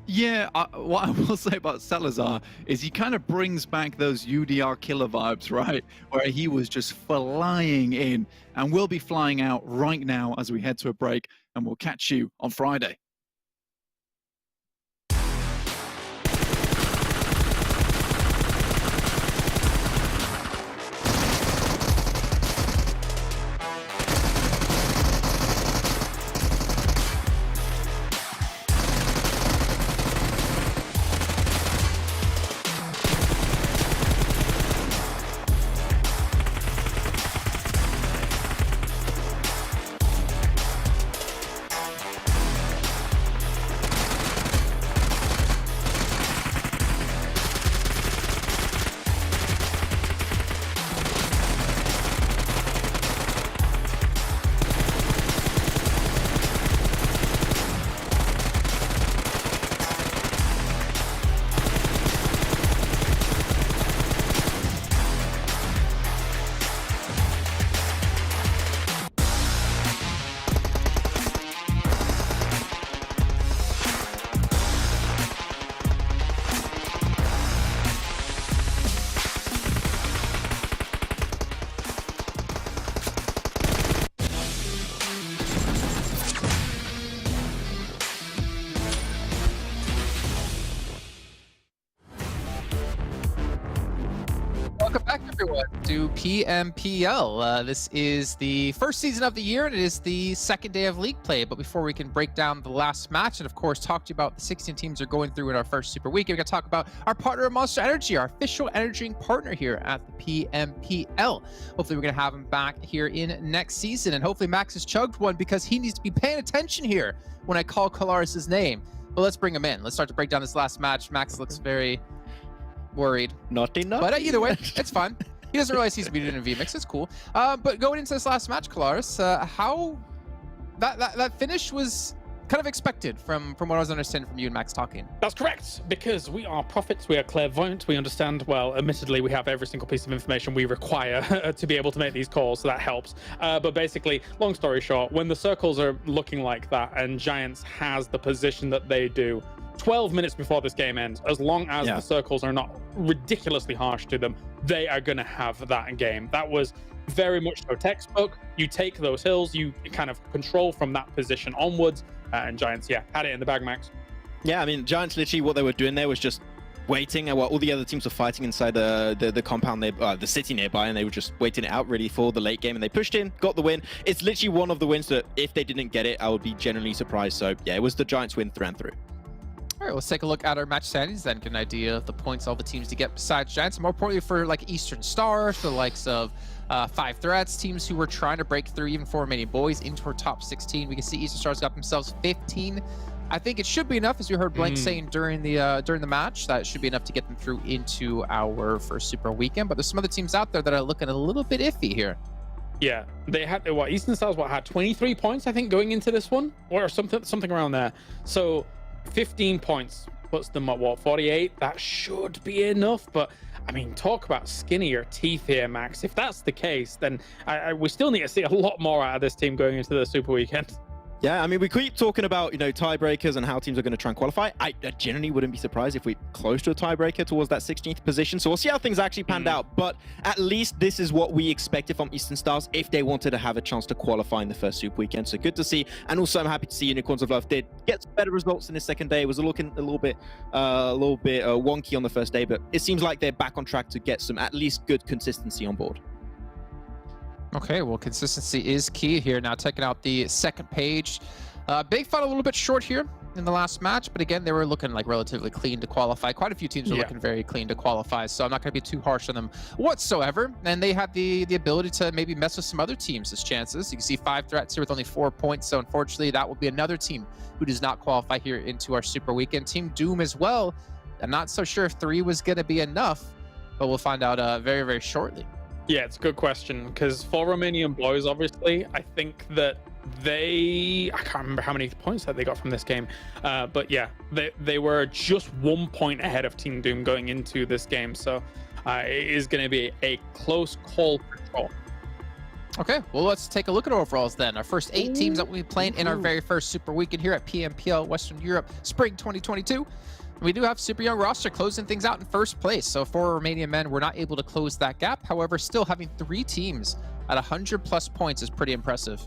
Yeah, what I will say about Salazar is he kind of brings back those UDR killer vibes, right? Where he was just flying in, and we'll be flying out right now as we head to a break, and we'll catch you on Friday. back, everyone, to PMPL. This is the first season of the year, and it is the second day of league play. But before we can break down the last match and, of course, talk to you about the 16 teams are going through in our first Super Weekend, we're going to talk about our partner, Monster Energy, our official energy drink partner here at the PMPL. Hopefully, we're going to have him back here in next season, and hopefully Max has chugged one because he needs to be paying attention here when I call Kolaris' name. But let's bring him in. Let's start to break down this last match. Max looks very worried. Naughty. But either way, it's fine. He doesn't realize he's muted in VMix. It's cool. But going into this last match, Kolaris, how that finish was kind of expected from what I was understanding from you and Max talking. That's correct, because we are prophets, we are clairvoyant, we understand, well, admittedly, we have every single piece of information we require to be able to make these calls, so that helps. But basically, long story short, when the circles are looking like that and Giants has the position that they do, 12 minutes before this game ends, as long as the circles are not ridiculously harsh to them, they are going to have that game. That was very much so textbook. You take those hills, you kind of control from that position onwards, and Giants, had it in the bag, Max. Yeah, I mean, Giants literally what they were doing there was just waiting while all the other teams were fighting inside the compound, the city nearby, and they were just waiting it out really for the late game, and they pushed in, got the win. It's literally one of the wins that if they didn't get it, I would be genuinely surprised. So yeah, it was the Giants win through and through. All right, let's take a look at our match standings then, get an idea of the points all the teams to get besides Giants. And more importantly for like Eastern Stars, the likes of Five Threats, teams who were trying to break through even for Romanian Boys into our top 16. We can see Eastern Stars got themselves 15. I think it should be enough, as you heard Blank saying during the match, that it should be enough to get them through into our first Super Weekend. But there's some other teams out there that are looking a little bit iffy here. Yeah, they had Eastern Stars had 23 points, I think, going into this one, or something around there. So 15 points puts them at 48. That should be enough, but I mean, talk about skinnier teeth here, Max. If that's the case, then we still need to see a lot more out of this team going into the Super Weekend. Yeah, I mean, we keep talking about, tiebreakers and how teams are going to try and qualify. I genuinely wouldn't be surprised if we're close to a tiebreaker towards that 16th position. So we'll see how things actually panned out. But at least this is what we expected from Eastern Stars if they wanted to have a chance to qualify in the first Super Weekend. So good to see. And also, I'm happy to see Unicorns of Love did get some better results in the second day. It was looking a little bit wonky on the first day, but it seems like they're back on track to get some at least good consistency on board. Okay, well, consistency is key here. Now taking out the second page. Big fought a little bit short here in the last match, but again, they were looking like relatively clean to qualify. Quite a few teams were looking very clean to qualify, so I'm not going to be too harsh on them whatsoever. And they had the ability to maybe mess with some other teams' chances. You can see Five Threats here with only 4 points, so unfortunately, that will be another team who does not qualify here into our Super Weekend. Team Doom as well. I'm not so sure if 3 was going to be enough, but we'll find out very, very shortly. Yeah, it's a good question, because for Romanian Boys, obviously, I think that I can't remember how many points that they got from this game, but yeah, they were just 1 point ahead of Team Doom going into this game, so it is going to be a close call for sure. Okay, well, let's take a look at our overalls then. Our first 8 teams that we'll be playing in our very first Super Weekend here at PMPL Western Europe Spring 2022. We do have super young roster closing things out in first place. So for Romanian Men, we're not able to close that gap. However, still having 3 teams at 100+ points is pretty impressive.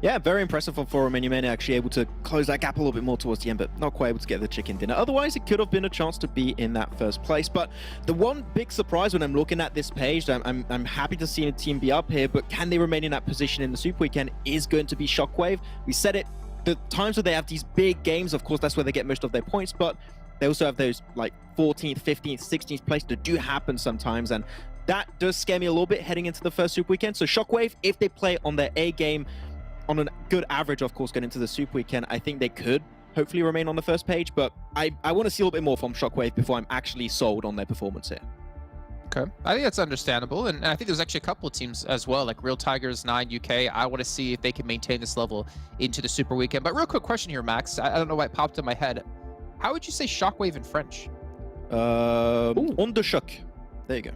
Yeah, very impressive for Romanian Men actually able to close that gap a little bit more towards the end, but not quite able to get the chicken dinner. Otherwise, it could have been a chance to be in that first place. But the one big surprise when I'm looking at this page, I'm happy to see a team be up here, but can they remain in that position in the Super Weekend is going to be Shockwave. We said it, the times where they have these big games, of course, that's where they get most of their points, but they also have those like 14th, 15th, 16th place that do happen sometimes, and that does scare me a little bit heading into the first Super Weekend. So Shockwave, if they play on their A game, on a good average, of course, going into the Super Weekend, I think they could hopefully remain on the first page, but I want to see a little bit more from Shockwave before I'm actually sold on their performance here. Okay, I think that's understandable, and I think there's actually a couple of teams as well, like Real Tigers 9 UK. I want to see if they can maintain this level into the Super Weekend. But real quick question here, Max. I don't know why it popped in my head. How would you say Shockwave in French? On the choc. There you go.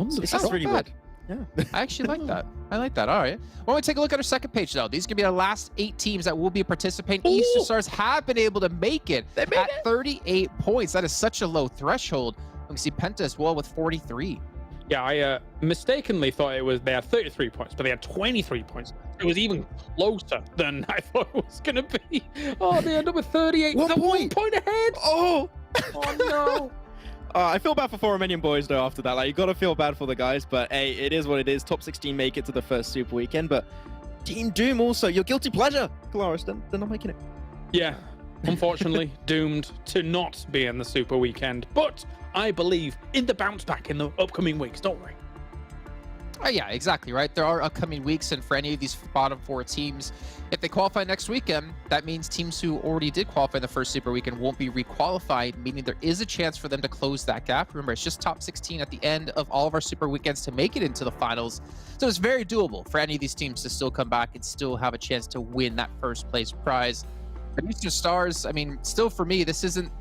It sounds really bad. Yeah. I actually like that. I like that. All right. Well, we take a look at our second page, though. These are going to be our last 8 teams that will be participating. Eastern Stars have been able to make it at 38 points. That is such a low threshold. We see PENTA as well with 43. Yeah, I mistakenly thought they had 33 points, but they had 23 points. It was even closer than I thought it was going to be. Oh, they ended up with 38. 1 point. 1 point ahead. Oh. Oh, no. I feel bad for Romanian Boys though after that. Like, you gotta feel bad for the guys, but hey, it is what it is. Top 16 make it to the first Super Weekend, but Team Doom also, your guilty pleasure, Kalaris, they're not making it. Yeah, unfortunately, doomed to not be in the Super Weekend. But I believe in the bounce back in the upcoming weeks, don't worry. Yeah, exactly, right? There are upcoming weeks, and for any of these bottom 4 teams, if they qualify next weekend, that means teams who already did qualify in the first Super Weekend won't be requalified, meaning there is a chance for them to close that gap. Remember, it's just top 16 at the end of all of our Super Weekends to make it into the finals. So it's very doable for any of these teams to still come back and still have a chance to win that first place prize. But Eastern Stars, I mean, still for me, this isn't,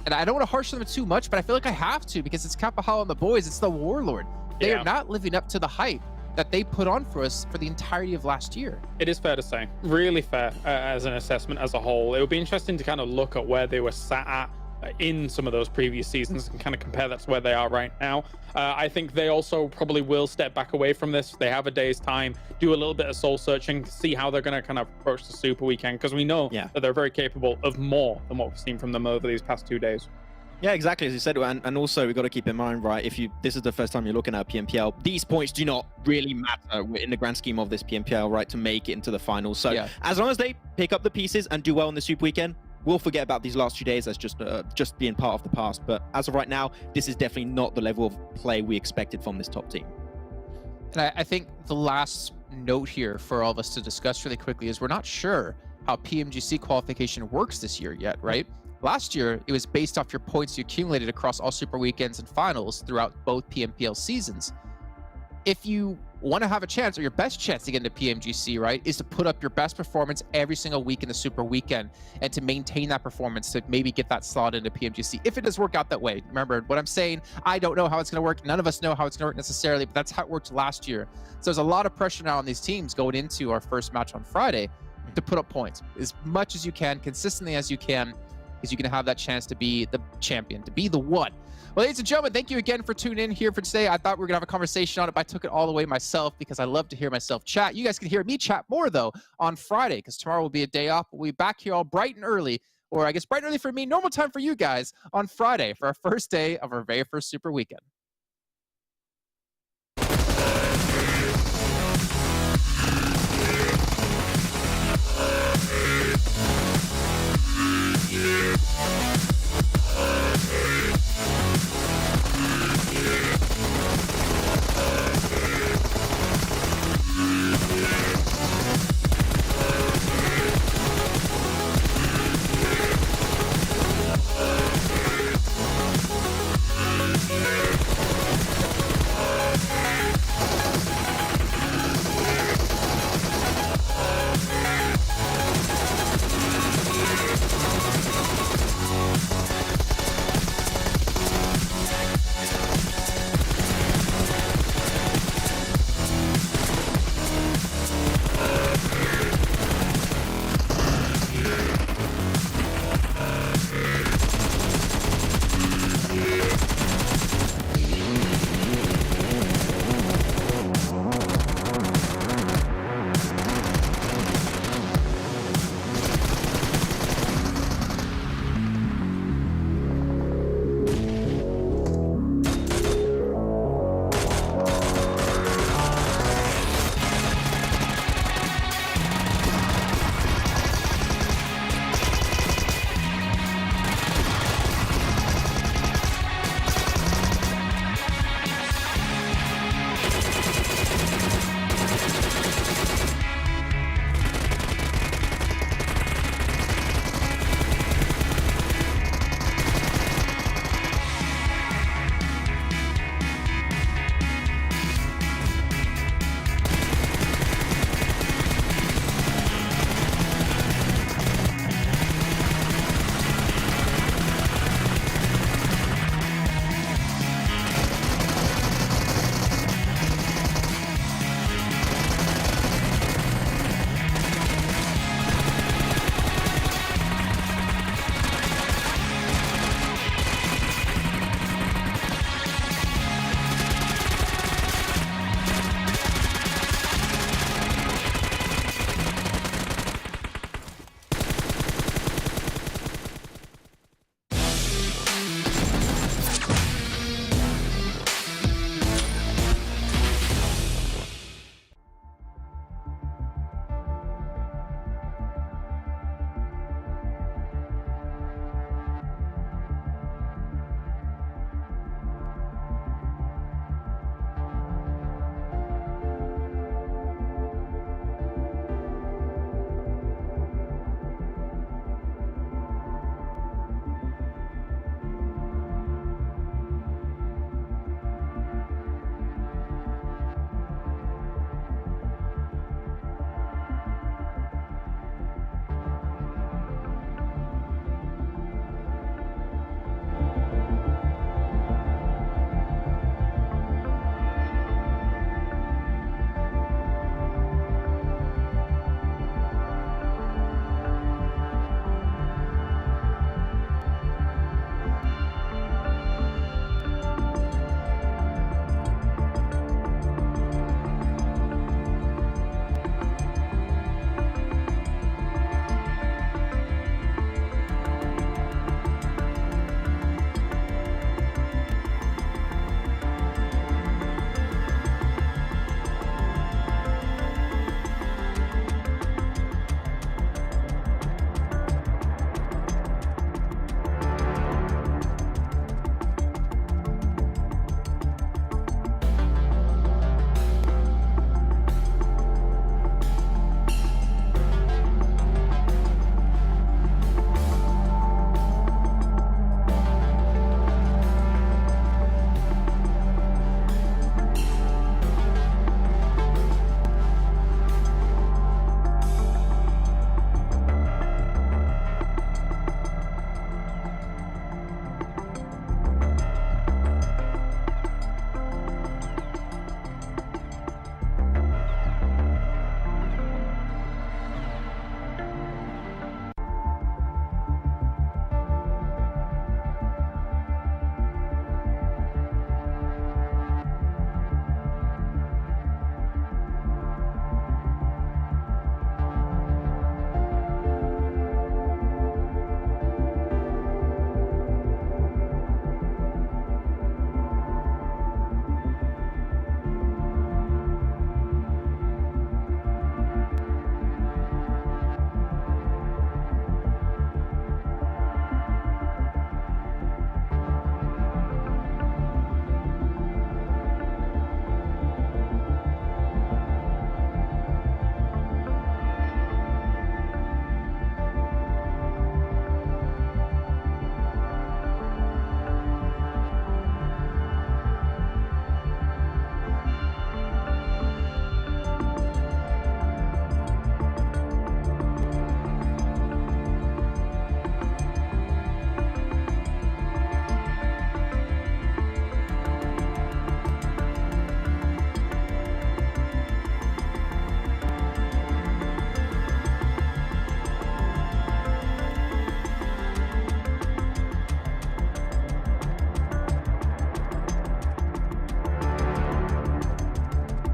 and I don't want to harsh them too much, but I feel like I have to, because it's Kapahal and the boys, it's the Warlord. They are not living up to the hype that they put on for us for the entirety of last year. It is fair to say, really fair as an assessment as a whole. It would be interesting to kind of look at where they were sat at in some of those previous seasons and kind of compare that to where they are right now. I think they also probably will step back away from this. They have a day's time, do a little bit of soul searching, see how they're going to kind of approach the Super Weekend, because we know that they're very capable of more than what we've seen from them over these past 2 days. Yeah, exactly, as you said, and also we've got to keep in mind, right, if this is the first time you're looking at PMPL, these points do not really matter in the grand scheme of this PMPL, right, to make it into the finals. So as long as they pick up the pieces and do well in the Super Weekend, we'll forget about these last 2 days as just being part of the past. But as of right now, this is definitely not the level of play we expected from this top team. And I think the last note here for all of us to discuss really quickly is we're not sure how PMGC qualification works this year yet, right? Last year, it was based off your points you accumulated across all Super Weekends and finals throughout both PMPL seasons. If you want to have a chance, or your best chance to get into PMGC, right, is to put up your best performance every single week in the Super Weekend and to maintain that performance to maybe get that slot into PMGC, if it does work out that way. Remember, what I'm saying, I don't know how it's going to work. None of us know how it's going to work necessarily, but that's how it worked last year. So there's a lot of pressure now on these teams going into our first match on Friday to put up points as much as you can, consistently as you can, because you can have that chance to be the champion, to be the one. Well, ladies and gentlemen, thank you again for tuning in here for today. I thought we were going to have a conversation on it, but I took it all the way myself because I love to hear myself chat. You guys can hear me chat more, though, on Friday, because tomorrow will be a day off. We'll be back here all bright and early, or I guess bright and early for me, normal time for you guys, on Friday for our first day of our very first Super Weekend.